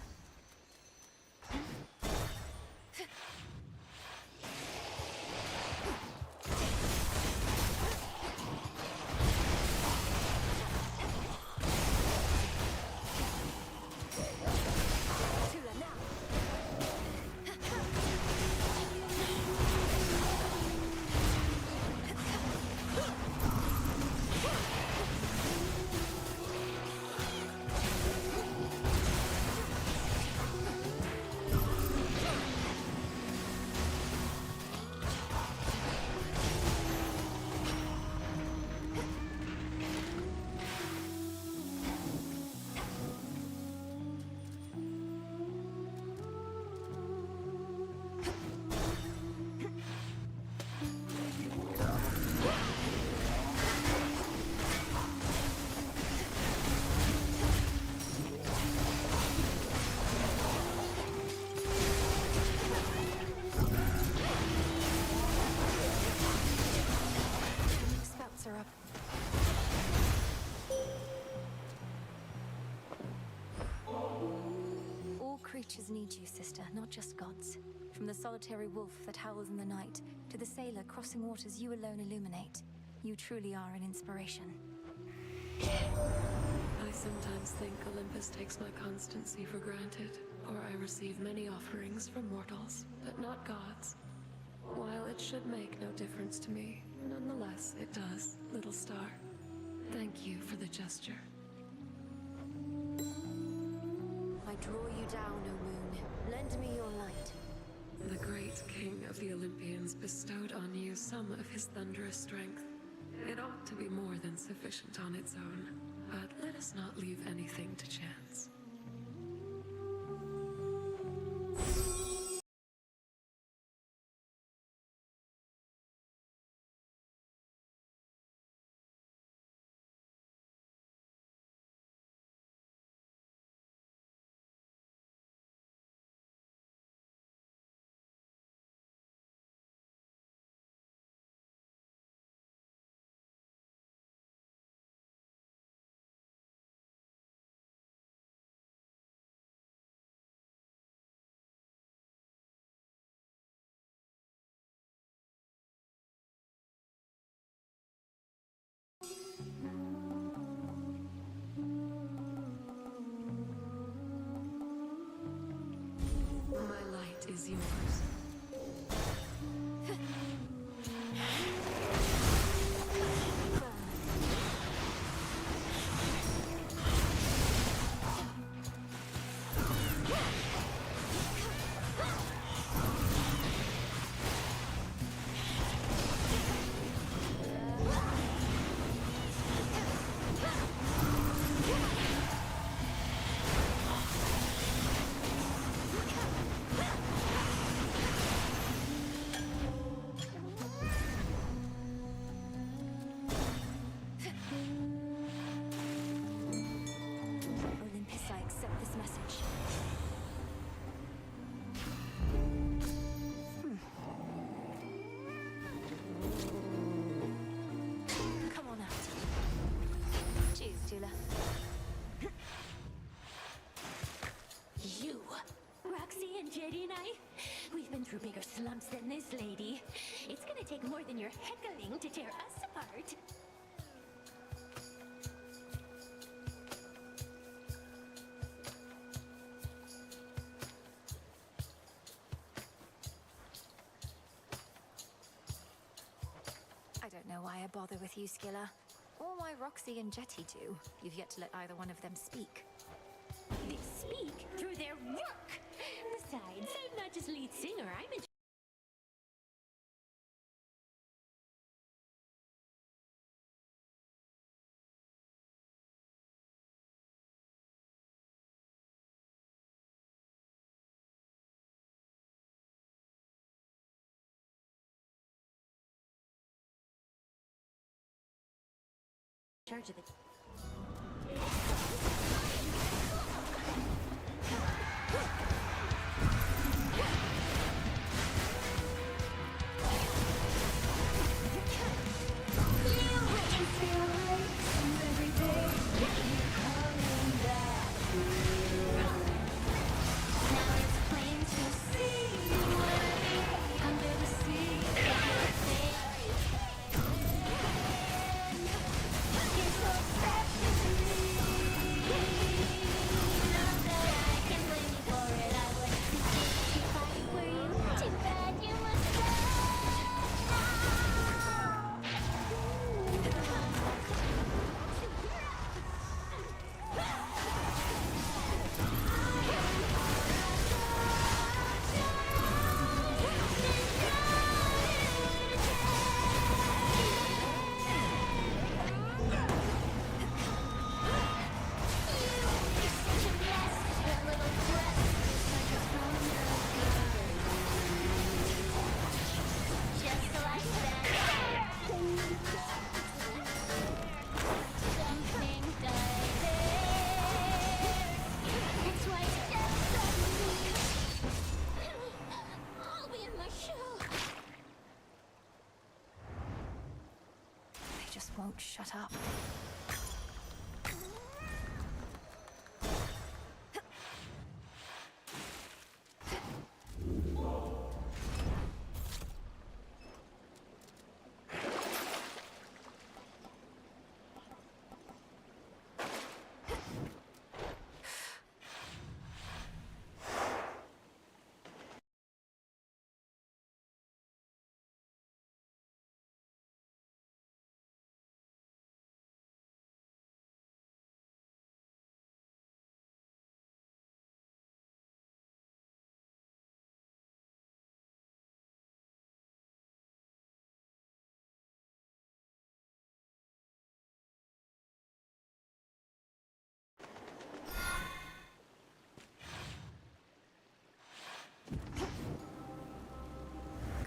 Creatures need you, sister, not just gods. From the solitary wolf that howls in the night, to the sailor crossing waters you alone illuminate, you truly are an inspiration. I sometimes think Olympus takes my constancy for granted, or I receive many offerings from mortals, but not gods. While it should make no difference to me, nonetheless it does, little star. Thank you for the gesture. I draw you down, O moon. Lend me your light. The great king of the Olympians bestowed on you some of his thunderous strength. It ought to be more than sufficient on its own, but let us not leave anything to chance. My light is yours. Olympus, I accept this message. Come on out. Cheers, Tula. You, Roxy and Jetty and I, we've been through bigger slumps than this lady. It's gonna take more than your heckling to tear us apart. I don't know why I bother with you, Skilla. Or why Roxy and Jetty do. You've yet to let either one of them speak. They speak through their work. Besides, I'm not just lead singer, I'm in charge of it. Won't shut up.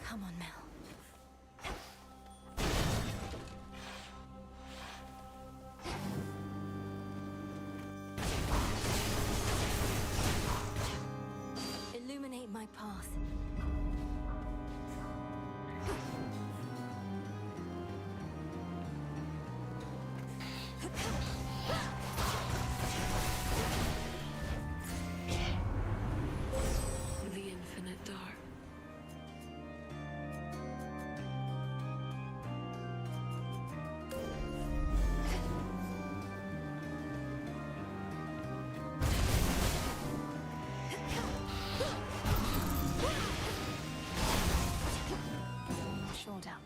Come on, Mel. Illuminate my path. The infinite dark. Shored up.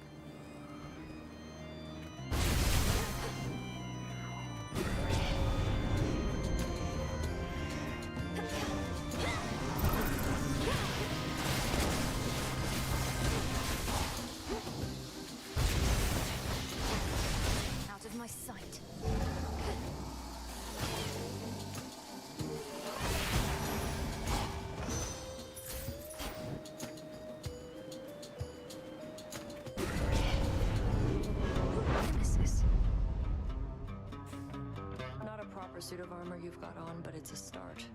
Out of my sight. Nemesis. Not a proper suit of armor you've got on, but it's a start.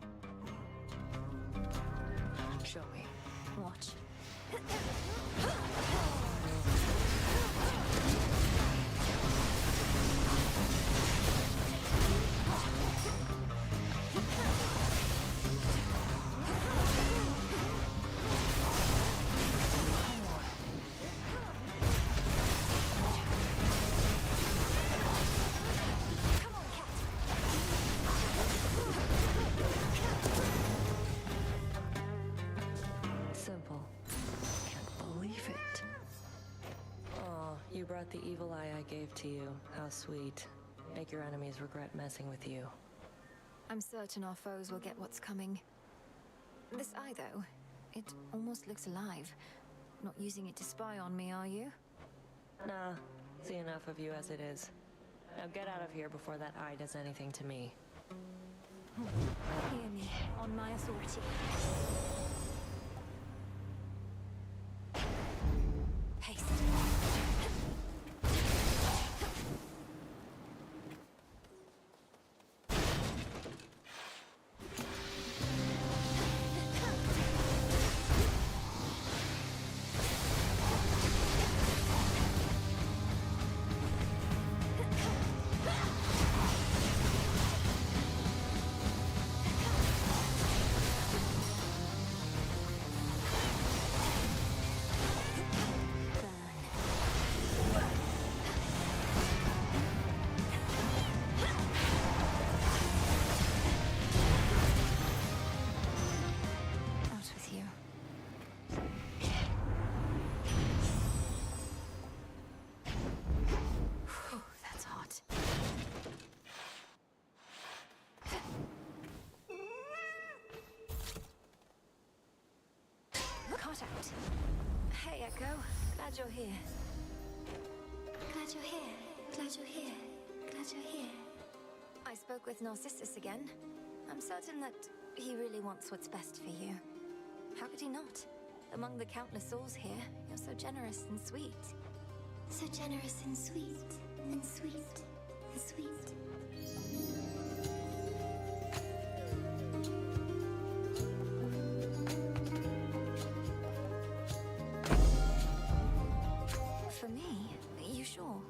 Show me. Watch. Simple. Can't believe it. Oh, you brought the evil eye I gave to you. How sweet. Make your enemies regret messing with you. I'm certain our foes will get what's coming. This eye, though, it almost looks alive. Not using it to spy on me, are you? Nah, see enough of you as it is. Now get out of here before that eye does anything to me. Hear me, on my authority. Haste. Out with you. Whew, that's hot. Caught out. Hey, Echo. Glad you're here. Glad you're here. Glad you're here. Glad you're here. I spoke with Narcissus again. I'm certain that he really wants what's best for you. How could he not? Among the countless souls here, you're so generous and sweet. So generous and sweet. And sweet. And sweet. For me? You sure?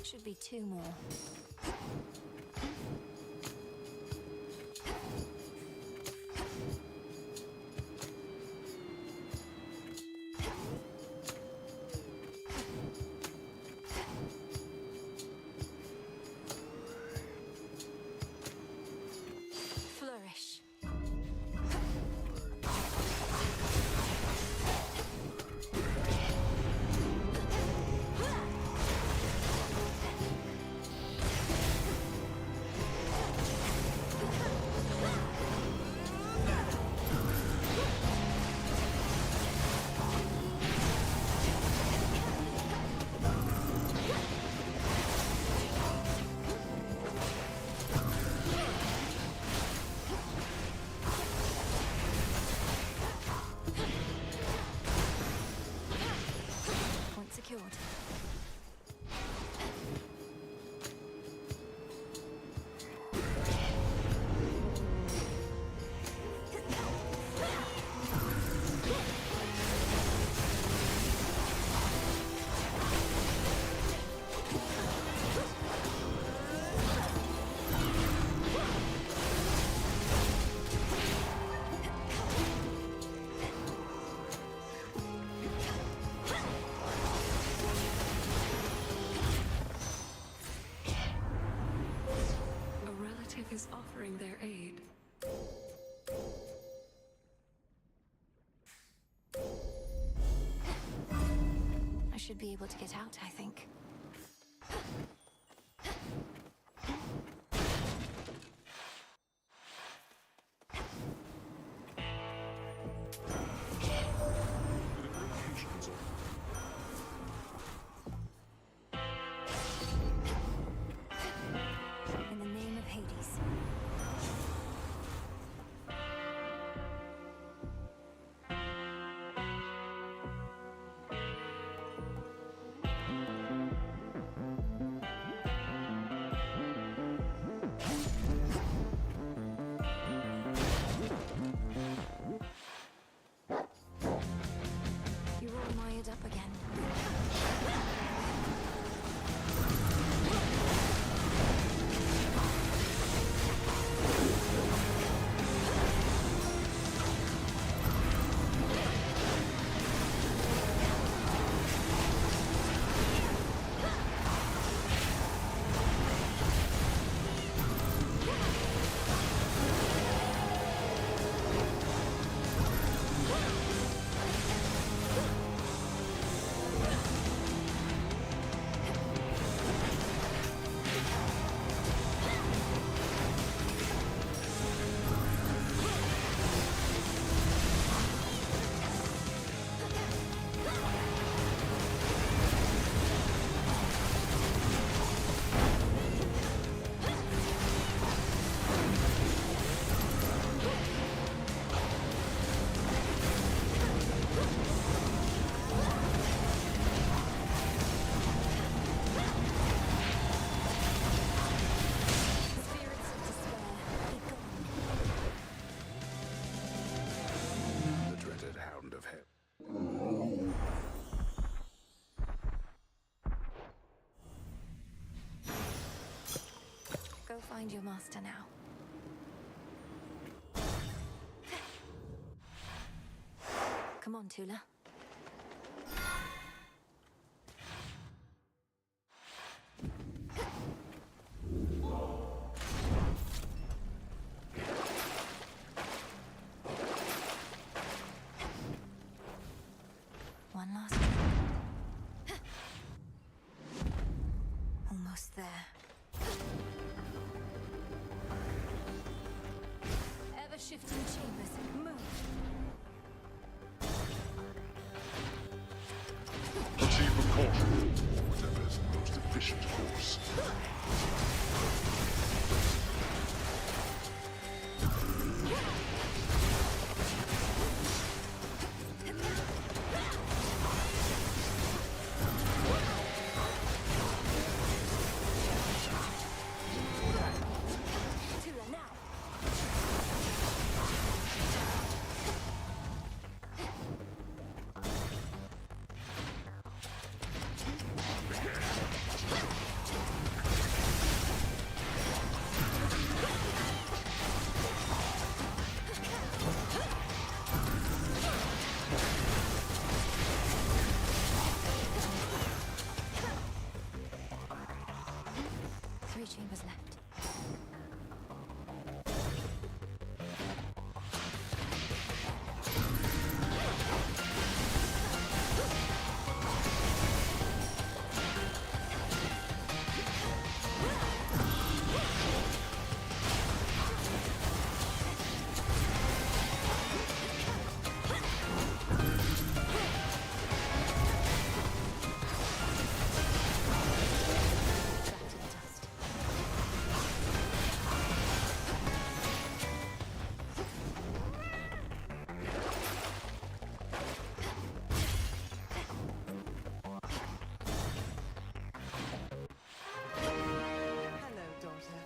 Should be two more. offering their aid. I should be able to get out, I think. In the name of Hades. You're all mired up again. The dreaded Hound of Hell. Go find your master now. Come on, Tula. One last one. Almost there. Ever-shifting chambers, move! Proceed with caution. Whatever is the most efficient course. Tula, now! Three chambers left. Hello, daughter.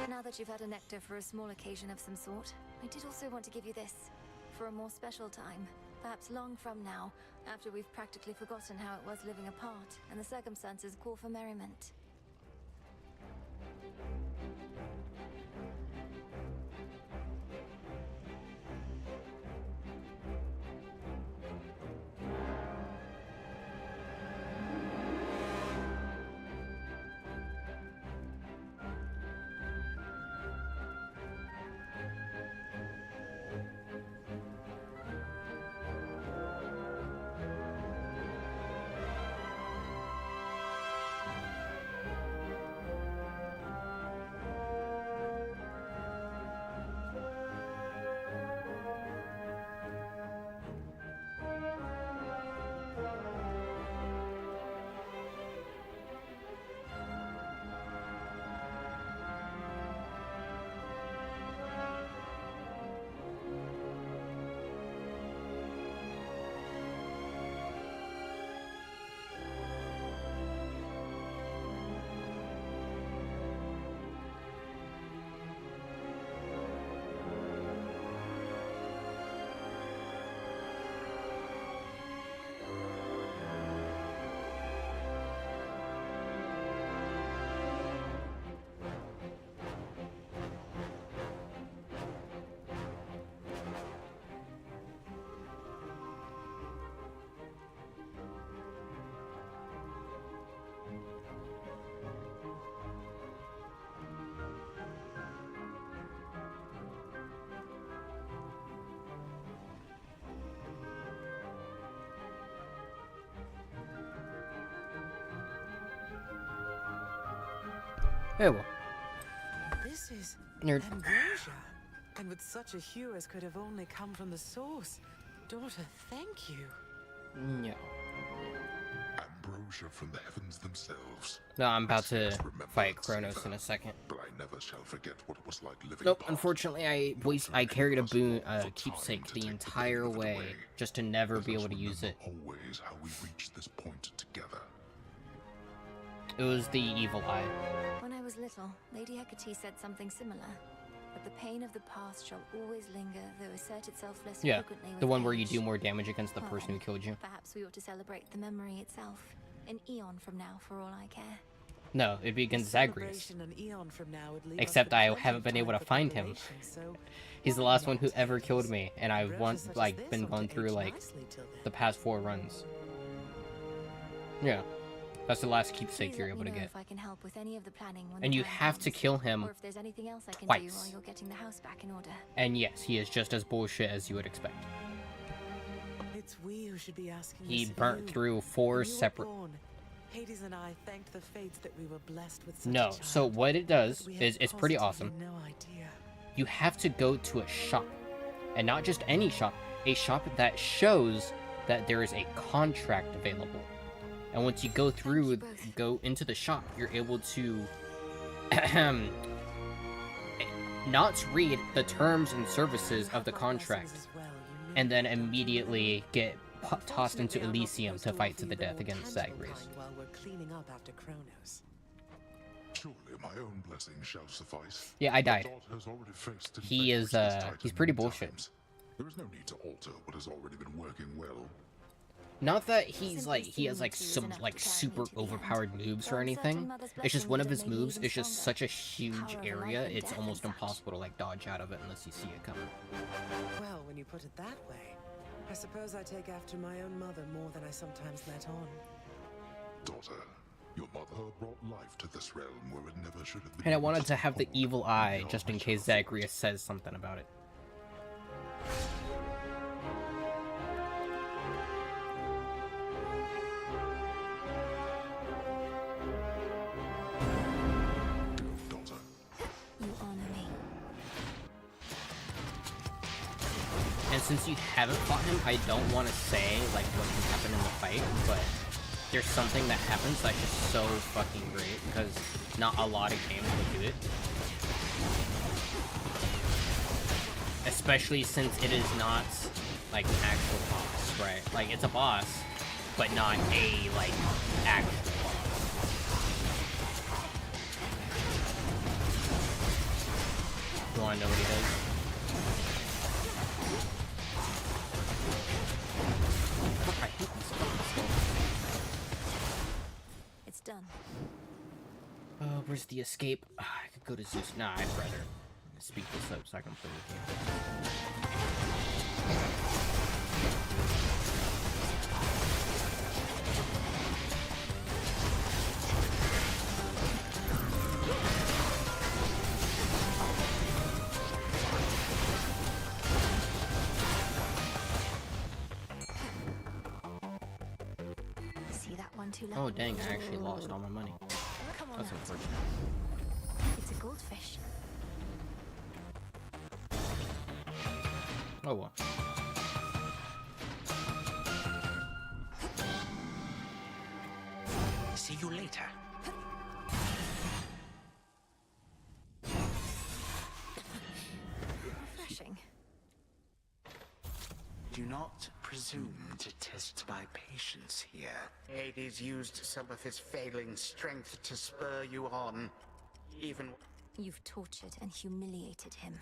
Now that you've had a nectar for a small occasion of some sort, I did also want to give you this. For a more special time, perhaps long from now, after we've practically forgotten how it was living apart, and the circumstances call for merriment. Oh well. This is Nerd. ambrosia, and with such a hue as could have only come from the source. Daughter, thank you. No. Ambrosia from the heavens themselves. No, I'm about to fight Kronos in a second. But I never shall forget what it was like living Nope, apart. unfortunately I carried a keepsake the entire way just to never be able to use it. Always how we reached this point together. It was the evil eye. When I was little, Lady Hecate said something similar. But the pain of the past shall always linger, though assert itself less Yeah, frequently with the one where you age. do more damage against the Well person who then, killed you. Perhaps we ought to celebrate the memory itself. An eon from now, for all I care. No, it'd be against Zagreus. Celebration an eon from now would leave us Except with I plenty haven't of been able time to for find him. preparation, so He's the why last one not who take ever it killed easy? me, and I've Grudges such as like this been ought going to through age like nicely till then. the past 4 runs. Yeah, that's the last keepsake Please you're let able me to know get. if I can help with any of the planning when And the you time have to comes. kill him Or if there's anything else I can do while twice. you're getting the house back in order. And yes, he is just as bullshit as you would expect. It's we who should be asking He this of burnt you. through 4 When you were separate... born, Hades and I thanked the fates that we were blessed with such a No, child. so what it does But we had is it's pretty positively awesome. No idea. You have to go to a shop, and not just any shop, a shop that shows that there is a contract available. And once you go through, go into the shop, you're able to not read the terms and services of the contract, and then immediately get tossed into Elysium to fight to the death against Zagreus. While we're cleaning up after Kronos. Surely my own blessing shall suffice. Yeah, I My died. daughter has already faced He is, infectious he's Titan pretty many bullshit. times. There is no need to alter what has already been working well. Not that he's like, he has like some like super overpowered moves or anything. It's just one of his moves is just such a huge area, it's almost impossible to like dodge out of it unless you see it coming. Well, when you put it that way, I suppose I take after my own mother more than I sometimes let on. Daughter, your mother brought life to this realm where it never should have been. And I wanted to have the evil eye just in case Zagreus says something about it. You honor me. And since you haven't fought him, I don't want to say like what can happen in the fight, but there's something that happens that's just so fucking great because not a lot of games will do it. Especially since it is not like an actual boss, right? Like it's a boss, but not a like actual boss. You wanna know what he does? I hate this fucking It's done. where's the escape? I could go to Zeus. Nah, I'd rather speed this up so I can play the game. See that one too Oh loud? dang, I actually lost all my money. Come on That's now. unfortunate. It's a goldfish. Oh well. See you later. Refreshing. Do not presume to test my patience here. Hades used some of his failing strength to spur you on. Even You've tortured and humiliated him.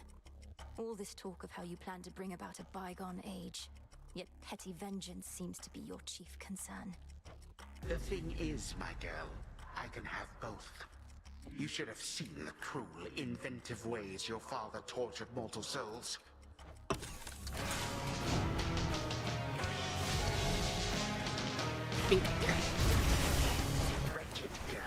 All this talk of how you plan to bring about a bygone age. Yet petty vengeance seems to be your chief concern. the thing is, my girl, I can have both. You should have seen the cruel, inventive ways your father tortured mortal souls. Wretched girl.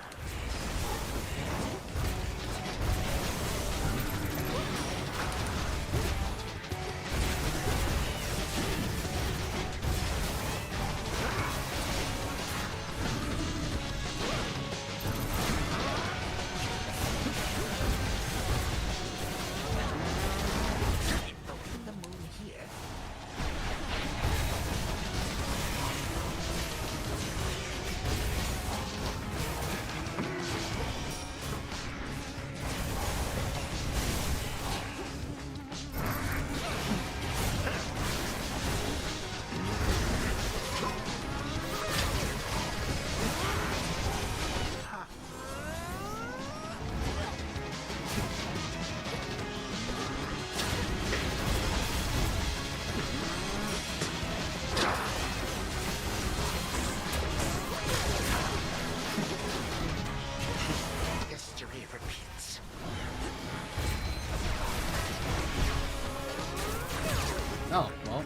Oh, well.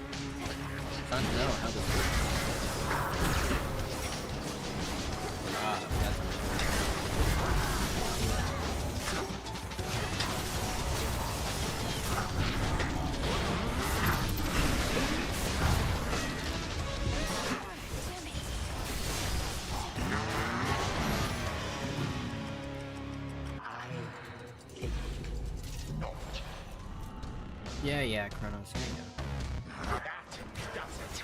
Trying to know how this works. Ah, that's yeah, Kronos, here you go. That does it.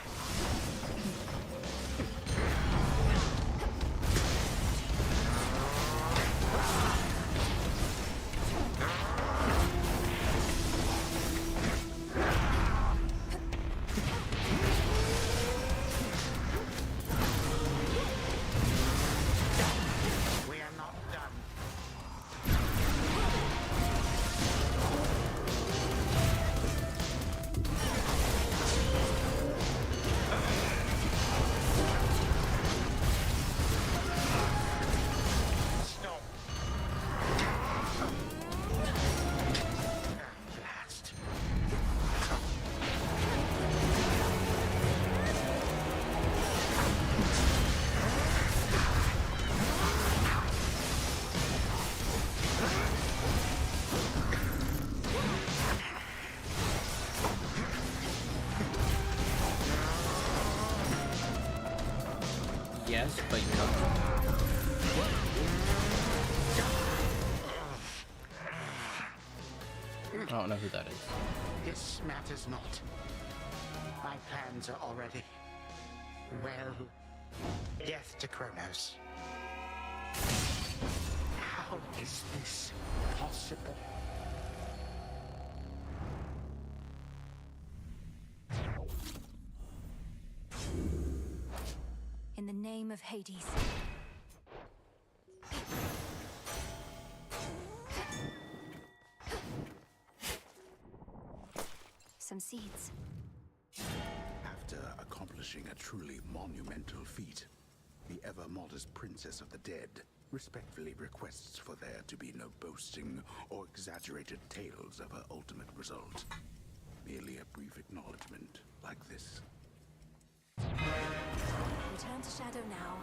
We are not done. Stop. At last. Yes, but you're not. I don't know who that is. This matters not. My plans are already... well... death to Kronos. How is this possible? In the name of Hades. Some seeds. After accomplishing a truly monumental feat, the ever-modest Princess of the Dead respectfully requests for there to be no boasting or exaggerated tales of her ultimate result. Merely a brief acknowledgement like this. Return to Shadow now.